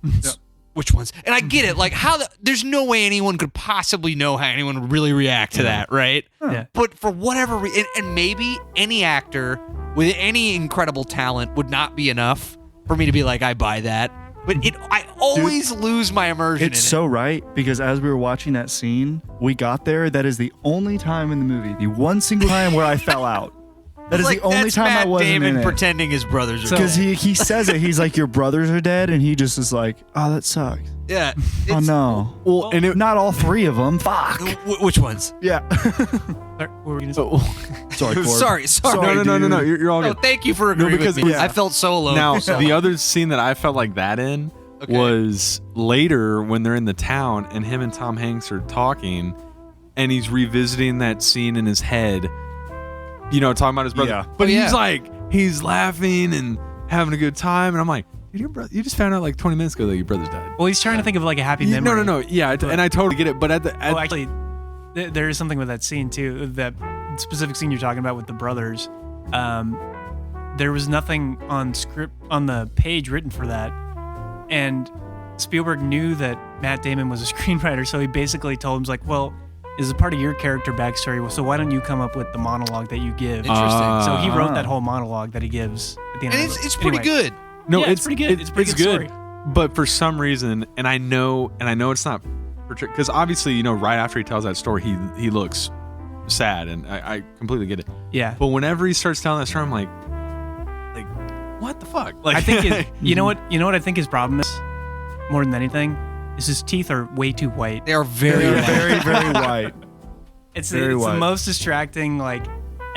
which ones? And I get it. Like there's no way anyone could possibly know how anyone would really react to that, right? Yeah. But for whatever reason, and maybe any actor with any incredible talent would not be enough for me to be like, I buy that. But I always lose my immersion It's in so right because as we were watching that scene, we got there. That is the only time in the movie, the one single time where I fell out. That is Like, the only that's time Matt I wasn't Damon in it. pretending his brothers are Because dead. he says it. He's like, your brothers are dead. And he just is like, oh, that sucks. Yeah. Oh, no. Well, and it, Not all three of them. Fuck. Which ones? Yeah. What were we gonna say? Sorry, Corb. Sorry. no. You're all No, good. thank you for agreeing because- with me. yeah. I felt so alone. Now, So- the other scene that I felt like that in was later when they're in the town and him and Tom Hanks are talking and he's revisiting that scene in his head, you know, talking about his brother. Yeah. But Oh, yeah. he's like, he's laughing and having a good time. And I'm like, dude, you just found out like 20 minutes ago that your brother's died. Well, he's trying to think of like a happy memory. No. Yeah, and I totally get it. But Oh, actually, there is something with that scene too. That specific scene you're talking about with the brothers. There was nothing on the page written for that, and Spielberg knew that Matt Damon was a screenwriter, so he basically told him, he's like, well, this is part of your character backstory, so why don't you come up with the monologue that you give? Interesting. So he wrote that whole monologue that he gives at the end. and of it's pretty anyway. good. No, Yeah, it's pretty good. It's a pretty good story. But for some reason, and I know it's not because obviously, you know, right after he tells that story, he looks sad, and I completely get it. Yeah. But whenever he starts telling that story, I'm like, what the fuck? Like, I think you know what I think his problem is more than anything is his teeth are way too white. They are very, Very, very white. It's Very the white. most distracting like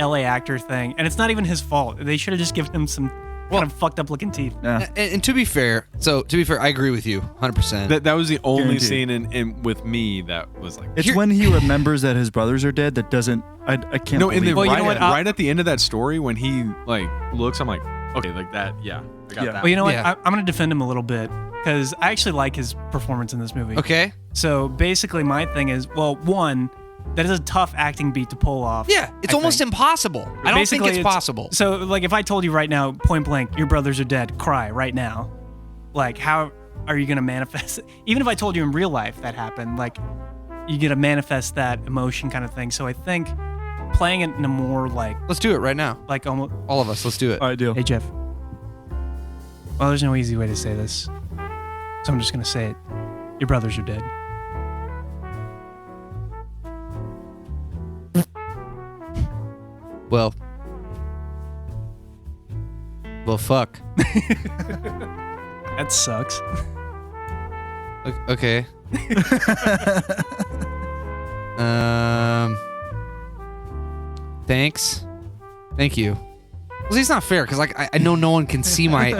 LA actor thing, and it's not even his fault. They should have just given him some kind of fucked up looking teeth. Yeah. And to be fair, I agree with you 100%. that was the only Guaranteed. scene in with me that was like. It's when he remembers that his brothers are dead that doesn't. I can't. No, and then believe Well, you right, know what? right at the end of that story, when he like looks, I'm like, okay, like that, yeah, I got Yeah. that. Well, you know what? Yeah. I'm going to defend him a little bit because I actually like his performance in this movie. Okay. So basically, my thing is, well, one, that is a tough acting beat to pull off. Yeah, it's I almost think. impossible. I don't think Basically, it's possible. So, like, if I told you right now, point blank, your brothers are dead, cry right now, like, how are you going to manifest it? Even if I told you in real life that happened, like, you get to manifest that emotion kind of thing. So I think playing it in a more, like Let's do it right now. almost, All of us, let's do it. I do. hey, Jeff. Well, there's no easy way to say this. So I'm just going to say it. Your brothers are dead. Well, fuck. That sucks. Okay. Thanks. Thank you. Well, see, it's not fair because like I know no one can see my.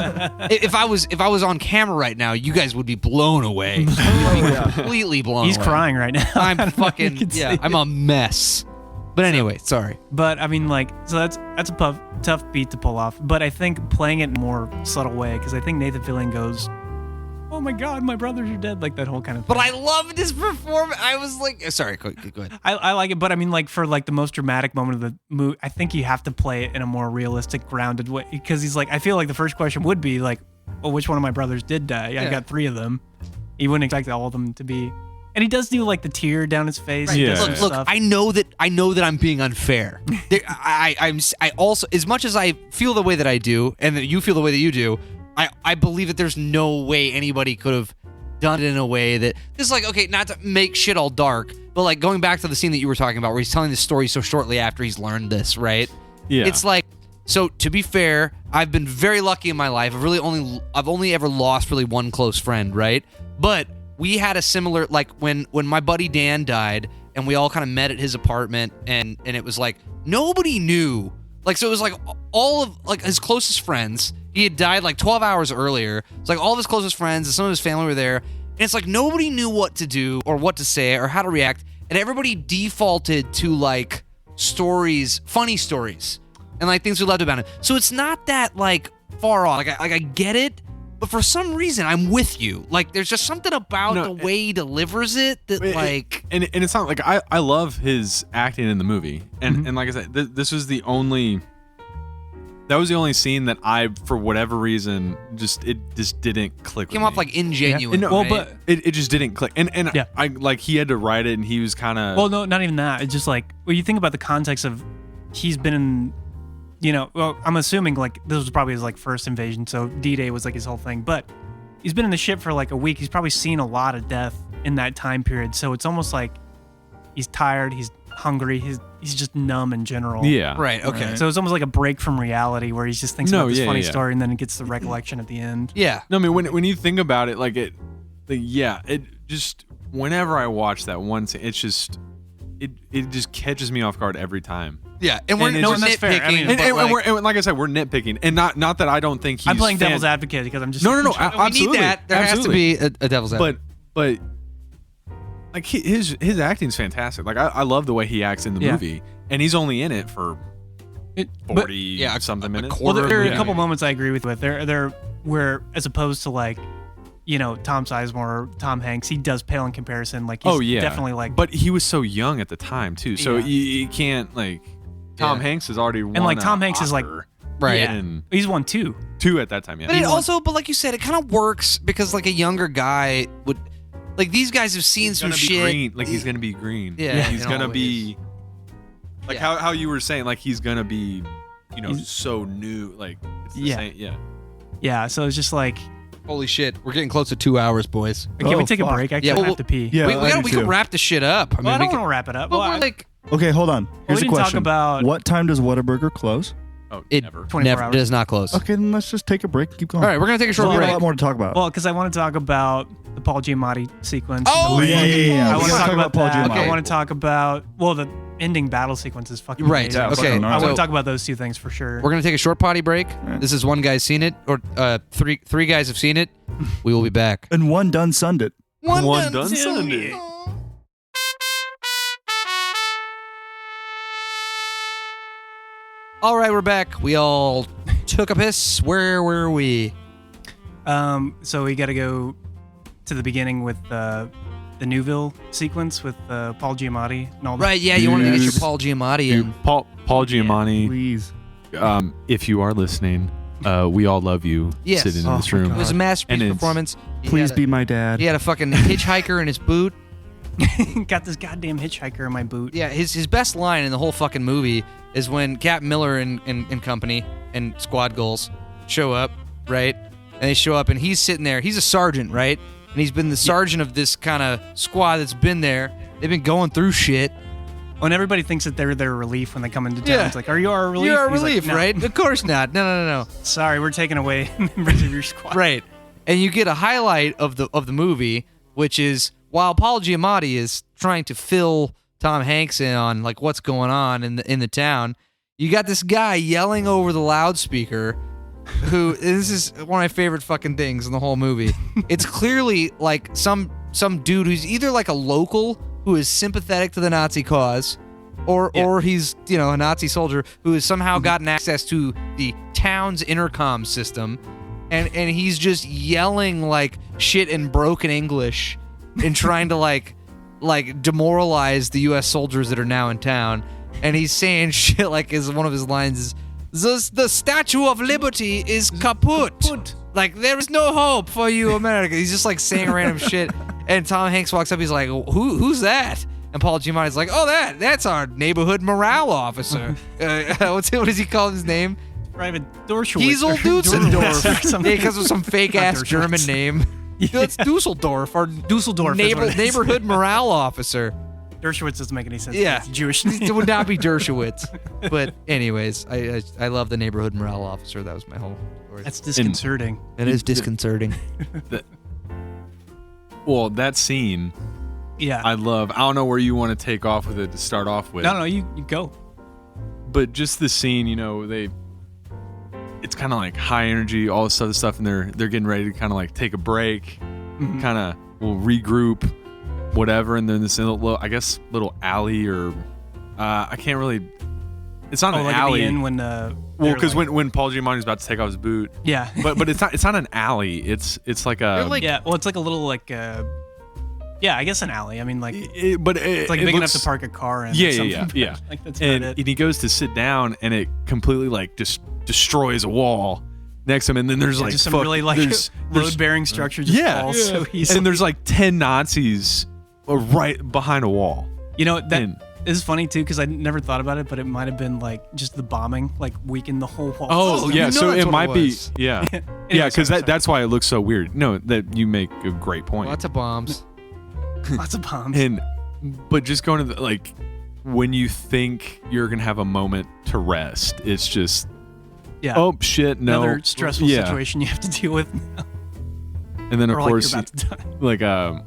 If I was on camera right now, you guys would be blown away. You'd be completely blown He's away. crying right now. I I'm don't know if you fucking can see I'm a mess. But anyway, sorry. But I mean, like, so that's a tough beat to pull off. But I think playing it in a more subtle way, because I think Nathan Fillion goes, "Oh my God, my brothers are dead," like that whole kind of thing. But I loved his performance. I was like, sorry, go ahead. I like it, but I mean, like, for like the most dramatic moment of the movie, I think you have to play it in a more realistic, grounded way. Because he's like, I feel like the first question would be like, "Well, which one of my brothers did die? I got 3 of them." You wouldn't expect all of them to be. And he does do like the tear down his face. Right. He does Yeah. some Look, stuff. I know that I'm being unfair. I also, as much as I feel the way that I do, and that you feel the way that you do, I believe that there's no way anybody could have done it in a way that just like, okay, not to make shit all dark, but like going back to the scene that you were talking about where he's telling this story so shortly after he's learned this, right? Yeah. It's like, so to be fair, I've been very lucky in my life. I've only ever lost really one close friend, right? But we had a similar, like when my buddy Dan died and we all kind of met at his apartment and it was like nobody knew, like, so it was like all of like his closest friends, he had died like 12 hours earlier. It's like all of his closest friends and some of his family were there, and it's like nobody knew what to do or what to say or how to react, and everybody defaulted to like stories, funny stories, and like things we loved about him. So it's not that like far off. Like I get it, but for some reason I'm with you. Like there's just something about the way he delivers it that like. And it's not like I love his acting in the movie, and like I said, this was the only. That was the only scene that I, for whatever reason, it just didn't click. Came with off me. like ingenuine. No, right? but it just didn't click. And Yeah. I like he had to write it, and he was kind of. Well, no, not even that. It's just like, well, you think about the context of he's been in, well, I'm assuming like this was probably his like first invasion, so D-Day was like his whole thing. But he's been in the ship for like a week. He's probably seen a lot of death in that time period. So it's almost like he's tired, he's hungry, he's just numb in general. Yeah. Right. Okay. So it's almost like a break from reality where he just thinks No, about this yeah, funny yeah. story and then it gets the recollection at the end. Yeah. No, I mean when you think about it, like it just whenever I watch that one scene, it's just it just catches me off guard every time. Yeah. And we're And no it's nitpicking. just- fair. I mean, but, And like I said, we're nitpicking, and not that I don't think he's. I'm playing fan- devil's advocate because I'm just No, we absolutely. need that. There Absolutely. has to be a devil's advocate. But like his acting's fantastic. Like I love the way he acts in the Yeah. movie, and he's only in it for But- 40 yeah, something a minutes. quarter. Well, there are Yeah. a couple moments I agree with. There where as opposed to like, Tom Sizemore or Tom Hanks, he does pale in comparison. Like, he's definitely like, But he was so young at the time too, so Yeah. you can't like. Tom Yeah. Hanks has already won like, a Tom Hanks is, like- Oscar, Right. Yeah. and he's won 2. 2 at that time. Yeah, But it also, but like you said, it kind of works because like a younger guy would, like these guys have seen he's some gonna be shit. green. Like he's gonna be green. Yeah, he's in gonna all be like Yeah. how you were saying. Like he's gonna be, He's- so new. Like it's the Yeah. same. Yeah. Yeah, so it's just like, Holy shit, we're getting close to 2 hours, boys. can we Oh, take fuck. a break? I Yeah, actually well, have to pee. Yeah, we I do can too. wrap the shit up. I mean, Well, I we don't can, want to wrap it up. but Well, we're like, Okay, hold on. Here's we a can talk question. about- What time does Whataburger close? Oh, It never. 24 never hours. does not close. Okay, then let's just take a break and keep going. All right, we're gonna take a short We got a break. lot more to talk about. Well, because I want to talk about the Paul Giamatti sequence. Oh, yeah. I We want to gotta talk about Paul that. Giamatti. I want to talk about the ending battle sequence is fucking Right. amazing. Yeah, Okay. fucking I want So to talk about those two things for sure. we're gonna take a short potty break. Yeah. This is One Guy's Seen It, or three guys have seen it. We will be back. And one done sunned it. One done Sunday. All right, we're back. We all took a piss. Where were we? So we got to go to the beginning with the Newville sequence with Paul Giamatti and all that. Right, yeah, you wanted to get your Dude. Paul Giamatti in. Paul Giamatti. Please. If you are listening, we all love you. Yes. Sitting in Oh this my room. It was a masterpiece And it's- performance. He Please had be my dad. He had a fucking hitchhiker in his boot. Got this goddamn hitchhiker in my boot. Yeah, his best line in the whole fucking movie is when Captain Miller and company and Squad Goals show up, right? And they show up and he's sitting there. He's a sergeant, right? And he's been the sergeant of this kind of squad that's been there. They've been going through shit. When everybody thinks that they're their relief when they come into town, Yeah. it's like, are you our relief? You're a And he's like, relief, "No, right? Of course not. No. Sorry, we're taking away members of your squad. Right. And you get a highlight of the movie, which is while Paul Giamatti is trying to fill Tom Hanks in on like what's going on in the town, you got this guy yelling over the loudspeaker. Who this is one of my favorite fucking things in the whole movie. It's clearly like some dude who's either like a local who is sympathetic to the Nazi cause, or he's a Nazi soldier who has somehow gotten access to the town's intercom system, and he's just yelling like shit in broken English and trying to like demoralize the U.S. soldiers that are now in town, and he's saying shit like one of his lines is. The Statue of Liberty is kaput. Like, there is no hope for you, America. He's just, like, saying random shit. And Tom Hanks walks up. He's like, who's that? And Paul Giamatti's like, oh, that's our neighborhood morale officer. What does he call his name? Private Dershowitz. Giesel or Dusseldorf. something. Yeah, because of some fake-ass Dershowitz. German name. It's Dusseldorf, our Dusseldorf is what it is. neighborhood morale officer. Dershowitz doesn't make any sense. Yeah. It's a Jewish It name. would not be Dershowitz. But anyways, I love the neighborhood morale officer. That was my whole story. That's disconcerting. It is disconcerting. Well, that scene, Yeah. I love. I don't know where you want to take off with it to start off with. No, you go. But just the scene, it's kind of like high energy, all this other stuff, and they're getting ready to kind of like take a break, Mhm. kind of will regroup, whatever, and then this little alley or I can't really. It's not Oh, an like at alley. the end when Well, they're because like- when Paul Giamatti's about to take off his boot, yeah. but it's not an alley. It's like a. Yeah, well, it's like a little like I guess an alley. I mean, like it's like big enough to park a car in. or Yeah. something. Like that's about and it. he goes to sit down, and it completely like destroys a wall next to him, and then there's like just some really like there's- load-bearing structure just falls. So he's and there's like 10 Nazis right behind a wall. that And- is funny too because I never thought about it, but it might have been like just the bombing like weakened the whole wall. Oh system. yeah, know so that's it what might it be was. yeah, Anyway, yeah, because sorry. that's why it looks so weird. No, that you make a great point. Lots of bombs. Lots of bombs. But just going to like when you think you're gonna have a moment to rest, it's just yeah. oh shit, no, Another stressful yeah. situation you have to deal with. And then of or like course you're about to die. like I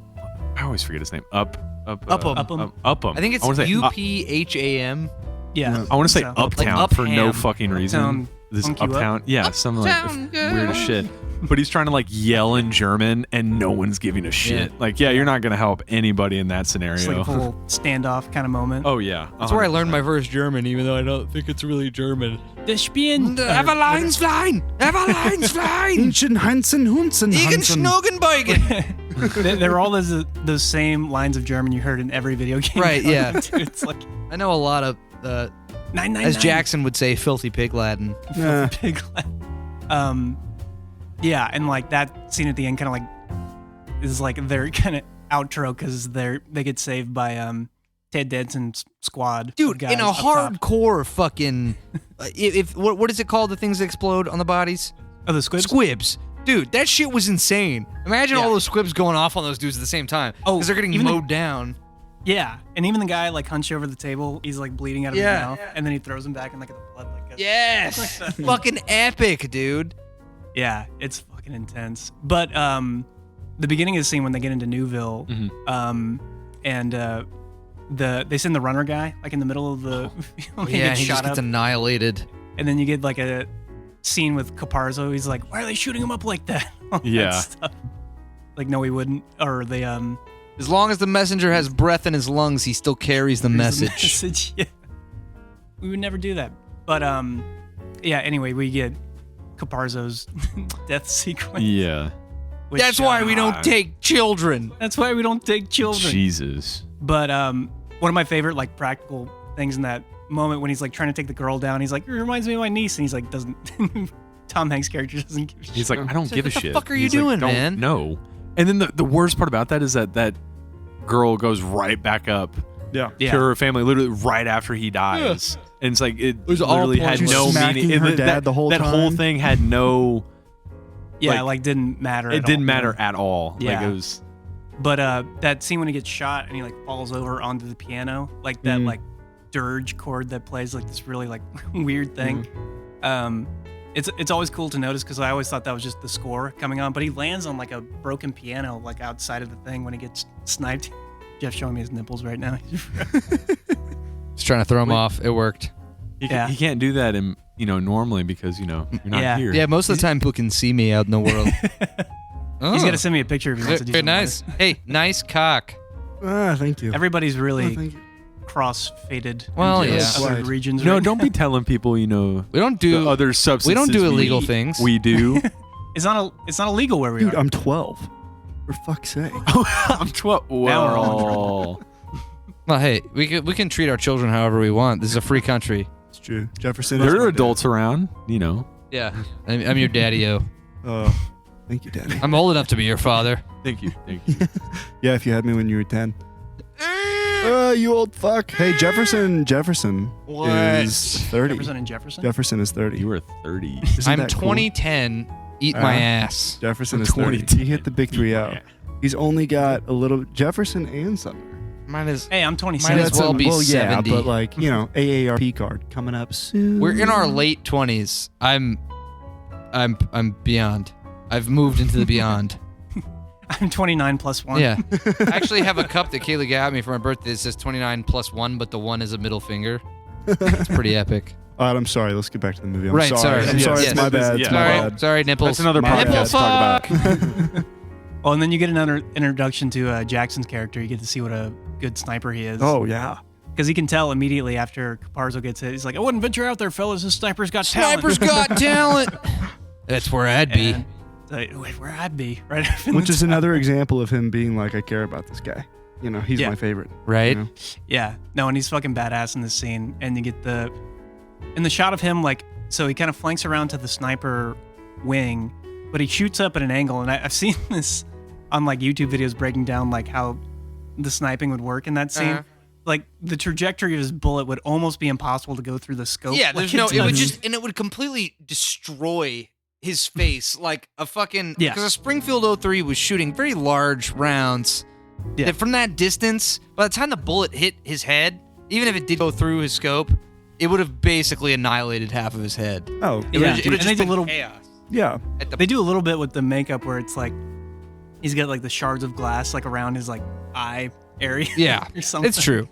always forget his name. Upham. I think it's I wanna say UPHAM. Yeah. I want to say So- Uptown Like for no Upham. fucking reason. Uptown This funk you up? Uptown, yeah, something like Uptown weird as girl. shit. But he's trying to like yell in German, and no one's giving a shit. Yeah. Like, yeah, you're not gonna help anybody in that It's like scenario. a full standoff kind of moment. Oh yeah, That's where I learned my first German, even though I don't think it's really German. The Spion. Everlines flying! Everlines flying! Inchen, Heinzen, Hunzen, Igen Hansen. Schnogenbeugen! They're all those same lines of German you heard in every video game. Right, yeah. It's like I know a lot of, 999. as Jackson would say, filthy pig Latin. Nah. Big yeah, and like that scene at the end kind of like is like their kind of outro because they get saved by Ted Danson's squad. of Dude, guys in a up top. hardcore fucking... what is it called, the things that explode on the bodies? Oh, the squibs? Squibs. Dude, that shit was insane. Imagine Yeah. all those squibs going off on those dudes at the same time. Oh, Because they're getting even the- mowed down. Yeah, and even the guy like hunched over the table, he's like bleeding out of his mouth, and then he throws him back and like the blood like goes. Yes, fucking epic, dude. Yeah, it's fucking intense. But the beginning of the scene when they get into Newville, and they send the runner guy like in the middle of the he Yeah, gets he shot just gets up, and and then you get like a scene with Caparzo. He's like, "Why are they shooting him up like that?" All that stuff. Like, no, he wouldn't. Or they as long as the messenger has breath in his lungs, he still carries the message. Yeah. We would never do that. But yeah. Anyway, we get Caparzo's death sequence. Yeah. which, That's why we don't take children. That's why we don't take children. Jesus. But one of my favorite like practical things in that moment when he's like trying to take the girl down, he's like, "It reminds me of my niece," and he's like, doesn't. Tom Hanks' character doesn't give a shit. He's like, I don't give a what the shit. fuck are you He's like, doing, "Don't man?" know. And then the worst part about that is that girl goes right back up Yeah. to her family literally right after he dies. And it's like it was all literally had points. no Smacking meaning. her And dad the whole that whole time. thing had no. Yeah, like didn't matter. It at didn't all. matter at all. Yeah. Like it was. But that scene when he gets shot and he like falls over onto the piano, like that like dirge chord that plays like this really like weird thing. It's always cool to notice because I always thought that was just the score coming on, but he lands on like a broken piano like outside of the thing when he gets sniped. Jeff's showing me his nipples right now. Just trying to throw him off. It worked. He Yeah. can't do that in normally because you're not Yeah. here. Yeah, most of the time people can see me out in the world. He's got to send me a picture if he wants to do Very something. nice. Hey, nice cock. Thank you. Everybody's really Thank you. cross-faded Well, into yeah. other Slide. regions. No, right don't be telling people We don't the do other substances. we don't do illegal things. We do. It's not illegal where we Dude, are. I'm 12. For fuck's sake. I'm 12. Now we're Well, Well, hey, we can treat our children however we want. This is a free country. It's true. Jefferson. is there my are dad. adults around. Yeah, I'm your daddy-o. Thank you, Daddy. I'm old enough to be your father. Thank you. Thank you. Yeah, if you had me when you were 10. You old fuck. Hey, Jefferson What? is 30. Jefferson is 30. You were 30. Isn't I'm that cool? 2010. Eat my ass. Jefferson I'm is 30. 2010. He hit the big 3-0. He's only got a little Jefferson and Sumner. Mine is. Hey, I'm Might 27. as well be 70. Yeah, but like, AARP card coming up soon. We're in our late 20s. I'm beyond. I've moved into the beyond. I'm 29 plus 1. Yeah. I actually have a cup that Kaylee got me for my birthday that says 29 plus 1, but the 1 is a middle finger. It's pretty epic. All right, I'm sorry. Let's get back to the movie. I'm Right, sorry. sorry. I'm sorry. Yes. It's my bad. It's my Sorry, bad. sorry, nipples. That's another My podcast Nipple to talk fuck. about. Oh, and then you get another introduction to Jackson's character. You get to see what a good sniper he is. Oh, yeah. Because he can tell immediately after Caparzo gets hit. He's like, I wouldn't venture out there, fellas. This sniper's got talent. Sniper's got talent. That's where I'd be. And, like, wait, where I'd be, right? Which is another example of him being like, I care about this guy. He's Yeah. my favorite. Right? You know? Yeah. No, and he's fucking badass in this scene. And you get in the shot of him, like, so he kind of flanks around to the sniper wing, but he shoots up at an angle. And I've seen this on like YouTube videos breaking down like how the sniping would work in that scene. Uh-huh. Like the trajectory of his bullet would almost be impossible to go through the scope. Yeah, like there's no. It would does. just, and it would completely destroy his face, like a fucking. Yeah. Because a Springfield 03 was shooting very large rounds. Yeah. That from that distance, by the time the bullet hit his head, even if it did go through his scope, it would have basically annihilated half of his head. Oh, It would Yeah. have And just they do been little- chaos. yeah. At the They do a little bit with the makeup where it's like he's got like the shards of glass like around his like eye area. Yeah, or something. it's true.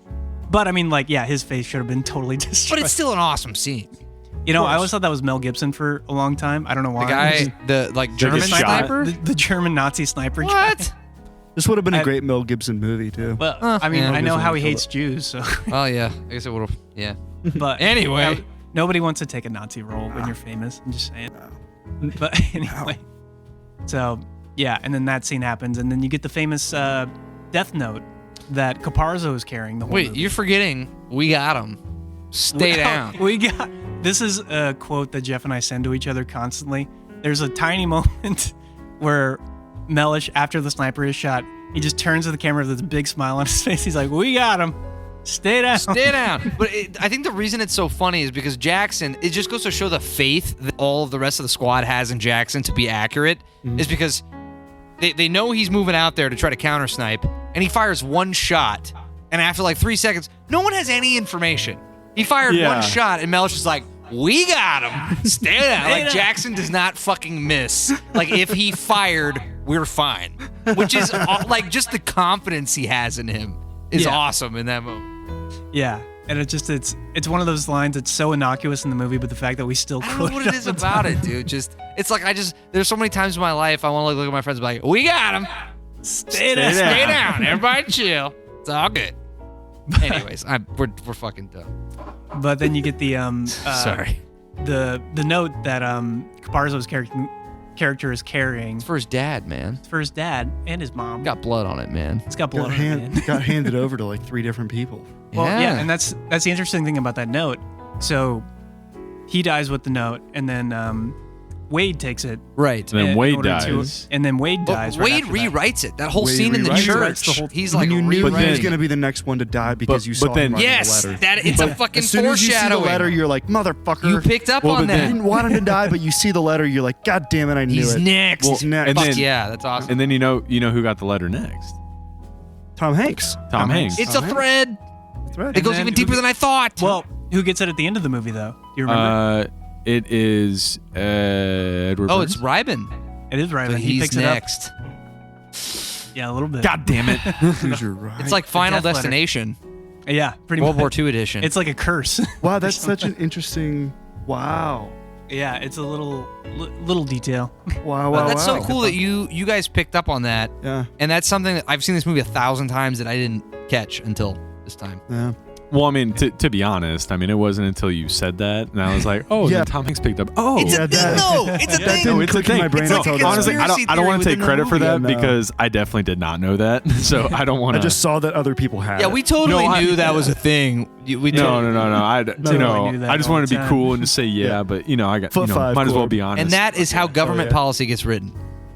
But I mean, like, yeah, his face should have been totally destroyed. But it's still an awesome scene. I always thought that was Mel Gibson for a long time. I don't know The why. guy, the like German shot. sniper. the German Nazi sniper. guy. What? This would have been a I- great Mel Gibson movie, too. Well, I mean, yeah. I know how he Gibson hates Jews, so. Oh yeah, I guess it would have. Yeah. But Anyway. nobody wants to take a Nazi role when you're famous. I'm just saying. But anyway, so yeah, and then that scene happens, and then you get the famous death note that Caparzo is carrying the whole Wait, movie. you're forgetting. We got him. Stay down. We got this is a quote that Jeff and I send to each other constantly. There's a tiny moment where Mellish, after the sniper is shot, he just turns to the camera with this big smile on his face. He's like, "We got him. Stay down." Stay down. But I think the reason it's so funny is because Jackson, it just goes to show the faith that all of the rest of the squad has in Jackson to be accurate, is because they know he's moving out there to try to counter snipe, and he fires one shot, And after like 3 seconds, no one has any information. He fired one shot, and Mel's just like, we got him. Stay down. Like, Jackson does not fucking miss. Like, if he fired, we're fine. Which is, like, just the confidence he has in him is awesome in that moment. Yeah. And it's one of those lines that's so innocuous in the movie, but the fact that we still I don't know what it is about it, dude. It's like there's so many times in my life I want to look at my friends and be like, we got him. Stay down. Everybody chill. It's all good. Anyways, we're fucking done. But then you get the sorry, the note that Caparzo's character is carrying. it's for his dad, man. It's for his dad and his mom. Got blood on it, man. It's got blood on it. Man. Got handed over to like 3 different people. Well, yeah, and that's the interesting thing about that note. So he dies with the note, and then Wade takes it. Right. And then Wade dies. And then Wade dies. But right Wade rewrites it. That whole Wade scene in the rewrites church. it. He's like, you knew he was rewriting going to it. be the next one to die because you saw but then- him writing Yes, the letter. it's a fucking As soon as you see the foreshadowing. letter, you're like, motherfucker. You picked up on I that. didn't want him to die, but you see the letter, you're like, God damn it, I knew He's it. next. He's next. and Fuck then- yeah, that's awesome. And then you know who got the letter next? Tom Hanks. Tom Hanks. It's a thread. That's right. It goes then even who deeper than I thought. Well, who gets it at the end of the movie, though? Do you remember? It is Edward. Oh, Burns? it's Ryben. It is right. So He he's picks next. it up. Yeah, a little bit. God damn it! Who's your right? It's like Final Death Letter. Destination, Yeah, pretty World much. War II edition. It's like a curse. Wow, that's such an interesting. Wow. Yeah, it's a little detail. Wow, But wow, that's wow. so cool that you guys picked up on that, Yeah, and that's something that I've seen this movie 1,000 times that I didn't catch until this time. yeah. Well, I mean, to be honest, I mean, it wasn't until you said that, and I was like, oh, Yeah. then Tom Hanks picked up. Oh, It's yeah, a thing, that- though. It's a That thing. didn't it's a click in thing. my brain It's like until a that. honestly, I conspiracy don't want to theory take within credit the for movie. that Yeah, no. because I definitely did not know that. So I don't want I to. just saw that other people had. Yeah, it. we totally No, I- knew that was a thing. We No. I knew that I just all wanted the to be time. cool and just say yeah, but I got Foot five, might as well Corb. be honest. And that is how government yeah. policy gets written.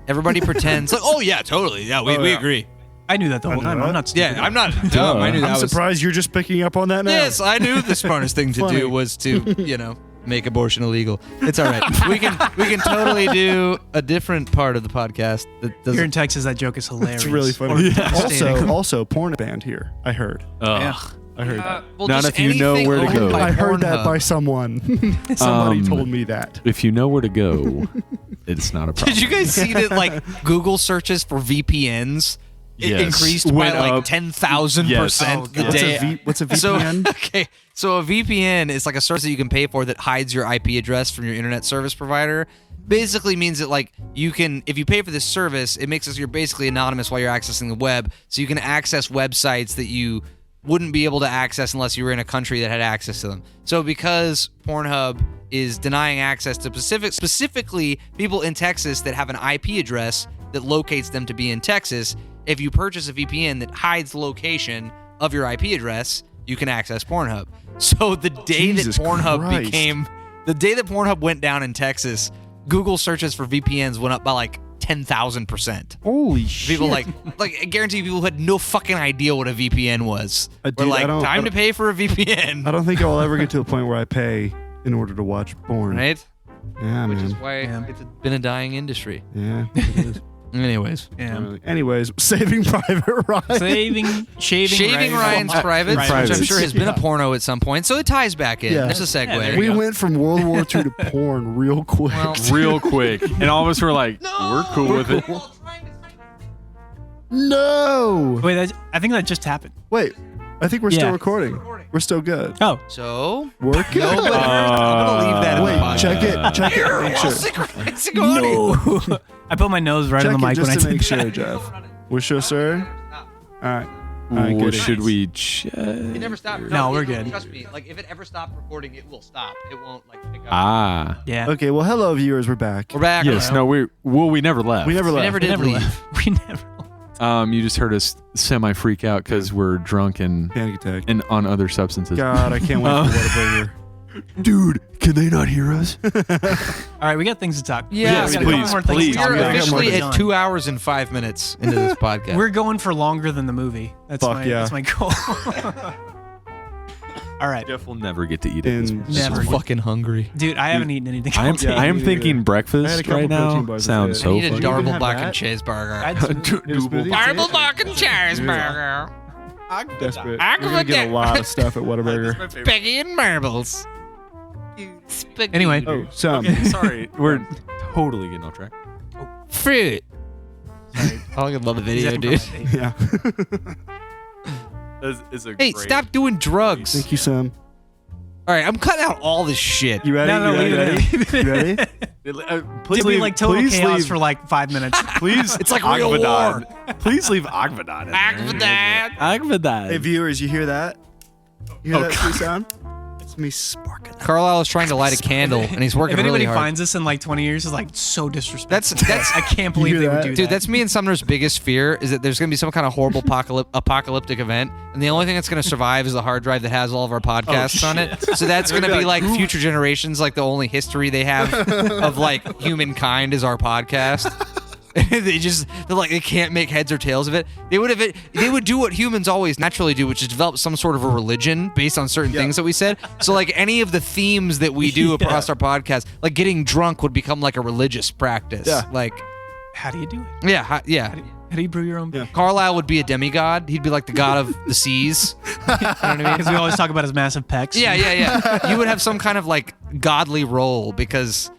Everybody pretends like, oh yeah, totally, yeah, we yeah. agree. I knew that the whole knew time. that. I'm not stupid. Yeah, I'm not dumb. I knew that I'm was. surprised you're just picking up on that now. Yes, I knew the smartest thing to Funny. do was to, make abortion illegal. It's all right. we can totally do a different part of the podcast that Here doesn't. in Texas, that joke is hilarious. It's really funny. Yeah. Also, porn band here. I heard. Ugh. I heard that. Well, Not just if you know anything where to owned go. by I heard that Pornhub. by someone. Somebody told me that. If you know where to go, it's not a problem. Did you guys see that? Like Google searches for VPNs Yes. increased by Went like up. 10,000% Yes. the What's day. what's a So VPN? okay, so a VPN is like a service that you can pay for that hides your IP address from your internet service provider. Basically means that like you can, if you pay for this service, it makes it so you're basically anonymous while you're accessing the web, so you can access websites that you wouldn't be able to access unless you were in a country that had access to them. So because Pornhub is denying access to specifically people in Texas that have an IP address that locates them to be in Texas, if you purchase a VPN that hides the location of your IP address, you can access Pornhub. So the day Jesus that Pornhub Christ. the day that Pornhub went down in Texas, Google searches for VPNs went up by like 10,000%. Holy shit. People like I guarantee you people who had no fucking idea what a VPN was. Dude, We're like, I don't- time I to pay for a VPN. I don't think I'll ever get to a point where I pay in order to watch porn. Right? Yeah, Which man. is why it's been a dying industry. Yeah. It is. Anyways. Yeah. Anyways, Saving Private Ryan. Shaving Ryan's Private, which Privates. I'm sure has been a Yeah. porno at some point, so it ties back in. Yeah. There's a segue. Yeah, there We you go. went from World War II to porn real quick. Well, real quick, and all of us were like, we're cool with it. No. Wait, I think that just happened. Wait. I think we're still Yeah. recording. We're still good. Oh, So, We're good. I'm gonna leave that in the Wait, podcast. check it. Check it. Make sure. Synchronizing audio. no. I put my nose right Check on the it mic when I just to did make sure, that. Jeff. We're sure, sir. All right. All right, Well, good. should we check? It never stopped. No, we're good. Trust me. Like if it ever stopped recording, it will stop. It won't like pick up. Ah, Yeah. Okay, well, hello, viewers. We're back. We're back. yes. No, we never left. We never We left. never did Never leave. left. We never. You just heard us semi freak out because we're drunk and Panic attack. on other substances. God, I can't wait for Whataburger. Dude, can they not hear us? All right, we got things to talk. Yeah, we got please, a couple more things please. to talk We're Yeah, about. officially more at 2 hours and 5 minutes into this podcast. We're going for longer than the movie. That's Fuck my yeah. that's my goal. All right, Jeff will never get to eat it. And Never. so fucking hungry. dude, I haven't eaten anything. I am, all day. I am me thinking neither. I had breakfast a couple right now. protein bars Sounds today. I so need a funny. Dar- double have bacon that? cheeseburger. I had some- It was smoothie. Double bacon cheeseburger. Desperate. You're gonna get a lot of stuff at Whataburger. Peggy and marbles. Anyway, Oh, some. Okay, sorry, we're totally getting off track. Fruit. Sorry. I love the video, dude. Yeah. It's a Hey, great- stop doing drugs. Thank you, Sam. All right, I'm cutting out all this shit. You ready? No, you leave it in. ready? You ready? Please It'll be leave, like total please chaos leave, for like 5 minutes. Please, It's like real Agvedon. Please leave Agvedon. Agvedon. Agvedon. Hey, viewers, you hear that? You hear Oh, that sweet sound? It's me sparking. Carlyle is trying to light a candle, and he's working If anybody really hard. finds this in like 20 years, it's like so disrespectful. That's I can't believe You they hear would that? do Dude, that. that's me and Sumner's biggest fear is that there's going to be some kind of horrible apocalyptic event, and the only thing that's going to survive is the hard drive that has all of our podcasts on it. So that's going to be like future generations, like the only history they have of like humankind is our podcast. They can't make heads or tails of it. They would do what humans always naturally do, which is develop some sort of a religion based on certain things that we said. So like any of the themes that we do across our podcast, like getting drunk would become like a religious practice. Yeah. Like, How do you do it? yeah. How do you brew your own beer? Carlyle would be a demigod. He'd be like the god of the seas. You know what I mean? Because we always talk about his massive pecs. Yeah. You would have some kind of like godly role because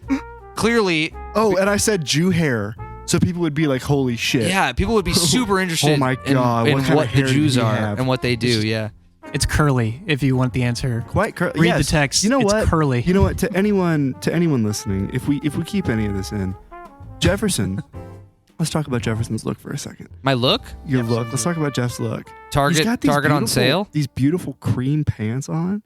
clearly, Oh, and I said Jew hair, so people would be like, "Holy shit!" yeah, people would be super interested Oh my God, in what kind what of the hair do Jews you are have? and what they do. Yeah. It's curly if you want the answer. Quite curly. Read the text. You know It's what? curly. You know what? To anyone listening, if we keep any of this in, Jefferson. Let's talk about Jefferson's look for a second. My look? Your look. Let's talk about Jeff's look. He's Target got these on beautiful- sale? These beautiful cream pants on.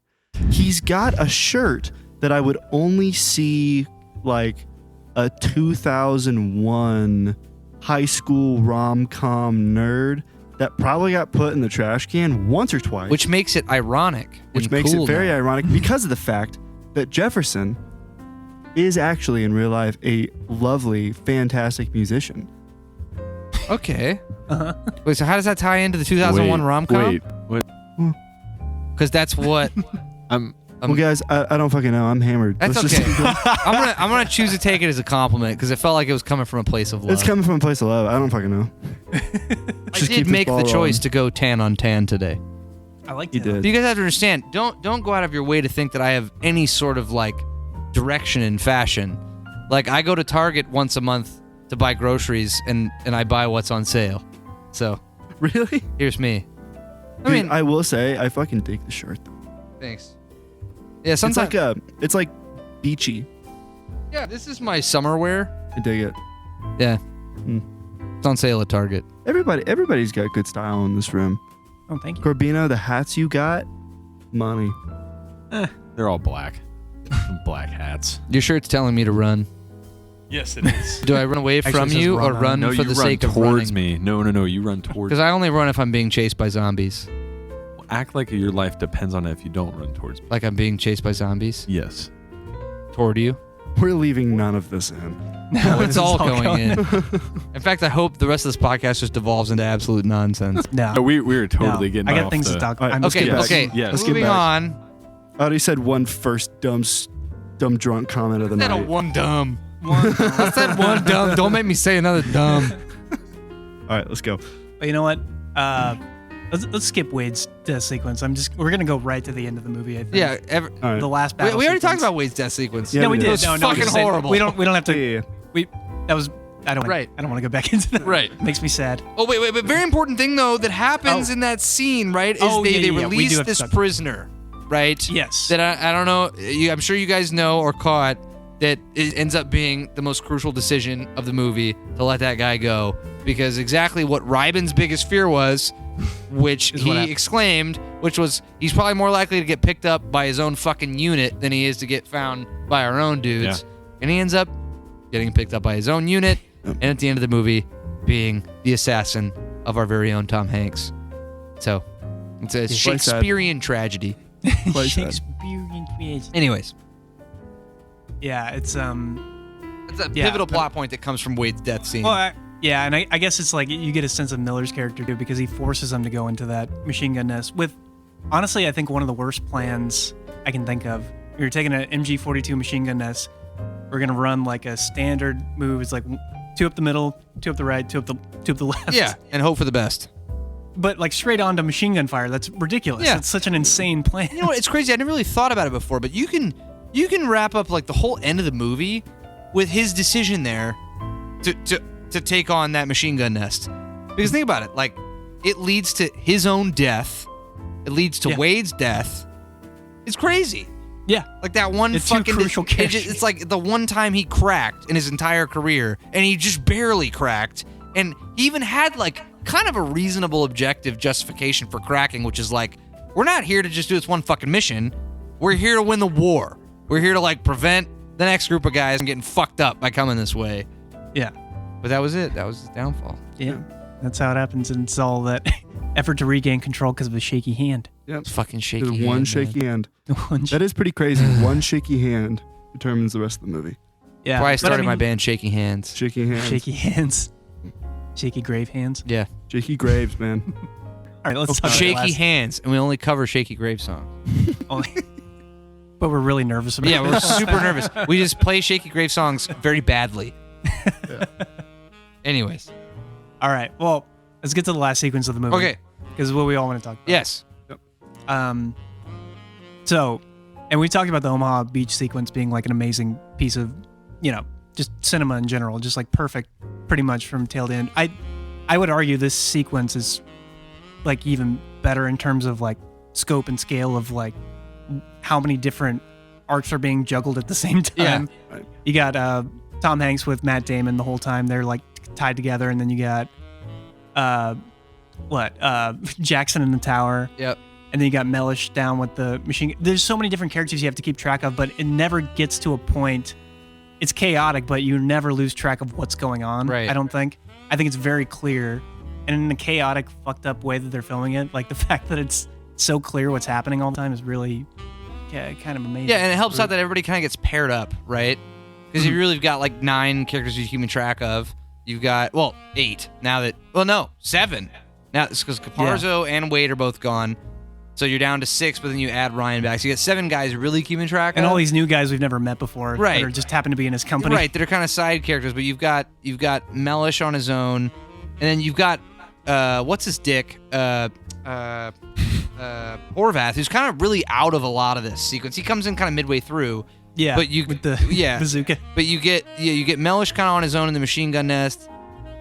He's got a shirt that I would only see like a 2001 high school rom-com nerd that probably got put in the trash can once or twice. Which makes it ironic. Which and makes cool it very now. ironic because of the fact that Jefferson is actually in real life a lovely, fantastic musician. Okay. Wait, so how does that tie into the 2001 rom-com? Wait, what? Because that's what... Well, guys, I don't fucking know. I'm hammered. That's Let's okay. just- I'm gonna choose to take it as a compliment because it felt like it was coming from a place of love. It's coming from a place of love. I don't fucking know. I Just did keep this make the ball choice rolling. to go tan on tan today. I like You that. did. You guys have to understand. Don't go out of your way to think that I have any sort of like direction in fashion. Like I go to Target once a month to buy groceries and I buy what's on sale. So Really? here's me. I mean, I will say, I fucking dig the shirt. Though. Thanks. Yeah, sometimes. It's like beachy. Yeah, this is my summer wear. I dig it. Yeah. Hmm. It's on sale at Target. Everybody's got good style in this room. Oh, thank you. Corbino, the hats you got, money. They're all black. Black hats. Your shirt's telling me to run. Yes, it is. Do I run away Actually, from it says you or run on. run No, for you the run sake of towards running? me. No, you run towards Because me. I only run if I'm being chased by zombies. Act like your life depends on it if you don't run towards me. Like I'm being chased by zombies Yes. toward you. We're leaving none of this in. No, This it's is all going in. In fact, I hope the rest of this podcast just devolves into absolute nonsense. No. No, we were totally getting I got off things the- to talk All right, I'm let's Okay, get back. okay. Yes. Let's get Moving back. on. I already said one first dumb drunk comment of the That a night. one dumb. I said one dumb. Don't make me say another dumb. All right, let's go. But you know what? Let's skip Wade's death sequence. We're gonna go right to the end of the movie. I think. Yeah, All right. The last we battle. already talked sequence. about Wade's death sequence. Yeah, No, we we did. did. It was No, fucking just saying, horrible. We don't have to. Yeah. That was. I don't. Right. I don't want to go back into that. Right. It makes me sad. Oh wait, but very important thing though that happens Oh. in that scene, right? Is Oh, they yeah, we do release have to this talk- prisoner, right? Yes. That I don't know. I'm sure you guys know or caught that it ends up being the most crucial decision of the movie to let that guy go because exactly what Ryben's biggest fear was, which Is what he happened. exclaimed, which was he's probably more likely to get picked up by his own fucking unit than he is to get found by our own dudes. And he ends up getting picked up by his own unit, and at the end of the movie, being the assassin of our very own Tom Hanks. So it's a sad. Shakespearean tragedy. Quite sad. Shakespearean creation. Anyways, Yeah, it's it's a Yeah, pivotal but- plot point that comes from Wade's death scene. Well, yeah, and I guess it's like you get a sense of Miller's character too because he forces them to go into that machine gun nest with, honestly, I think one of the worst plans I can think of. You're taking an MG42 machine gun nest. We're gonna run like a standard move. It's like 2 up the middle, 2 up the right, 2 up the left. Yeah, and hope for the best. but like straight onto machine gun fire. That's ridiculous. Yeah. It's such an insane plan. You know what? It's crazy. I never really thought about it before, but you can wrap up like the whole end of the movie with his decision there to take on that machine gun nest. Because think about it, like it leads to his own death. It leads to Wade's death. It's crazy. Yeah. Like that one It's two fucking crucial characters. it's like the one time he cracked in his entire career, and he just barely cracked, and he even had like kind of a reasonable objective justification for cracking, which is like, we're not here to just do this one fucking mission. We're here to win the war. We're here to like prevent the next group of guys from getting fucked up by coming this way. Yeah. But that was it. That was his downfall. Yeah. That's how it happens, and it's all that effort to regain control because of a shaky hand. Yep. It's fucking shaky. There's hand, one man. shaky hand. That is pretty crazy. One shaky hand determines the rest of the movie. Yeah. Why I but started mean, my band Shaky Hands. Shaky hands. Shaky hands. Shaky grave hands. Yeah. Shaky graves, man. All right, let's talk about Shaky last- Hands, and we only cover Shaky Grave songs. only- But we're really nervous about Yeah, it. we're super nervous. We just play Shaky Grave songs very badly. Anyways. All right. Well, let's get to the last sequence of the movie. Okay. Because what we all want to talk about. Yes. So, and we talked about the Omaha Beach sequence being like an amazing piece of, just cinema in general, just like perfect, pretty much from tail to end. I would argue this sequence is like even better in terms of like scope and scale of like how many different arcs are being juggled at the same time. Yeah. You got Tom Hanks with Matt Damon the whole time. They're like tied together, and then you got Jackson in the tower. Yep. And then you got Mellish down with the machine. There's so many different characters you have to keep track of, but it never gets to a point. It's chaotic, but you never lose track of what's going on. Right. I don't think. I think it's very clear. And in a chaotic, fucked up way that they're filming it, like the fact that it's so clear what's happening all the time is really kind of amazing. Yeah, and it helps out that everybody kind of gets paired up, right? Because if you really have got like 9 characters you're keeping track of, you've got, 8 now that, 7. Now it's because Caparzo and Wade are both gone. So you're down to 6, but then you add Ryan back. So you got 7 guys you're really keeping track of. And all these new guys we've never met before Right. that are just happen to be in his company. Right, that are kind of side characters, but you've got Mellish on his own, and then you've got what's his dick? Horvath, who's kind of really out of a lot of this sequence. He comes in kind of midway through. Yeah, But you with the bazooka. But you get Mellish kind of on his own in the machine gun nest.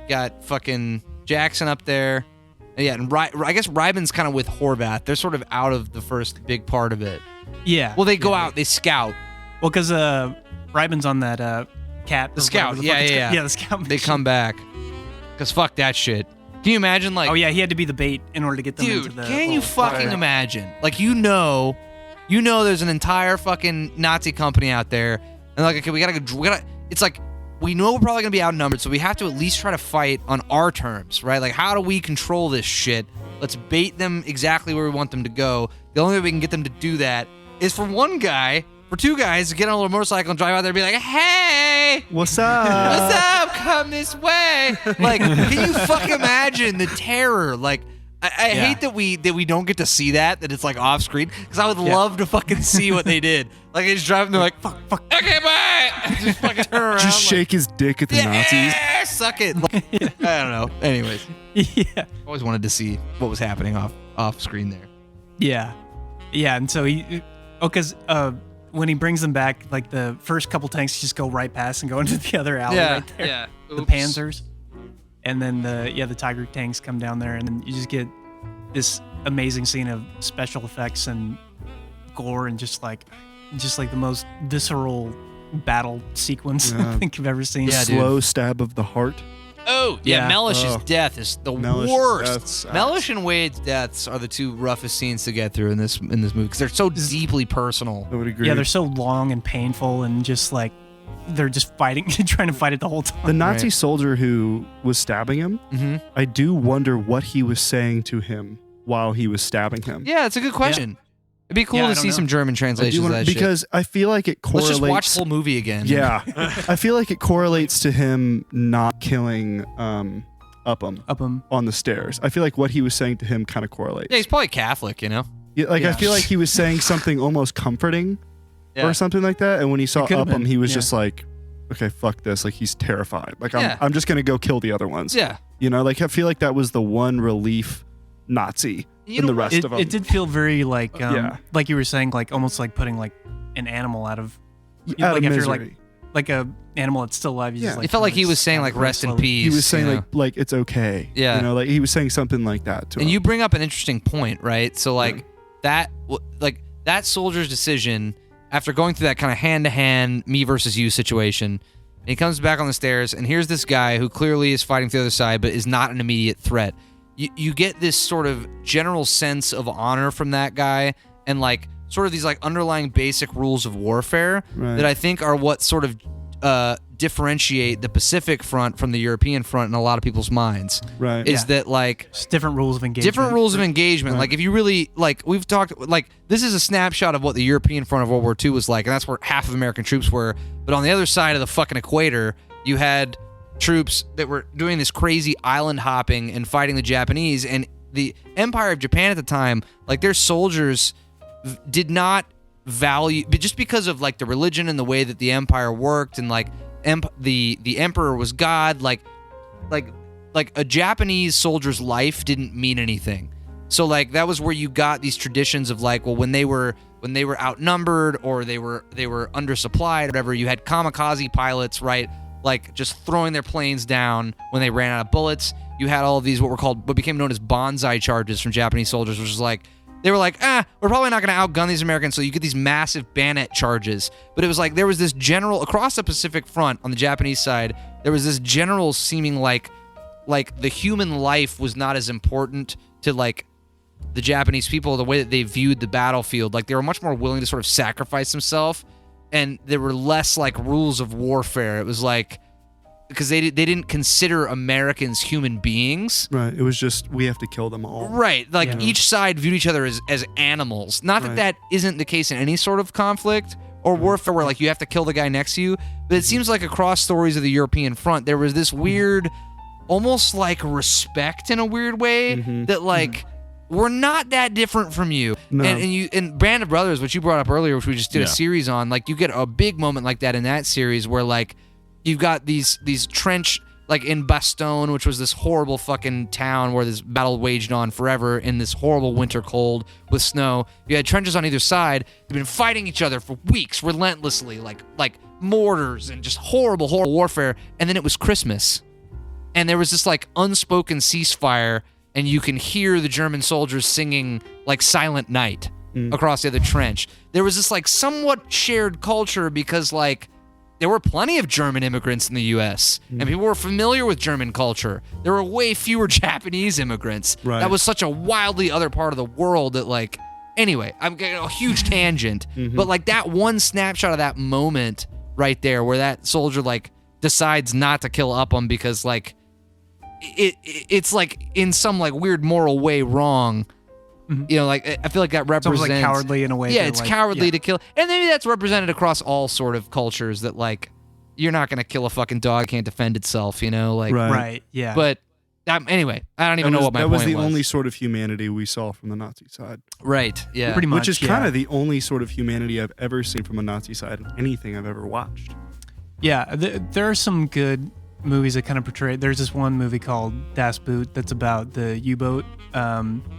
You got fucking Jackson up there. Yeah, and I guess Ryman's kind of with Horvath. They're sort of out of the first big part of it. Yeah. Well, they go out, they scout. Well, because Ryman's on that cat. The scout, yeah. Yeah, the scout. They come back. Because fuck that shit. Can you imagine, like... Oh, yeah, he had to be the bait in order to get them into Dude, the... can you fucking imagine? Like, you know there's an entire fucking Nazi company out there, and like, okay, we gotta, it's like, we know we're probably gonna be outnumbered, so we have to at least try to fight on our terms, right? Like, how do we control this shit? Let's bait them exactly where we want them to go. The only way we can get them to do that is for 2 guys to get on a little motorcycle and drive out there and be like, hey! What's up? What's up? Come this way. Like, can you fucking imagine the terror? Like, I hate that we don't get to see that it's like off screen, because I would love to fucking see what they did. Like, they just drive and they're like, fuck. Okay, bye. Just fucking turn around. Just shake his dick at the Nazis. Yeah, suck it. Like, I don't know. Anyways, Yeah. always wanted to see what was happening off screen there. Yeah. Yeah, and so because when he brings them back, like the first couple tanks just go right past and go into the other alley right there. Yeah. The Panzers. And then the Tiger tanks come down there, and then you just get this amazing scene of special effects and gore and just like the most visceral battle sequence I think I've ever seen. Yeah, dude. Slow stab of the heart. Oh, yeah. Yeah. Mellish's Oh. death is the Mellish's worst. death sucks. Mellish and Wade's deaths are the 2 roughest scenes to get through in this movie, because they're so deeply personal. I would agree. Yeah, they're so long and painful, and just like they're just fighting, trying to fight it the whole time. the Nazi Right. soldier who was stabbing him, Mm-hmm. I do wonder what he was saying to him while he was stabbing him. Yeah, it's a good question. It'd be cool Yeah, I to don't see know. some German I do translations of wonder- that shit. because I feel like it Let's correlates. just watch the whole movie again. Yeah, I feel like it correlates to him not killing Upham Up them. on the stairs. I feel like what he was saying to him kind of correlates. Yeah, he's probably Catholic, you know? Yeah, like I Yeah. feel like he was saying something almost comforting or something like that. And when he saw It could've Upham, been, he was yeah. just like, okay, fuck this. Like he's terrified. Like Yeah. I'm just gonna go kill the other ones. Yeah. You know, like I feel like that was the one relief Nazi You than the know, rest of them. It did feel very like Yeah. like you were saying, like almost like putting like an animal out of Out like of if you're misery. like a animal that's still alive. You Yeah. just, like, it felt like he kinda was saying like stab it rest in slowly. peace. He was saying you know? like it's okay. Yeah. You know, like he was saying something like that to him. And you bring up an interesting point, right? So like that soldier's decision after going through that kind of hand-to-hand me versus you situation, and he comes back on the stairs, and here's this guy who clearly is fighting to the other side but is not an immediate threat. You get this sort of general sense of honor from that guy, and like sort of these like underlying basic rules of warfare that I think are what sort of differentiate the Pacific Front from the European Front in a lot of people's minds. Right. Is that like Just different rules of engagement. different rules of engagement. Right. Like if you really like, we've talked like this is a snapshot of what the European front of World War II was like, and that's where half of American troops were. But on the other side of the fucking equator, you had troops that were doing this crazy island hopping and fighting the Japanese. And the Empire of Japan at the time, like their soldiers did not value, but just because of like the religion and the way that the empire worked, and like the emperor was God, like a Japanese soldier's life didn't mean anything. So like that was where you got these traditions of like, well, when they were outnumbered or they were undersupplied or whatever, you had kamikaze pilots, right? Like just throwing their planes down when they ran out of bullets. You had all of these what became known as bonsai charges from Japanese soldiers, which is like they were like, we're probably not going to outgun these Americans, so you get these massive bayonet charges. But it was like there was this general across the Pacific Front on the Japanese side, there was this general seeming like the human life was not as important to like the Japanese people, the way that they viewed the battlefield. Like they were much more willing to sort of sacrifice themselves, and there were less like rules of warfare. It was like because they didn't consider Americans human beings. Right. It was just we have to kill them all. Right. Like each side viewed each other as animals. Not that that isn't the case in any sort of conflict or warfare where like you have to kill the guy next to you. But it seems like across stories of the European front, there was this weird, almost like respect in a weird way that like we're not that different from you. No. And Band of Brothers, which you brought up earlier, which we just did a series on, like you get a big moment like that in that series where like you've got these trench, like in Bastogne, which was this horrible fucking town where this battle waged on forever in this horrible winter cold with snow. You had trenches on either side. They've been fighting each other for weeks relentlessly, like mortars and just horrible warfare. And then it was Christmas. And there was this like unspoken ceasefire, and you can hear the German soldiers singing like Silent Night across the other trench. There was this like somewhat shared culture because like there were plenty of German immigrants in the U.S. and people were familiar with German culture. There were way fewer Japanese immigrants. Right. That was such a wildly other part of the world that like, anyway, I'm getting a huge tangent, but like that one snapshot of that moment right there where that soldier like decides not to kill Upham because like it's like in some like weird moral way wrong. You know, like I feel like that represents almost like cowardly in a way. Yeah, that, it's like, cowardly to kill, and maybe that's represented across all sort of cultures that like you're not gonna kill a fucking dog that can't defend itself. You know, like Right. Yeah. But anyway, I don't even know what my point was. That was the only sort of humanity we saw from the Nazi side. Right. Yeah. pretty much. Which is kind of the only sort of humanity I've ever seen from a Nazi side in anything I've ever watched. Yeah, there are some good movies that kind of portray. There's this one movie called Das Boot that's about the U-boat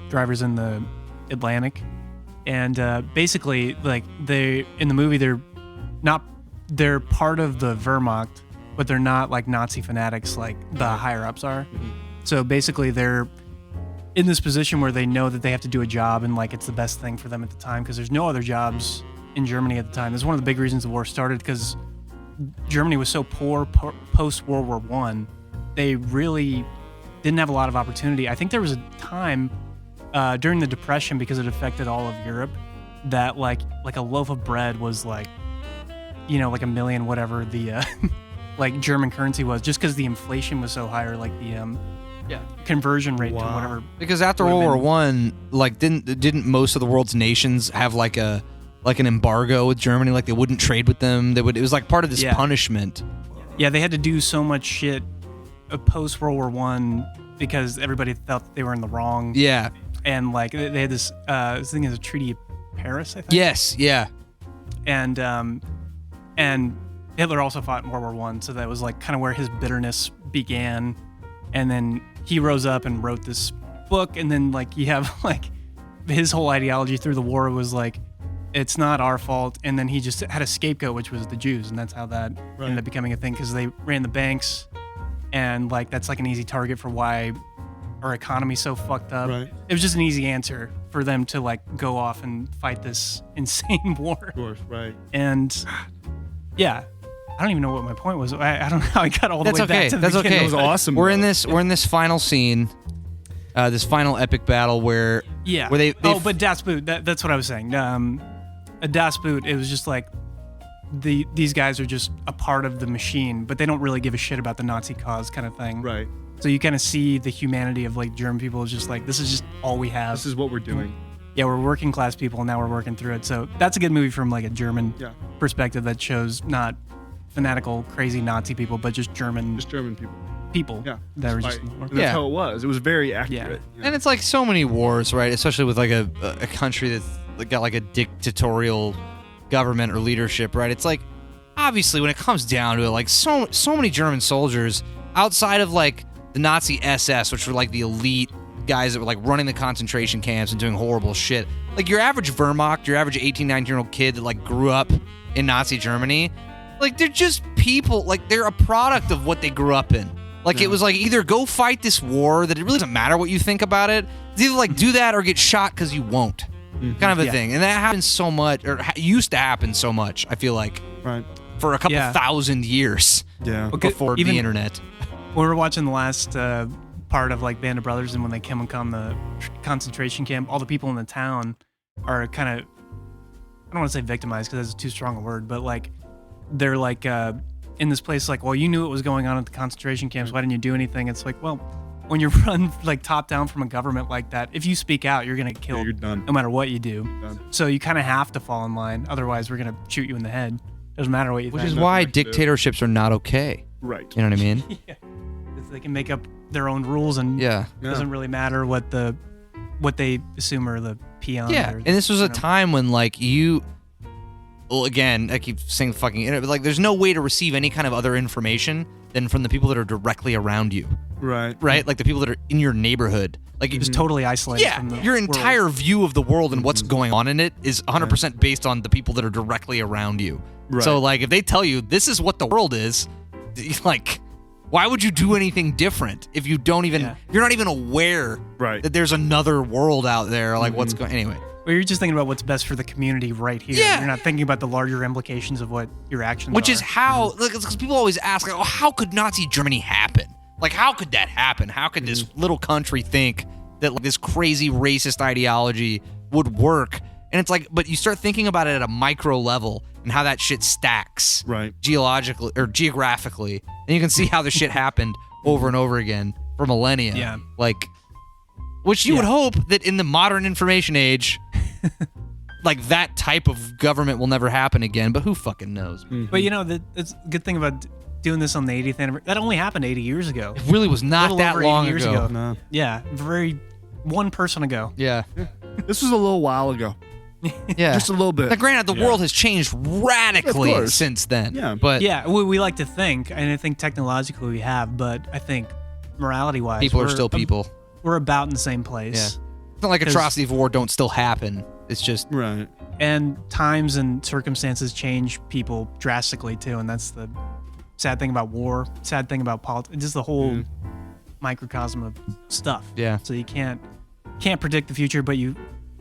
drivers in the Atlantic, and basically, like in the movie, they're part of the Wehrmacht, but they're not like Nazi fanatics like the higher ups are. So basically, they're in this position where they know that they have to do a job, and like it's the best thing for them at the time because there's no other jobs in Germany at the time. That's one of the big reasons the war started, because Germany was so poor post World War I. They really didn't have a lot of opportunity. I think there was a time during the Depression, because it affected all of Europe, that like a loaf of bread was like, you know, like $1 million, whatever the like German currency was, just because the inflation was so high, or like the conversion rate to whatever. Because after World War One, like didn't most of the world's nations have like an embargo with Germany? Like they wouldn't trade with them. It was like part of this punishment. Yeah, they had to do so much shit post World War I because everybody thought that they were in the wrong. Yeah. And like they had this thing as a Treaty of Paris, I think. Yes. Yeah. And Hitler also fought in World War I, so that was like kind of where his bitterness began. And then he rose up and wrote this book, and then like you have like his whole ideology through the war was like, it's not our fault, and then he just had a scapegoat, which was the Jews, and that's how that ended up becoming a thing, because they ran the banks, and like that's like an easy target for why our economy's so fucked up. Right. It was just an easy answer for them to like go off and fight this insane war. Of course, right. And yeah, I don't even know what my point was. I don't know how I got all the That's way okay. back to the That's beginning. okay. It was awesome. We're in this final scene, this final epic battle where Yeah. where they but Das Boot. That's what I was saying. A Das Boot. It was just like these guys are just a part of the machine, but they don't really give a shit about the Nazi cause, kind of thing. Right. So you kind of see the humanity of like German people is just like, this is just all we have. This is what we're doing. Yeah, we're working class people, and now we're working through it. So that's a good movie from like a German Yeah. perspective that shows not fanatical, crazy Nazi people, but just German Just German people. Yeah. that were just Right. in the war. And that's Yeah. how it was. It was very accurate. Yeah. And it's like so many wars, right? Especially with like a country that's got like a dictatorial government or leadership, right? It's like obviously when it comes down to it, like so many German soldiers outside of like the Nazi SS, which were like the elite guys that were like running the concentration camps and doing horrible shit. Like your average Wehrmacht, your average 18, 19-year-old kid that like grew up in Nazi Germany, like they're just people, like they're a product of what they grew up in. Like it was like either go fight this war that it really doesn't matter what you think about it. It's either like do that or get shot because you won't. Kind of a thing. And that happens so much, or used to happen so much, I feel like, Right. for a couple thousand years Yeah. before even- the internet. We were watching the last part of like Band of Brothers, and when they come and come the concentration camp, all the people in the town are kind of, I don't want to say victimized because that's too strong a word, but like they're like in this place like, well, you knew what was going on at the concentration camps, why didn't you do anything? It's like, well, when you're run like top down from a government like that, if you speak out, you're gonna get killed. you're done. No matter what you do. Done. So you kind of have to fall in line, otherwise we're gonna shoot you in the head. Doesn't matter what you Which think. is nothing why I can do. dictatorships are not okay. Right. You know what I mean? Yeah. 'Cause they can make up their own rules, and Yeah. it doesn't really matter what they assume are the peons. Yeah. or, And this was you a know. time when like well, again, I keep saying fucking internet, but like there's no way to receive any kind of other information than from the people that are directly around you, Right. right? Like the people that are in your neighborhood. Like Just totally isolated yeah, from the your world. entire view of the world and what's going on in it is 100% based on the people that are directly around you. Right. So like if they tell you this is what the world is, like why would you do anything different if you don't even you're not even aware Right. that there's another world out there, like what's going anyway. Well, you're just thinking about what's best for the community right here. Yeah. You're not thinking about the larger implications of what your actions Which are. is how, because people always ask, like, oh, how could Nazi Germany happen? Like, how could that happen? How could this little country think that like, this crazy racist ideology would work? And it's like, but you start thinking about it at a micro level and how that shit stacks Right. geologically or geographically, and you can see how the shit happened over and over again for millennia. Yeah. Like, which you would hope that in the modern information age, like that type of government will never happen again, but who fucking knows? But you know, that's a good thing about doing this on the 80th anniversary. That only happened 80 years ago. It really was not Little that over 80 long years ago. ago. No. Yeah, one person ago. Yeah. This was a little while ago. Yeah. Just a little bit. Now, granted, the world has changed radically Of course. since then. Yeah. But Yeah, we like to think, and I think technologically we have, but I think morality-wise, people are we're still people. We're about in the same place. Yeah. It's not like 'Cause- atrocity of war don't still happen. It's just Right. And times and circumstances change people drastically too, and that's the sad thing about war, sad thing about politics, just the whole microcosm of stuff. Yeah. So you can't predict the future, but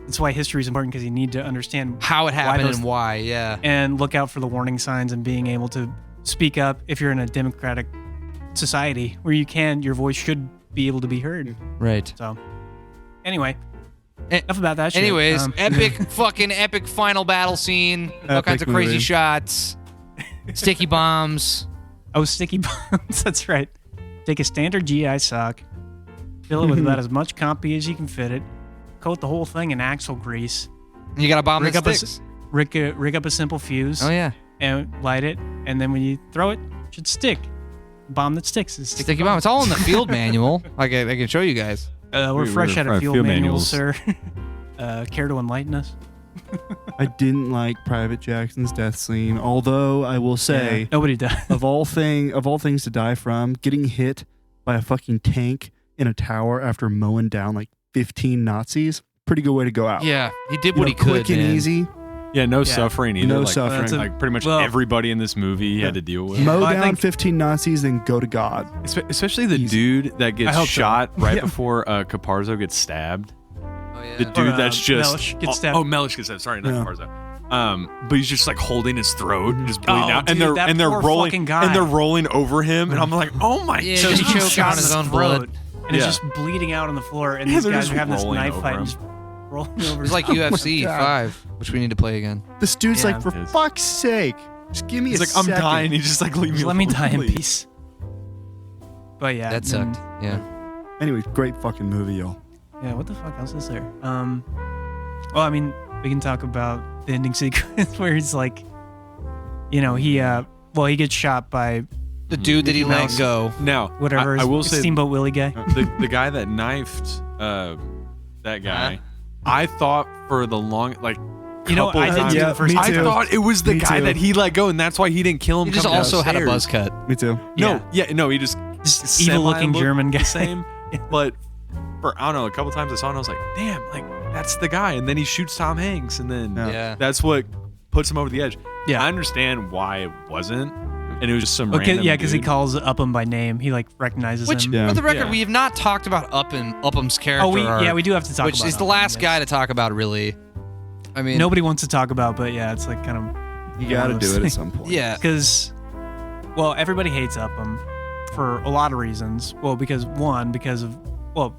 that's why history is important, because you need to understand how it happened those- and why. Yeah. and look out for the warning signs and being able to speak up if you're in a democratic society where your voice should be able to be heard. Right. So anyway, Eh, enough about that shit. Anyways, fucking epic final battle scene. All Epic kinds of crazy movie. shots. Sticky bombs. Oh, sticky bombs. That's right. Take a standard GI sock, fill it with about as much comfy as you can fit it, coat the whole thing in axle grease, You got a bomb rig that up, sticks. rig up a simple fuse, Oh yeah. and light it, and then when you throw it, it should stick. Bomb that sticks is Sticky bomb. It's all in the field manual. I can show you guys. We're fresh out of Field field manuals, manuals. sir. Care to enlighten us? I didn't like Private Jackson's death scene, although I will say, Yeah, nobody does. of all things to die from, getting hit by a fucking tank in a tower after mowing down like 15 Nazis. Pretty good way to go out. Yeah, he did You what know, he could, quick and man. easy. Yeah, no suffering either. No like, suffering. Like pretty much Well, everybody in this movie he had to deal with. Mow I down think- 15 Nazis, then go to God. Especially the Easy. dude that I gets hope so. shot right Yeah. before Caparzo gets stabbed. Oh, yeah. The dude that's just Mellish gets stabbed. Oh, Mellish gets stabbed. Sorry, not Yeah. Caparzo. But he's just like holding his throat, just bleeding Oh, out, dude, that and they're poor rolling, fucking guy. and they're rolling over him, and I'm like, oh my Yeah, god! he he choked shot on his in own the blood. throat, and Yeah. it's just bleeding out on the floor, and Yeah, these they're guys just are having this rolling knife over fight him. and just rolling over. It's like his- UFC God. 5, which we need to play again. This dude's Yeah. like, for It is. fuck's sake, just give me He's a like, I'm second. dying. He's just like, leave me. Just let me alone, die in please. peace. But yeah, That then- sucked. Yeah. Anyway, great fucking movie, y'all. Yeah, what the fuck else is there? Well, I mean, we can talk about the ending sequence where he's like, he gets shot by The dude that he let Mouse. go. Now, whatever. I will say Steamboat Willie guy. the guy that knifed that guy, I thought for the long You know, couple I did times- too Yeah, the first me I too. thought it was the Me guy too. that he let go, and that's why he didn't kill him. He just coming also had a downstairs. buzz cut. Me too. No, he just evil-looking semi-looked German guy. the same. But for I don't know, a couple times I saw it, and I was like, damn, like that's the guy. And then he shoots Tom Hanks, and then Yeah. Yeah. that's what puts him over the edge. Yeah. I understand why it wasn't, and it was just some Okay, random yeah, because he dude. calls Upham by name. He like recognizes Which, him. Yeah. for the record, Yeah. we have not talked about Upham's character. Oh, we arc, do have to talk which about is the Upham, last yes. guy to talk about, really. I mean, Nobody wants to talk about, but yeah, it's like kind of You got to do it at some point. Yeah. because, well, everybody hates Upham for a lot of reasons. Well, because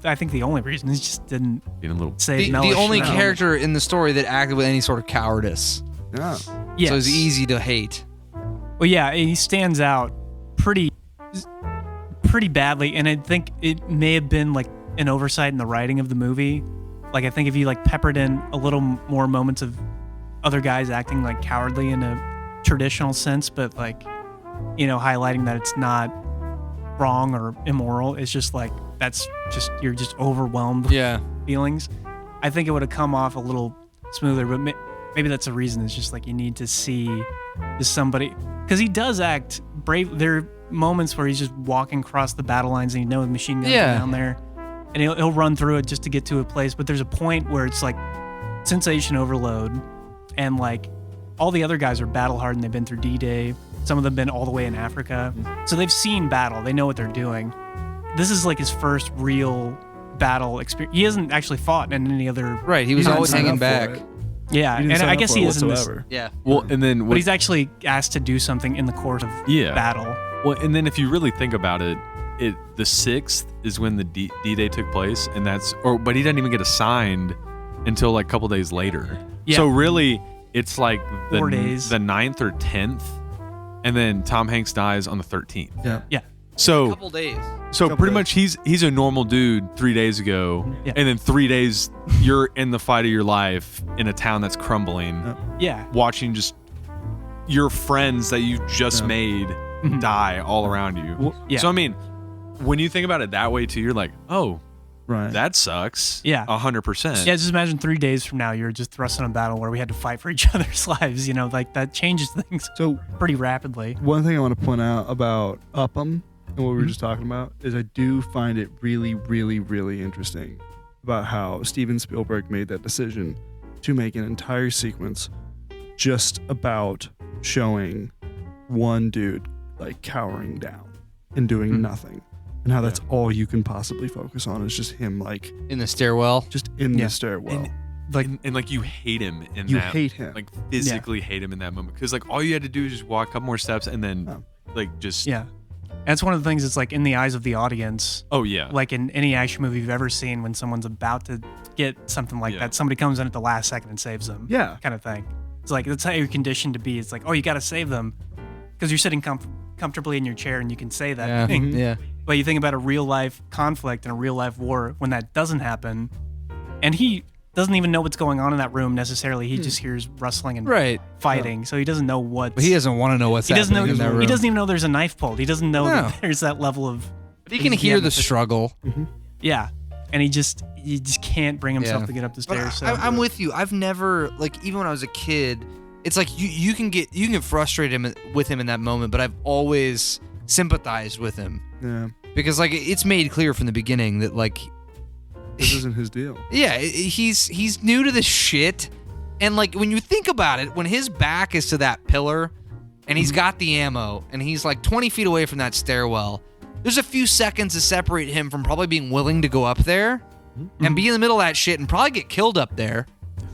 I think the only reason is just didn't being a little. save The Mellish only in that character in the story that acted with any sort of cowardice. Yeah. moment. Yes. So it's easy to hate. Well, yeah, he stands out pretty badly, and I think it may have been like an oversight in the writing of the movie. Like, I think if you like peppered in a little more moments of other guys acting like cowardly in a traditional sense, but like, highlighting that it's not wrong or immoral. It's just like you're just overwhelmed with Yeah. feelings. I think it would have come off a little smoother, but maybe that's a reason. It's just like you need to see somebody, because he does act brave. There are moments where he's just walking across the battle lines, and the machine guns Yeah. are down there, and he'll run through it just to get to a place. But there's a point where it's like sensation overload, and like all the other guys are battle hardened. They've been through D-Day. Some of them been all the way in Africa, so they've seen battle. They know what they're doing. This is like his first real battle experience. He hasn't actually fought in any other. Right. He was didn't always sign hanging up for back. it. Yeah, He didn't and sign I up guess for he it is in this. whatsoever. Yeah. Well, and then But he's actually asked to do something in the course of Yeah. battle. Well, and then if you really think about it, the 6th is when the D-Day took place, and but he doesn't even get assigned until like a couple days later. Yeah. So really, it's like 4 days. the 9th or 10th, and then Tom Hanks dies on the 13th. Yeah. Yeah. So Couple days. pretty days. much he's a normal dude 3 days ago, Yeah. and then 3 days you're in the fight of your life in a town that's crumbling, Yeah. watching just your friends that you just Yeah. made Mhm. die all around you. Well, Yeah. So I mean, when you think about it that way too, you're like, oh, Right. that sucks. Yeah. 100%. Yeah, just imagine 3 days from now you're just thrust in a battle where we had to fight for each other's lives. Like that changes things So pretty rapidly. one thing I want to point out about Upham and what we Mm-hmm. were just talking about is I do find it really, really, really interesting about how Steven Spielberg made that decision to make an entire sequence just about showing one dude like cowering down and doing Mm-hmm. nothing, and how that's all you can possibly focus on is just him like In the stairwell. just in Yeah. the stairwell. Like, and like you hate him in You that. hate him. Like physically hate him in that moment. Because like all you had to do is just walk a couple more steps and then Oh. like just. yeah. That's one of the things that's like in the eyes of the audience. Oh, yeah. Like in any action movie you've ever seen, when someone's about to get something like Yeah. that, somebody comes in at the last second and saves them. Yeah. Kind of thing. It's like, that's how you're conditioned to be. It's like, oh, you got to save them because you're sitting comfortably in your chair and you can say that Yeah. thing. Yeah. But you think about a real life conflict and a real life war when that doesn't happen, and he doesn't even know what's going on in that room necessarily. He just hears rustling and Right. fighting, so he doesn't know what. But he doesn't want to know what's He doesn't know. happening in that room. He doesn't even know there's a knife pulled. He doesn't know No. that there's that level of. But he can hear the struggle. Yeah, and he just can't bring himself Yeah. to get up the But stairs. So. I'm with you. I've never, like, even when I was a kid, it's like you can get frustrated with him in that moment, but I've always sympathized with him Yeah. because like it's made clear from the beginning that like This isn't his deal. Yeah, he's new to this shit, and like when you think about it, when his back is to that pillar, and he's got the ammo, and he's like 20 feet away from that stairwell, there's a few seconds to separate him from probably being willing to go up there and be in the middle of that shit and probably get killed up there.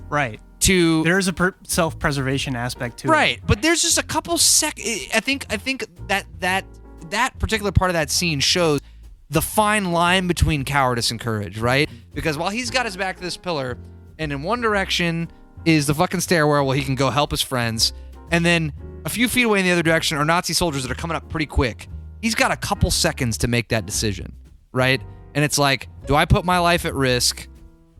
Right. There's a self-preservation aspect to it. Right, but there's just a couple I think that particular part of that scene shows the fine line between cowardice and courage, right? Because while he's got his back to this pillar, and in one direction is the fucking stairwell where he can go help his friends, and then a few feet away in the other direction are Nazi soldiers that are coming up pretty quick. He's got a couple seconds to make that decision, right? And it's like, do I put my life at risk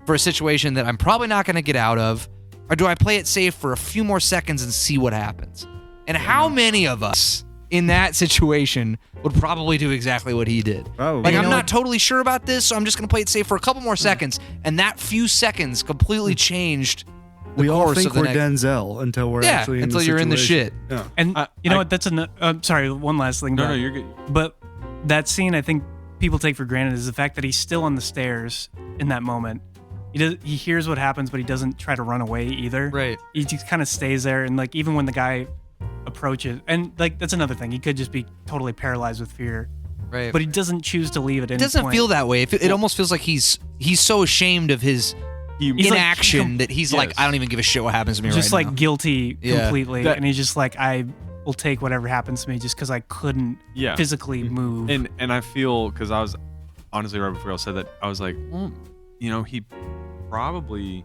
for a situation that I'm probably not going to get out of, or do I play it safe for a few more seconds and see what happens? And how many of us in that situation would probably do exactly what he did? Probably. Like, I'm not totally sure about this, so I'm just going to play it safe for a couple more seconds. And that few seconds completely changed the We all course think of the we're next... Denzel until we're Yeah, actually in until the you're in the shit. Yeah. And you know what? That's sorry, one last thing. No, you're good. But that scene, I think people take for granted is the fact that he's still on the stairs in that moment. He hears what happens, but he doesn't try to run away either. Right. He just kind of stays there, and like even when the guy approaches, and like that's another thing, he could just be totally paralyzed with fear. Right. But he doesn't choose to leave at any It doesn't point. feel that way. It almost feels like he's so ashamed of his He's like, inaction that he's like, I don't even give a shit what happens to me just right like now. guilty Yeah. completely, and he's just like, I will take whatever happens to me just because I couldn't physically move. And I feel, because I was honestly right before I said that, I was like, well, he probably,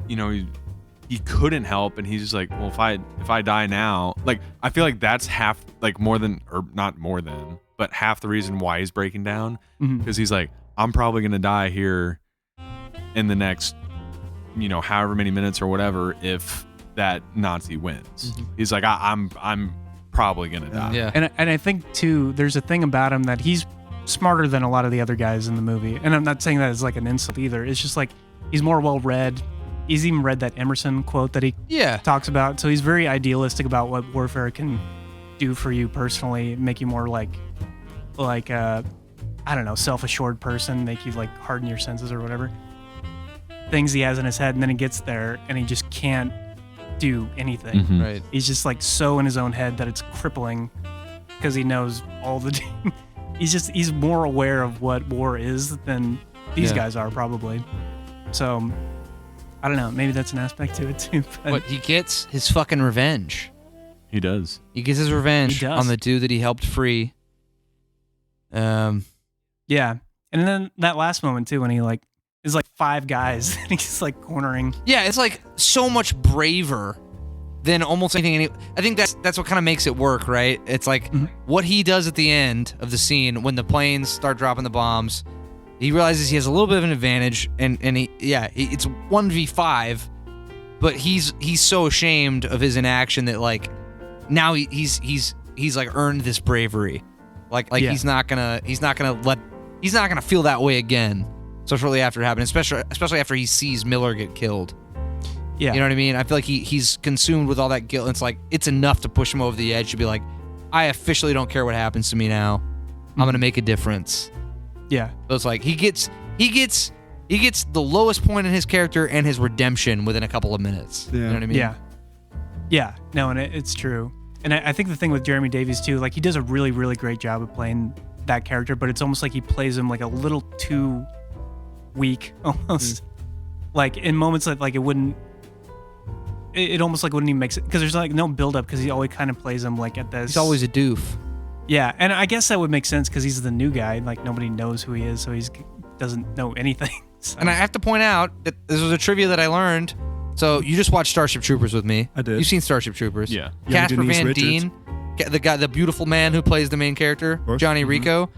he couldn't help, and he's just like, well, if I die now, like I feel like that's half, like more than, or not more than, but half the reason why he's breaking down, because he's like, I'm probably gonna die here in the next, however many minutes or whatever, if that Nazi wins. He's like, I'm probably gonna die. Yeah. And I think too, there's a thing about him that he's smarter than a lot of the other guys in the movie. And I'm not saying that as like an insult either. It's just like he's more well read. He's even read that Emerson quote that he talks about. So he's very idealistic about what warfare can do for you personally, make you more like I don't know, self-assured person, make you like harden your senses or whatever. Things he has in his head, and then he gets there and he just can't do anything. Right. He's just like so in his own head that it's crippling because he knows all the he's more aware of what war is than these guys are probably. So I don't know, maybe that's an aspect to it too. But he gets his fucking revenge. He does. He gets his revenge He does. on the dude that he helped free. Yeah. And then that last moment too when he like is like five guys and he's like cornering. Yeah, it's like so much braver than almost anything. I think that's what kind of makes it work, right? It's like what he does at the end of the scene when the planes start dropping the bombs. He realizes he has a little bit of an advantage, and it's 1v5, but he's so ashamed of his inaction that like now he's like earned this bravery, like he's not gonna feel that way again. So shortly after it happened, especially after he sees Miller get killed. Yeah. You know what I mean? I feel like he's consumed with all that guilt. It's like it's enough to push him over the edge to be like, I officially don't care what happens to me now. I'm gonna make a difference. Yeah. So it's like he gets the lowest point in his character and his redemption within a couple of minutes. Yeah. You know what I mean? Yeah. Yeah. No, and it's true. And I think the thing with Jeremy Davies too, like he does a really, really great job of playing that character, but it's almost like he plays him like a little too weak almost. Like in moments that like it almost like wouldn't even make sense because there's like no build up because he always kind of plays him like at this. He's always a doof. Yeah, and I guess that would make sense because he's the new guy. Like nobody knows who he is, so he doesn't know anything. So. And I have to point out that this was a trivia that I learned. So you just watched Starship Troopers with me. I did. You've seen Starship Troopers. Yeah. Casper Denise Van Richards. Dien, the beautiful man who plays the main character, course. Johnny Rico,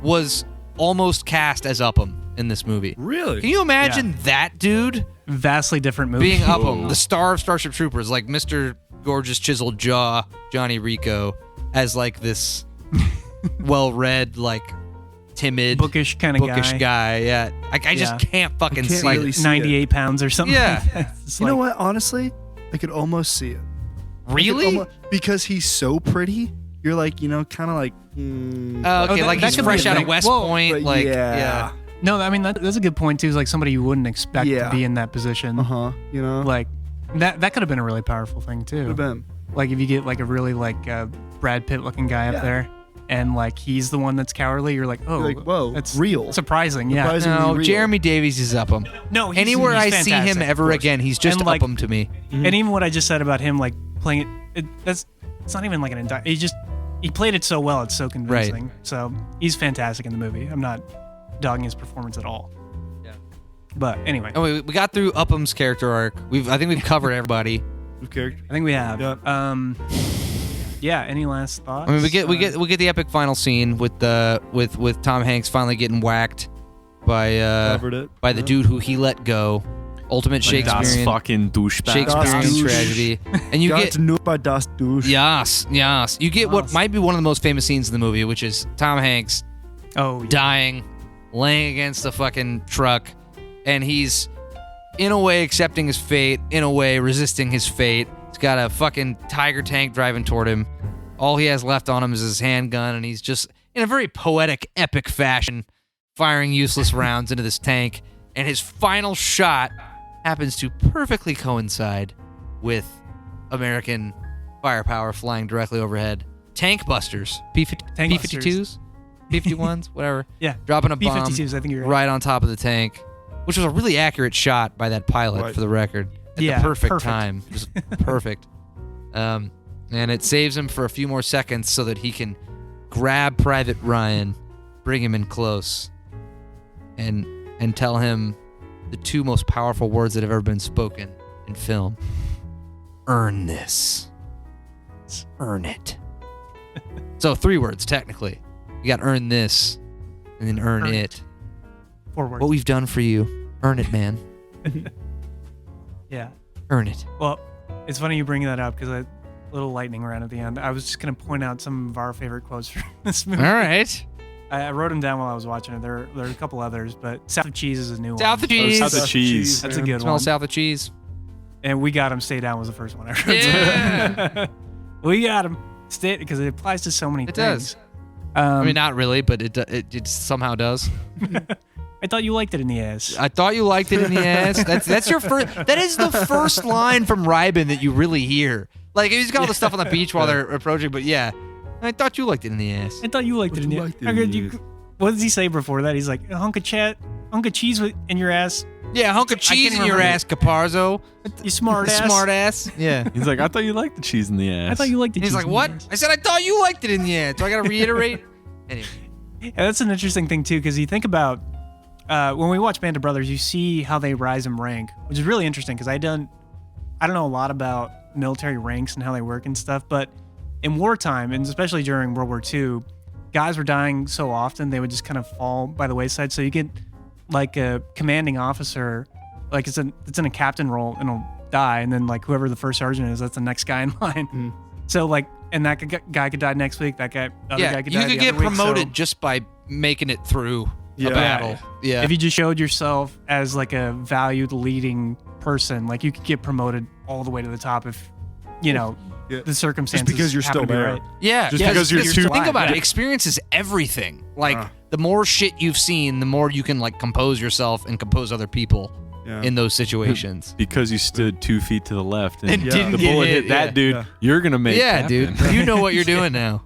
was almost cast as Upham in this movie. Really? Can you imagine that dude Vastly different movie. being Upham, the star of Starship Troopers, like Mr. Gorgeous Chiseled Jaw, Johnny Rico, as like this well-read, like timid, bookish kind of guy. Yeah, I just can't fucking can't see really it. see 98 pounds or something. Yeah. Like that. It's You know like- what? Honestly, I could almost see it. Really? Because he's so pretty. You're like, kind of like. Okay, that- like that he's could be fresh a out of thing. West Well, Point. but Like, yeah. No, I mean that's a good point too. Is like somebody you wouldn't expect Yeah. to be in that position. You know, Like that could have been a really powerful thing too. could have been. Like if you get like a really like Brad Pitt looking guy up there, and like he's the one that's cowardly, you're like, oh, You're like, whoa, that's real. surprising. Yeah. Surprisingly No, real. Jeremy Davies is up him. No, he's, Anywhere he's I see him fantastic, ever of course. again, he's just And, like, up him to me. And even what I just said about him like playing it's not even like an entire. He played it so well. It's so convincing. So he's fantastic in the movie. I'm not dogging his performance at all. Yeah. But anyway, Oh, we got through Upham's character arc. I think we've covered everybody. Character. I think we have. Yep. Yeah. Any last thoughts? I mean, we get the epic final scene with Tom Hanks finally getting whacked by Covered it. by the dude who he let go. Ultimate Das Shakespearean fucking douchebag. Shakespearean Das Douche. tragedy, and you Got get to know about Das Douche. yes. You get what might be one of the most famous scenes in the movie, which is Tom Hanks Oh, yeah. dying, laying against the fucking truck, and he's in a way accepting his fate, in a way resisting his fate. He's got a fucking Tiger tank driving toward him. All he has left on him is his handgun, and he's just, in a very poetic, epic fashion, firing useless rounds into this tank. And his final shot happens to perfectly coincide with American firepower flying directly overhead. Tank busters. P-52s? P-51s? Whatever. Yeah. Dropping a bomb B-52s, I think you're right. right on top of the tank, which was a really accurate shot by that pilot, Right. for the record. At Yeah, the perfect perfect. time. Just perfect. And it saves him for a few more seconds so that he can grab Private Ryan, bring him in close, and tell him the two most powerful words that have ever been spoken in film. Earn this. Earn it. So 3 words, technically. You got earn this, and then earn Earn it. 4 words. What we've done for you. Earn it, man. Yeah. Earn it. Well, it's funny you bring that up because a little lightning round at the end. I was just going to point out some of our favorite quotes from this movie. All right. I wrote them down while I was watching it. There are a couple others, but South of Cheese is a new South one. of cheese. South of cheese. That's a man. good Smell one. south of cheese. And We Got Him, Stay Down was the first one I wrote. Yeah. We Got Him, Stay, because it applies to so many It things. does. I mean, not really, but it somehow does. I thought you liked it in the ass. I thought you liked it in the ass. That's your first. That is the first line from Ryben that you really hear. Like he's got all the stuff on the beach while they're approaching, but yeah, I thought you liked it in the ass. I thought you liked it in the ass. liked it in the ass. What does he say before that? He's like, a hunk of cheese in your ass. Yeah, hunk of cheese can't in your remember. ass, Caparzo. You smart ass. Smart ass. Yeah. He's like, I thought you liked the cheese in the ass. I thought you liked the He's cheese like, in your what? ass. I said I thought you liked it in the ass. So I gotta reiterate. Anyway. Yeah, that's an interesting thing too, because you think about when we watch Band of Brothers, you see how they rise in rank, which is really interesting. Because I don't know a lot about military ranks and how they work and stuff, but in wartime, and especially during World War II, guys were dying so often they would just kind of fall by the wayside. So you get like a commanding officer, like it's in a captain role, and he'll die, and then like whoever the first sergeant is, that's the next guy in line. So like, and that guy could die next week. That guy, other Yeah, guy could you die could the get other week, promoted so- just by making it through a Yeah. battle. Yeah. If you just showed yourself as like a valued leading person, like you could get promoted all the way to the top if, you know, Yeah. the circumstances. Just because you're happen still to be there. right. Yeah, Just because you're too- think about it. Yeah. Experience is everything. Like Uh. the more shit you've seen, the more you can like compose yourself and compose other people Yeah. in those situations. because you stood 2 feet to the left And and didn't the get bullet hit, hit that yeah. dude. Yeah. You're gonna make Yeah, captain. dude. You know what you're doing now.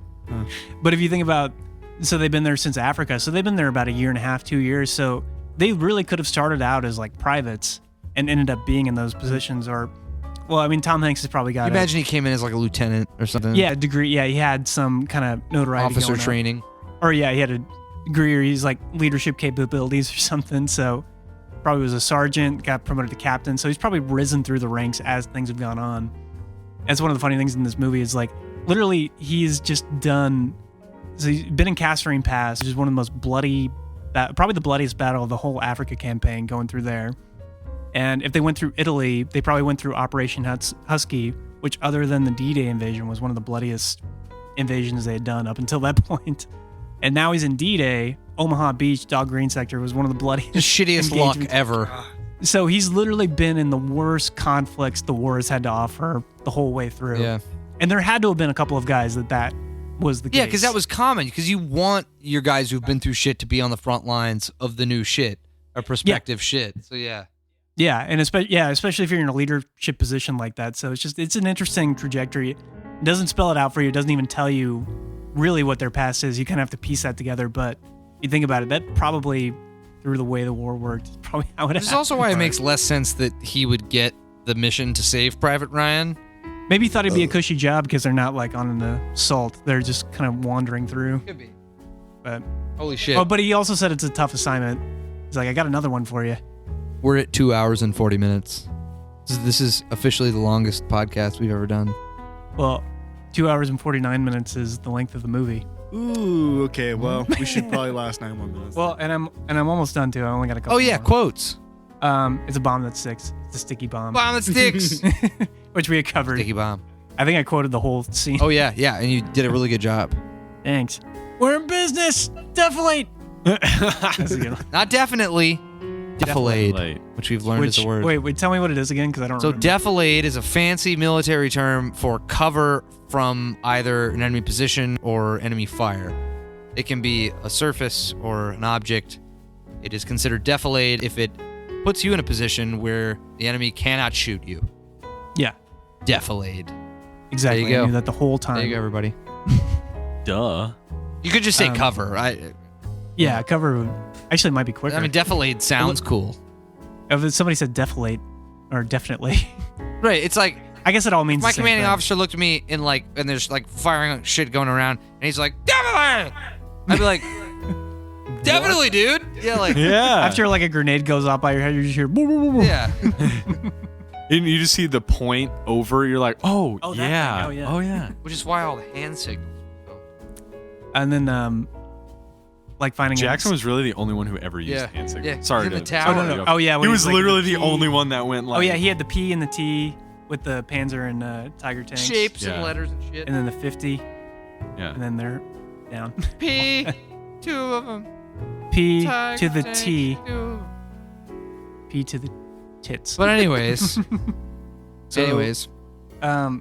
But if you think about, so they've been there since Africa, so they've been there about a year and a half, 2 years. So they really could have started out as like privates and ended up being in those positions. Or, well, I mean, Tom Hanks has probably got Imagine he came in as like a lieutenant or something. a degree. Yeah, he had some kind of notoriety. Officer going on. training. Or yeah, he had a degree, or he's like leadership capabilities or something. So probably was a sergeant, got promoted to captain. So he's probably risen through the ranks as things have gone on. That's one of the funny things in this movie is like literally he's just done. So he's been in Kasserine Pass, which is one of the most bloody, probably the bloodiest battle of the whole Africa campaign going through there. And if they went through Italy, they probably went through Operation Husky, which other than the D-Day invasion was one of the bloodiest invasions they had done up until that point. And now he's in D-Day. Omaha Beach, Dog Green Sector was one of the bloodiest. The shittiest luck engagements. ever. So he's literally been in the worst conflicts the war has had to offer the whole way through. Yeah. And there had to have been a couple of guys that was the case. Yeah, because that was common. Because you want your guys who've been through shit to be on the front lines of the new shit or prospective shit. So yeah. Yeah, and especially if you're in a leadership position like that. So it's an interesting trajectory. It doesn't spell it out for you. It doesn't even tell you really what their past is. You kind of have to piece that together. But you think about it, that probably, through the way the war worked, is probably how it happened. This is also why it makes less sense that he would get the mission to save Private Ryan. Maybe he thought it'd be a cushy job because they're not like on an assault. They're just kind of wandering through. Could be. But Holy shit. oh, but he also said it's a tough assignment. He's like, I got another one for you. We're at 2 hours and 40 minutes. This is officially the longest podcast we've ever done. Well, 2 hours and 49 minutes is the length of the movie. Ooh, okay. Well, we should probably last 9 more minutes. Well, and I'm almost done too. I only got a couple. Oh yeah, more. quotes. It's a bomb that sticks. It's a sticky bomb. Bomb that sticks. Which we had covered. Sticky bomb. I think I quoted the whole scene. Oh yeah, and you did a really good job. Thanks. We're in business. Deflate. That's a good one. Not definitely. Defilade, Defilade. which we've learned is a word. Wait, tell me what it is again, because I don't So remember. defilade is a fancy military term for cover from either an enemy position or enemy fire. It can be a surface or an object. It is considered defilade if it puts you in a position where the enemy cannot shoot you. Yeah, Defilade. exactly. There you go. I knew that the whole time. There you go, everybody. Duh. You could just say Um, cover. Yeah, cover actually might be quicker. I mean, defilade sounds cool. if somebody said deflate or definitely, Right, it's like I guess it all means my the same commanding thing. officer looked at me and there's like firing shit going around, and he's like, defilade! I'd be like, definitely, dude. Yeah, like, Yeah. After like a grenade goes off by your head, you just hear. Boo, boo, boo, boo. yeah. And you just see the point over. You're like, oh, Oh, that yeah. thing. Oh, yeah. Oh, yeah. Which is why all the hand signals. And then like finding Jackson was really the only one who ever used Yeah. hand signals. Yeah, Sorry he's in to the tower. cut Oh, no, you no. off. Oh, yeah. when He was he's, like, literally the P- only one that went like. Oh yeah, he had the P and the T with the Panzer and Tiger tanks. Shapes Yeah. and letters and shit. And then the 50, Yeah. and then they're down. P, two of them. P Tiger to the tanks, T, two. P to the tits. But anyways, So-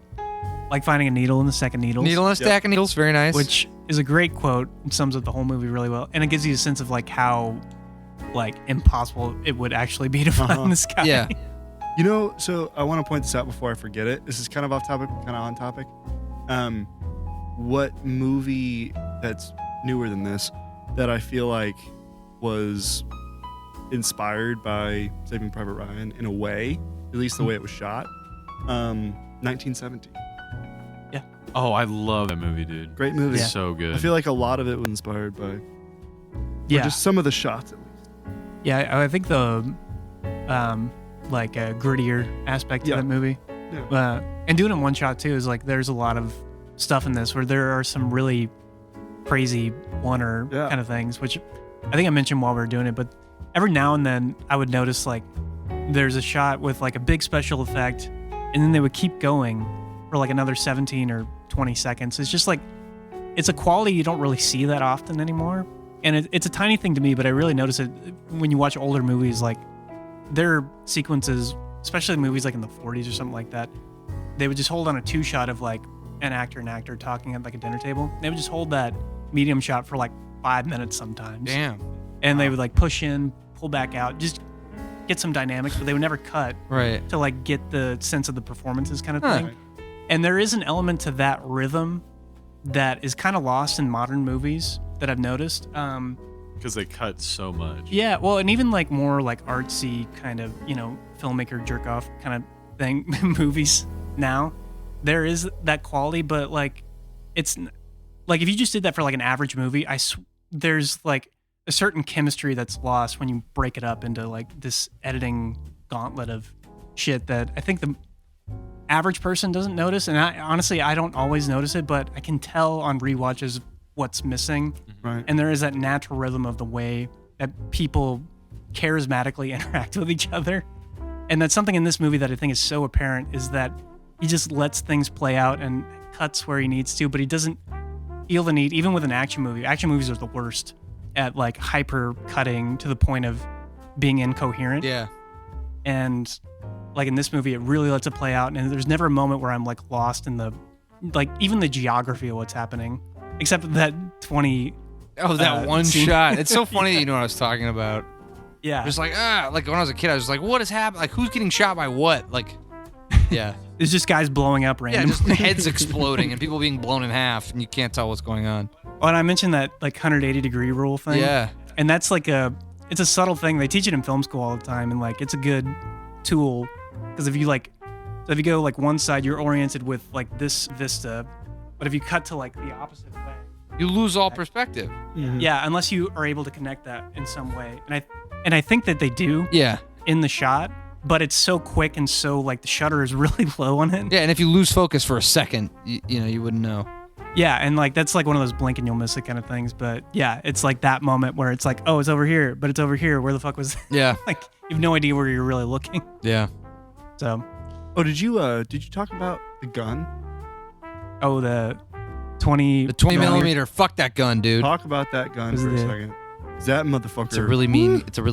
Like finding a needle in the second needles. needle and a stack of needles, very nice. Which is a great quote. It sums up the whole movie really well, and it gives you a sense of like how like impossible it would actually be to find this guy. yeah, You know, so I want to point this out before I forget it. This is kind of off topic, kind of on topic. What movie that's newer than this that I feel like was inspired by Saving Private Ryan in a way, at least the way it was shot? 1917. Oh, I love that movie, dude. Great movie. It's so good. I feel like a lot of it was inspired by Yeah, just some of the shots at least. yeah. I think the grittier aspect Yeah. of that movie, Yeah. and doing it in one shot too is like there's a lot of stuff in this where there are some really crazy one-er Yeah. kind of things, which I think I mentioned while we were doing it. But every now and then I would notice like there's a shot with like a big special effect, and then they would keep going for like another 17 or 20 seconds. It's just like it's a quality you don't really see that often anymore, and it's a tiny thing to me, but I really notice it when you watch older movies. Like their sequences, especially movies like in the 40s or something like that, they would just hold on a two shot of like an actor talking at like a dinner table. They would just hold that medium shot for like 5 minutes sometimes. damn, And they would like push in, pull back out, just get some dynamics, but they would never cut right. to like get the sense of the performances kind of Huh. thing. And there is an element to that rhythm that is kind of lost in modern movies that I've noticed. Because they cut so much. Yeah, well, and even like more like artsy kind of, filmmaker jerk off kind of thing movies now, there is that quality, but like it's like if you just did that for like an average movie, there's like a certain chemistry that's lost when you break it up into like this editing gauntlet of shit that I think the average person doesn't notice. And I don't always notice it, but I can tell on rewatches what's missing. Right. And there is that natural rhythm of the way that people charismatically interact with each other. And that's something in this movie that I think is so apparent, is that he just lets things play out and cuts where he needs to, but he doesn't feel the need, even with an action movie. Action movies are the worst at like hyper cutting to the point of being incoherent. Yeah, And like in this movie, it really lets it play out. And there's never a moment where I'm like lost in the, like even the geography of what's happening. except that 20. Oh, that one scene. shot. It's so funny that you know what I was talking about. Yeah. Just like like when I was a kid, I was just like, what is happening? Like, who's getting shot by what? Like, yeah. It's just guys blowing up Yeah, randomly. just heads exploding and people being blown in half, and you can't tell what's going on. Oh, and I mentioned that like 180-degree rule thing. Yeah. And that's like it's a subtle thing. They teach it in film school all the time, and like it's a good tool because if you go like one side, you're oriented with like this vista, but if you cut to like the opposite way, You lose all perspective. yeah, unless you are able to connect that in some way. And I think that they do Yeah. in the shot, but it's so quick and so like the shutter is really low on it. Yeah, and if you lose focus for a second, you know, you wouldn't know. Yeah, and like that's like one of those blink and you'll miss it kind of things. But yeah, it's like that moment where it's like, oh, it's over here, but it's over here. Where the fuck was Yeah. like you have no idea where you're really looking. Yeah. So, Oh, did you talk about the gun? oh, the 20. The 20 millimeter, fuck that gun, dude. Talk about that gun Was for a it- second. That motherfucker. It's a really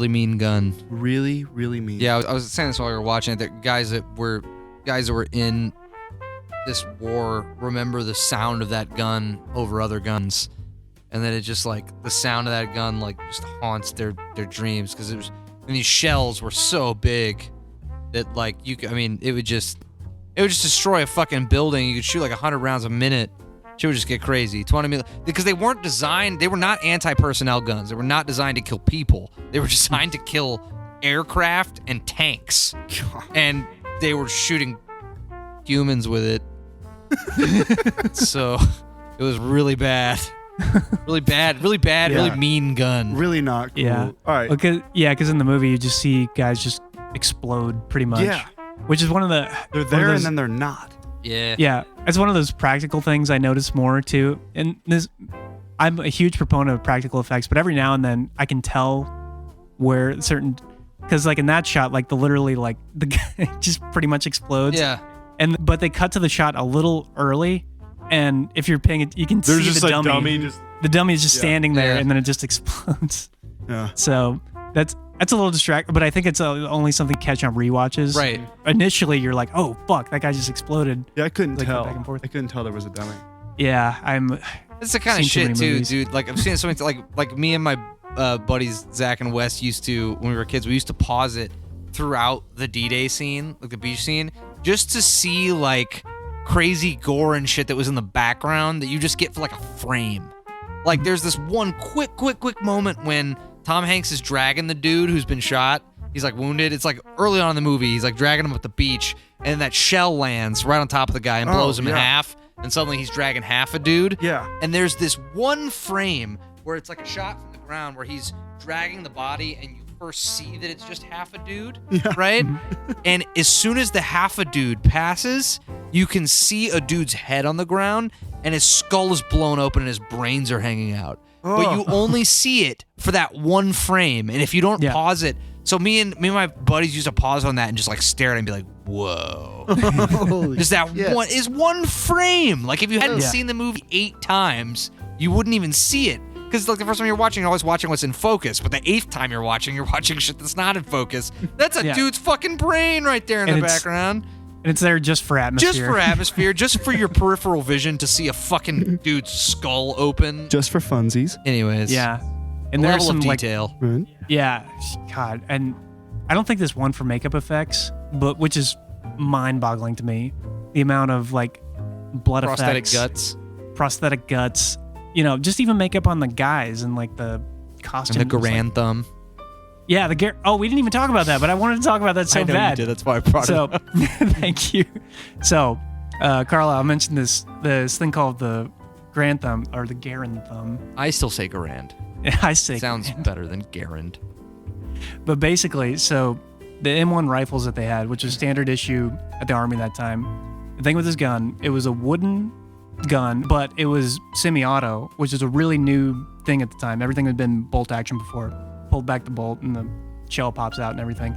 mean gun. really, really mean. Yeah, I was saying this while we were watching it. That guys that were in this war remember the sound of that gun over other guns, and that it just like the sound of that gun like just haunts their dreams because and these shells were so big that like it would just destroy a fucking building. You could shoot like 100 rounds a minute. She would just get crazy. 20 million, because they weren't designed. They were not anti-personnel guns. They were not designed to kill people. They were designed to kill aircraft and tanks. And they were shooting humans with it. So it was really bad. Really mean gun. Really not cool. Yeah. All right. Because in the movie you just see guys just explode pretty much. Yeah. Which is one of the They're one of there those- and then they're not. Yeah. Yeah, it's one of those practical things I notice more too. And I'm a huge proponent of practical effects, but every now and then I can tell where certain, because like in that shot, like the guy just pretty much explodes. Yeah. But they cut to the shot a little early, and if you're paying it, you can There's see just the a dummy. dummy. The dummy is just standing there, Yeah. and then it just explodes. Yeah. So that's a little distracting, but I think it's only something to catch on rewatches. Right. Initially, you're like, "Oh fuck, that guy just exploded." Yeah, I couldn't Like, tell. back and forth. I couldn't tell there was a dummy. Yeah, That's the kind of Seen too shit many too, movies. dude. Like I've seen so many. Like me and my buddies Zach and Wes used to, when we were kids, we used to pause it throughout the D-Day scene, like the beach scene, just to see like crazy gore and shit that was in the background that you just get for like a frame. Like there's this one quick moment when Tom Hanks is dragging the dude who's been shot. He's like wounded. It's like early on in the movie. He's like dragging him up the beach, and that shell lands right on top of the guy and blows him in half. And suddenly he's dragging half a dude. Yeah. And there's this one frame where it's like a shot from the ground where he's dragging the body, and you first see that it's just half a dude, right? And as soon as the half a dude passes, you can see a dude's head on the ground, and his skull is blown open, and his brains are hanging out. But you only see it for that one frame, and if you don't pause it. So me and my buddies used to pause on that and just like stare at it and be like, "Whoa!" Just that one frame. Like if you hadn't seen the movie 8 times, you wouldn't even see it. Because like the first time you're watching, you're always watching what's in focus. But the 8th time you're watching shit that's not in focus. That's a dude's fucking brain right there in And the it's- background. And it's there just for atmosphere. Just for atmosphere, just for your peripheral vision to see a fucking dude's skull open. Just for funsies. Anyways. Yeah. And there's level some of like detail. Right. yeah, God, and I don't think there's one for makeup effects, but which is mind-boggling to me. The amount of like blood Prosthetic effects, prosthetic guts, you know, just even makeup on the guys and like the costume. And the Garand thumb. Yeah, we didn't even talk about that, but I wanted to talk about that so I know bad. you did. That's why I brought So, it up. thank you. So, Carlyle mentioned this thing called the Grand Thumb or the Garand Thumb. I still say Garand. I say Sounds better than Garand. But basically, so the M1 rifles that they had, which was standard issue at the Army that time, the thing with this gun, it was a wooden gun, but it was semi-auto, which is a really new thing at the time. Everything had been bolt action before. Pulled back the bolt and the shell pops out and everything.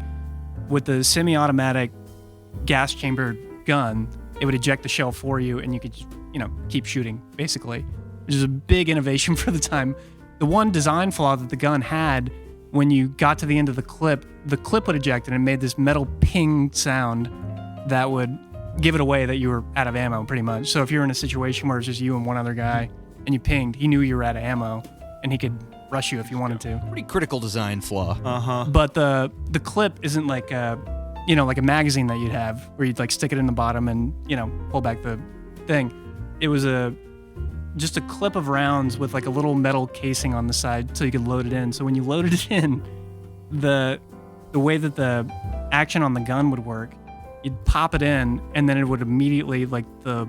With the semi-automatic gas chambered gun, it would eject the shell for you and you could just, keep shooting, basically. Which is a big innovation for the time. The one design flaw that the gun had, when you got to the end of the clip would eject and it made this metal ping sound that would give it away that you were out of ammo, pretty much. So if you're in a situation where it's just you and one other guy, and you pinged, he knew you were out of ammo, and he could rush you if you wanted to. Pretty critical design flaw. But the clip isn't like a magazine that you'd have where you'd like stick it in the bottom and pull back the thing. It was just a clip of rounds with like a little metal casing on the side so you could load it in. So when you loaded it in, the way that the action on the gun would work, you'd pop it in and then it would immediately, like, the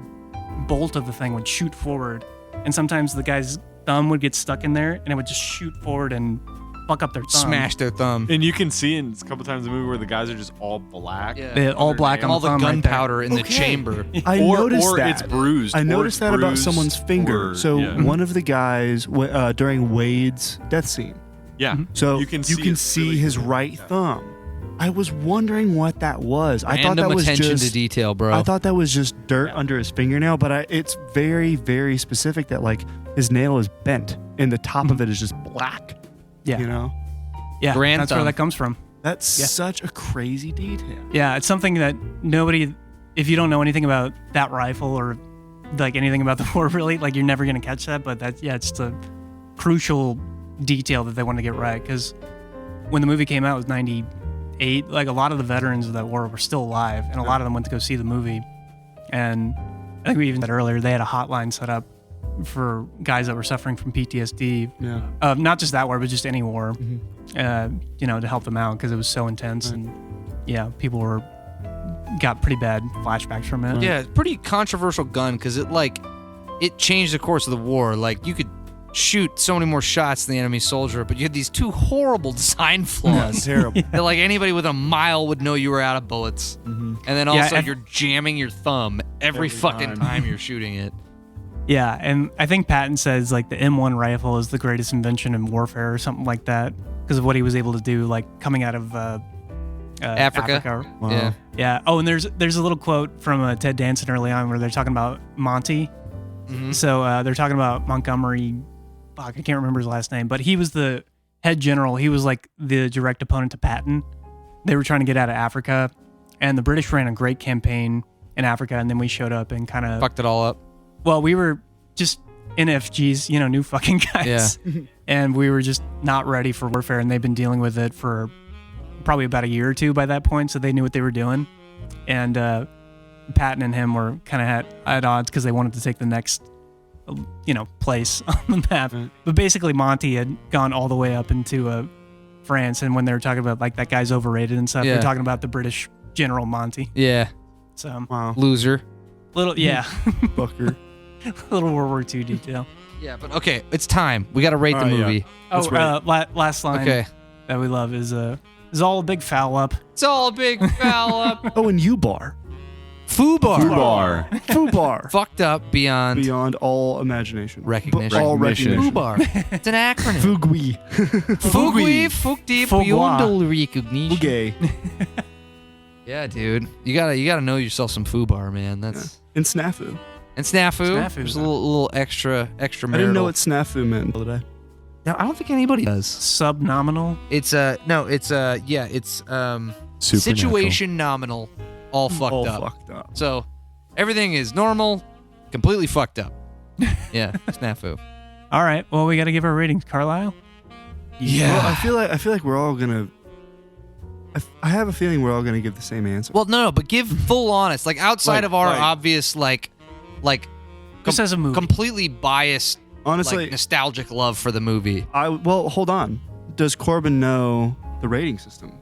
bolt of the thing would shoot forward, and sometimes the guy's thumb would get stuck in there and it would just shoot forward and fuck up their thumb. Smash their thumb. And you can see in a couple times in the movie where the guys are just all black. Yeah. They're all black on All the the thumb right there. gunpowder in the chamber. I or noticed that. it's bruised. I or noticed it's that about bruised, someone's finger. or- So yeah. one of the guys during Wade's death scene. Yeah. So You can see it's really his good. right thumb. I was wondering what that was. I thought Random that was attention just to detail, bro. I thought that was just dirt under his fingernail, but it's very, very specific that like his nail is bent and the top of it is just black. Yeah. You know? Yeah, Grand that's thumb. where that comes from. That's Yeah. such a crazy detail. Yeah, it's something that nobody, if you don't know anything about that rifle or like anything about the war, really, like you're never gonna catch that. But it's just a crucial detail that they wanted to get right, because when the movie came out, it was '98. Like a lot of the veterans of that war were still alive, and a lot of them went to go see the movie. And I think we even said earlier they had a hotline set up for guys that were suffering from PTSD. Yeah. Not just that war, but just any war. Mm-hmm. To help them out because it was so intense, and people got pretty bad flashbacks from it. Yeah, it's a pretty controversial gun because it changed the course of the war. Like, you could shoot so many more shots than the enemy soldier, but you had these two horrible design flaws. Terrible. That like anybody with a mile would know you were out of bullets. Mm-hmm. And then Yeah, also and- you're jamming your thumb every fucking time you're shooting it. Yeah, and I think Patton says like the M1 rifle is the greatest invention in warfare or something like that because of what he was able to do, like coming out of Africa. Wow. Yeah. Yeah. Oh, and there's a little quote from Ted Danson early on where they're talking about Monty. Mhm. So they're talking about Montgomery. Fuck, I can't remember his last name, but he was the head general. He was like the direct opponent to Patton. They were trying to get out of Africa, and the British ran a great campaign in Africa, and then we showed up and kind of Fucked it all up. Well, we were just NFGs, new fucking guys. Yeah. And we were just not ready for warfare, and they've been dealing with it for probably about a year or two by that point, so they knew what they were doing. And Patton and him were kind of at odds because they wanted to take the next, place on the map. Right. But basically, Monty had gone all the way up into France, and when they were talking about, like, that guy's overrated and stuff, Yeah. they're talking about the British General Monty. Yeah. So, Wow. Loser. little Fucker. little World War II detail. Yeah, but okay, it's time. We got to rate the All right, yeah. movie. Let's Last line Okay. that we love is all a big foul up. It's all a big foul up. Oh, and U-Bar. Foobar. Bar. Foo-Bar. Fucked up beyond Beyond all imagination. recognition. All Recognition. recognition. Foobar. It's an acronym. Fugui. Fugui. Fugdi. Fugwa. Beyond recognition. Fugay. Yeah, dude. You gotta know yourself some Foobar, man. That's And snafu. and snafu. Snafu. There's a little extra I didn't know what snafu meant until today. No, I don't think anybody does. Subnominal. It's situation nominal, all fucked all up. fucked up. So everything is normal, completely fucked up. Yeah, snafu. All right. Well, we got to give our ratings, Carlyle. Well, I feel like we're all gonna. I have a feeling we're all gonna give the same answer. Well, no, but give full honest, like outside of our like- obvious, like Just as a movie. completely biased, Honestly, like nostalgic love for the movie. hold on. Does Corbin know the rating system?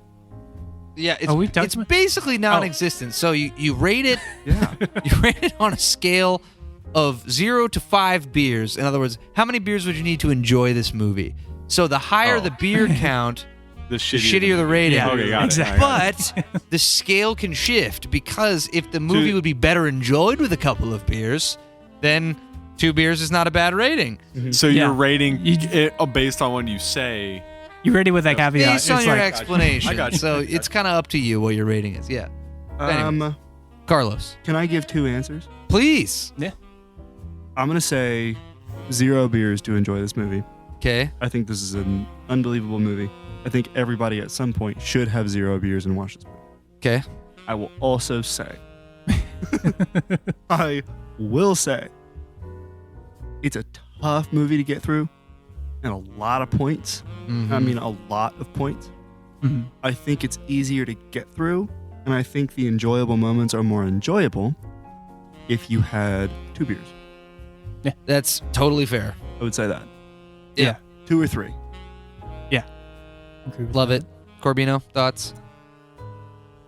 Yeah, it's, Oh, we talked it's about- basically non-existent. So you rate it, Yeah. you rate it on a scale of 0 to 5 beers. In other words, how many beers would you need to enjoy this movie? So the higher the beer count, The the shittier the rating. Yeah, Okay, got it. exactly. But the scale can shift because if the movie would be better enjoyed with a couple of beers, then 2 beers is not a bad rating. So Yeah. you're rating You- it based on what you say. You ready with that caveat? Based on It's your like, explanation. I got you. So it's kind of up to you what your rating is. Yeah. Anyway. Carlos, Can I give 2 answers? please. I'm gonna say 0 beers to enjoy this movie. Okay. I think this is an unbelievable movie. I think everybody at some point should have 0 beers and watch this movie. Okay. I will also say, I will say, it's a tough movie to get through, and a lot of points. I mean, a lot of points. I think it's easier to get through, and I think the enjoyable moments are more enjoyable if you had 2 beers. That's totally fair. I would say that. Yeah. 2 or 3. Love it. Corbino, thoughts?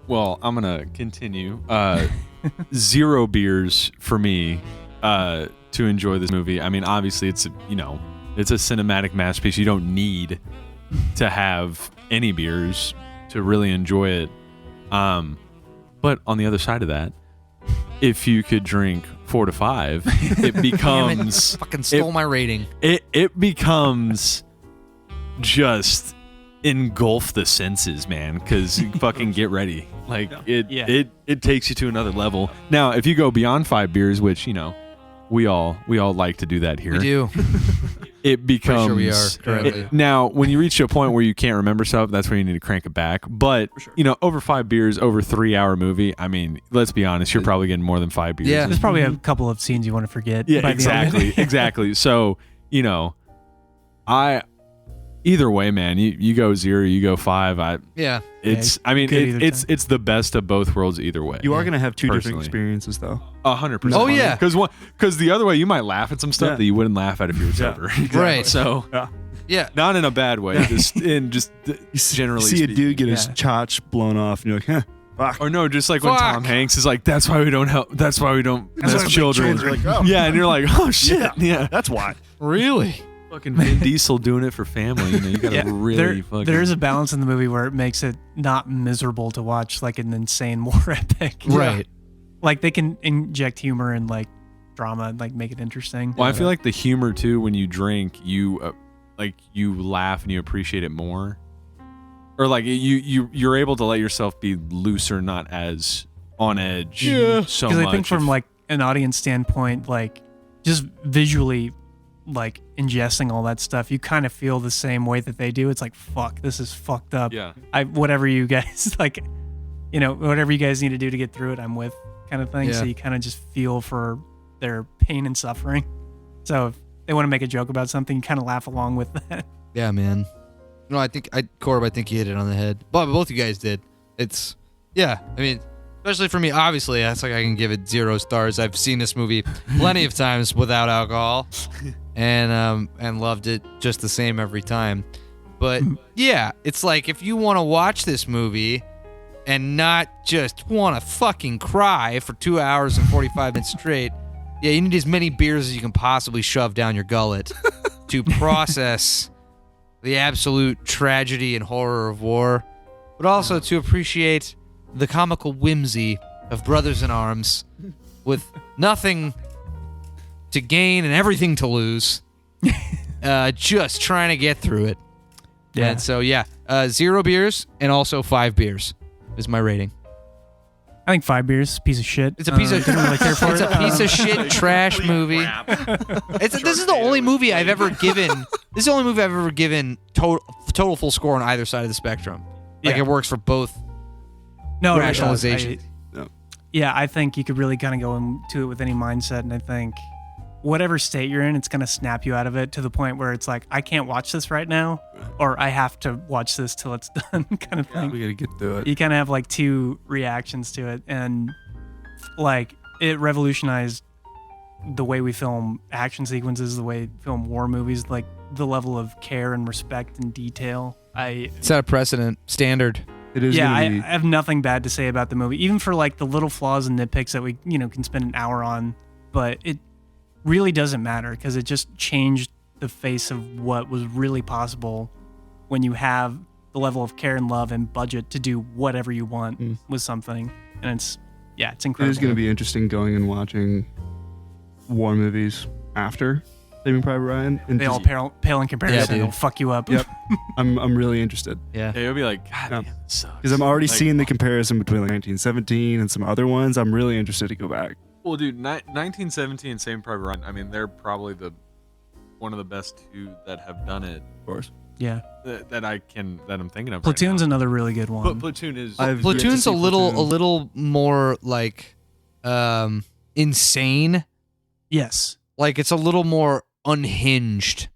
Well, I'm gonna continue. 0 beers for me to enjoy this movie. I mean, obviously, it's a cinematic masterpiece. You don't need to have any beers to really enjoy it. But on the other side of that, if you could drink 4 to 5, it becomes Fucking stole my rating. it becomes just engulf the senses, man, because fucking get ready. Like it takes you to another level. Now, if you go beyond 5 beers, which we all like to do that here. We do. It becomes. Pretty sure we are currently. Now, when you reach a point where you can't remember stuff, that's where you need to crank it back. But over 5 beers, over 3-hour movie. I mean, let's be honest, you're probably getting more than 5 beers. Yeah. There's probably a couple of scenes you want to forget. Yeah, by the end of it. exactly. So, either way, man, you go 0, you go 5. It's the best of both worlds either way. You are going to have 2 different Personally. experiences, though. 100%. Oh, yeah. Because the other way, you might laugh at some stuff that you wouldn't laugh at if you were sober. Right. So, Yeah. not in a bad way, just generally You see a speaking. dude get his chotch blown off, and you're like, fuck. Or no, just like when Fuck. Tom Hanks is like, that's why we don't help. That's why we don't have children. You're like, oh. Yeah, and you're like, oh shit. Yeah. That's why. Really? Fucking Vin Diesel doing it for family. You gotta really fucking. There's a balance in the movie where it makes it not miserable to watch like an insane war epic. Right. Like they can inject humor and like drama and like make it interesting. Well, I feel like the humor too, when you drink, you you laugh and you appreciate it more, or like you're able to let yourself be looser, not as on edge. So much. Because I think from like an audience standpoint, like just visually, like ingesting all that stuff, you kind of feel the same way that they do. It's like, fuck, this is fucked up. Yeah. Whatever you guys like, whatever you guys need to do to get through it, I'm with, kind of thing. Yeah. So you kind of just feel for their pain and suffering. So if they want to make a joke about something, you kind of laugh along with that. Yeah, man. No, Corb, I think you hit it on the head. But both you guys did. It's, I mean, especially for me, obviously, that's like I can give it 0 stars. I've seen this movie plenty of times without alcohol, and loved it just the same every time. But yeah, it's like if you want to watch this movie and not just want to fucking cry for 2 hours and 45 minutes straight, you need as many beers as you can possibly shove down your gullet to process the absolute tragedy and horror of war, but also to appreciate the comical whimsy of brothers in arms with nothing to gain and everything to lose, just trying to get through it. Yeah. And so, 0 beers and also 5 beers is my rating. I think 5 beers, piece of shit. It's a piece of didn't really care for it's it. a piece of shit trash movie. This is the only movie I've ever given. This is the only movie I've ever given total full score on either side of the spectrum. Like it works for both. No, rationalization. I think you could really kind of go into it with any mindset, and I think whatever state you're in, it's going to snap you out of it to the point where it's like, I can't watch this right now, or I have to watch this till it's done, kind of thing. We gotta get through it. You kind of have like 2 reactions to it, and like it revolutionized the way we film action sequences, the way we film war movies, like the level of care and respect and detail. Set a precedent, standard. It is. Yeah, I gonna be, have nothing bad to say about the movie, even for like the little flaws and nitpicks that we can spend an hour on, but it really doesn't matter because it just changed the face of what was really possible when you have the level of care and love and budget to do whatever you want with something. And it's incredible. It is going to be interesting going and watching war movies after Saving Private Ryan. And they all pale in comparison. dude. They'll fuck you up. Yep. I'm really interested. Yeah. Yeah, you'll be like, God damn, this sucks. Because I'm already Like, seeing the comparison between like 1917 and some other ones. I'm really interested to go back. Well, dude, 1917 and Saving Private Ryan, I mean, they're probably one of the best 2 that have done it. Of course. Yeah. That I'm thinking of. Platoon's right now. another really good one. But Platoon is. Platoon's a little more like insane. Yes. Like it's a little more unhinged.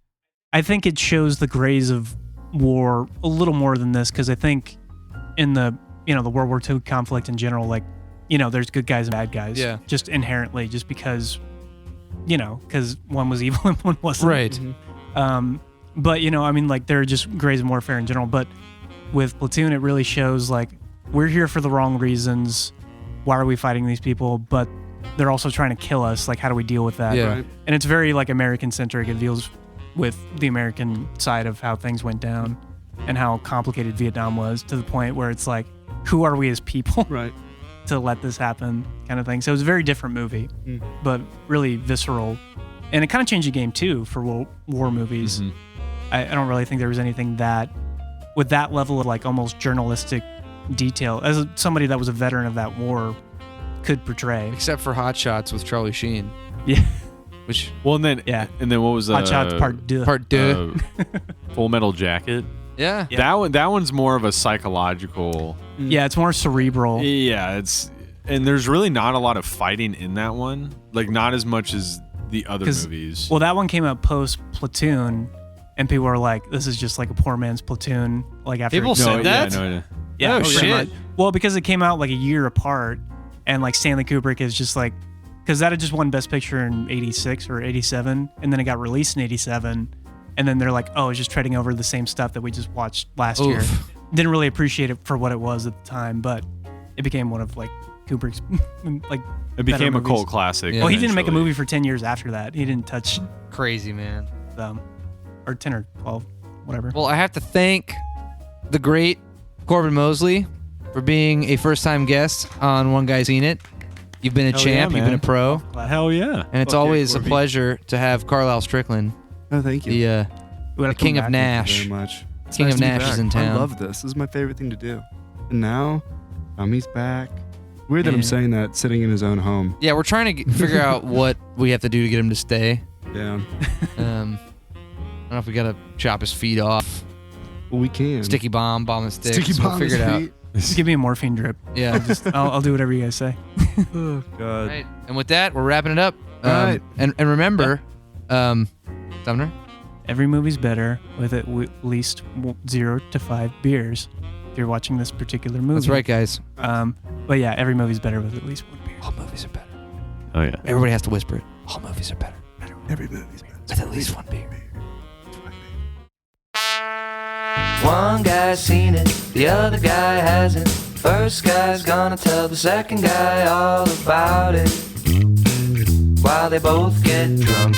I think it shows the grays of war a little more than this, because I think in the the World War II conflict in general, like there's good guys and bad guys, Yeah. just inherently, just because because one was evil and one wasn't, Right. Mm-hmm. But I mean, like, they're just grays and warfare in general. But with Platoon, it really shows like we're here for the wrong reasons. Why are we fighting these people? But they're also trying to kill us. Like, how do we deal with that? Yeah. Right. And it's very like American centric. It deals with the American side of how things went down and how complicated Vietnam was, to the point where it's like, who are we as people Right. to let this happen, kind of thing. So it was a very different movie, Mm. but really visceral. And it kind of changed the game too for war movies. Mhm. I don't really think there was anything that, with that level of like almost journalistic detail, as somebody that was a veteran of that war could portray. Except for Hot Shots with Charlie Sheen. Yeah. Which Well, and then Yeah. what was Hot Shots Part 2. part deux. Full Metal Jacket. Yeah. Yeah. That one's more of a psychological. Yeah, it's more cerebral. Yeah, and there's really not a lot of fighting in that one. Like, not as much as the other 'Cause- movies. Well, that one came out post Platoon, and people were like, "This is just like a poor man's Platoon." Like after People said that? Yeah, Oh, pretty shit. much. Well, because it came out like a year apart, and like Stanley Kubrick is just like, because that had just won Best Picture in '86 or '87, and then it got released in '87, and then they're like, "Oh, it's just treading over the same stuff that we just watched last year." Oof. Didn't really appreciate it for what it was at the time, but it became one of like Kubrick's like. It became better a cult movies. classic. Yeah. Well, he didn't make a eventually. movie for 10 years after that. He didn't touch Crazy, man. them, or 10 or 12, whatever. Well, I have to thank the great Corbin Mosley for being a first-time guest on One Guy's Seen It. You've been a Hell champ. yeah, You've been a man. pro. Hell yeah. And it's Fuck yeah, always a Corby. pleasure to have Carlyle Strickland, Oh, thank you. the We gotta king come of back. Nash. Very much. It's King nice of to be Nash is back. in town. I love this. This is my favorite thing to do. And now, Tommy's back. Weird that Yeah. I'm saying that sitting in his own home. Yeah, we're trying to figure out what we have to do to get him to stay. Yeah. I don't know if we gotta chop his feet off, Well, we can. sticky bomb the sticks. Sticky We'll bomb figure his it out. feet. Just give me a morphine drip. Yeah. I'll do whatever you guys say. Oh, God. Right. And with that, we're wrapping it up. All right. And remember, Sumner. Every movie's better with at least 0 to 5 beers. If you're watching this particular movie. That's right, guys. But yeah, every movie's better with at least 1 beer. All movies are better. Oh yeah. Everybody has to whisper it. All movies are better. Every movie's better. With at least 1 beer. One guy's seen it, the other guy hasn't. First guy's gonna tell the second guy all about it while they both get drunk.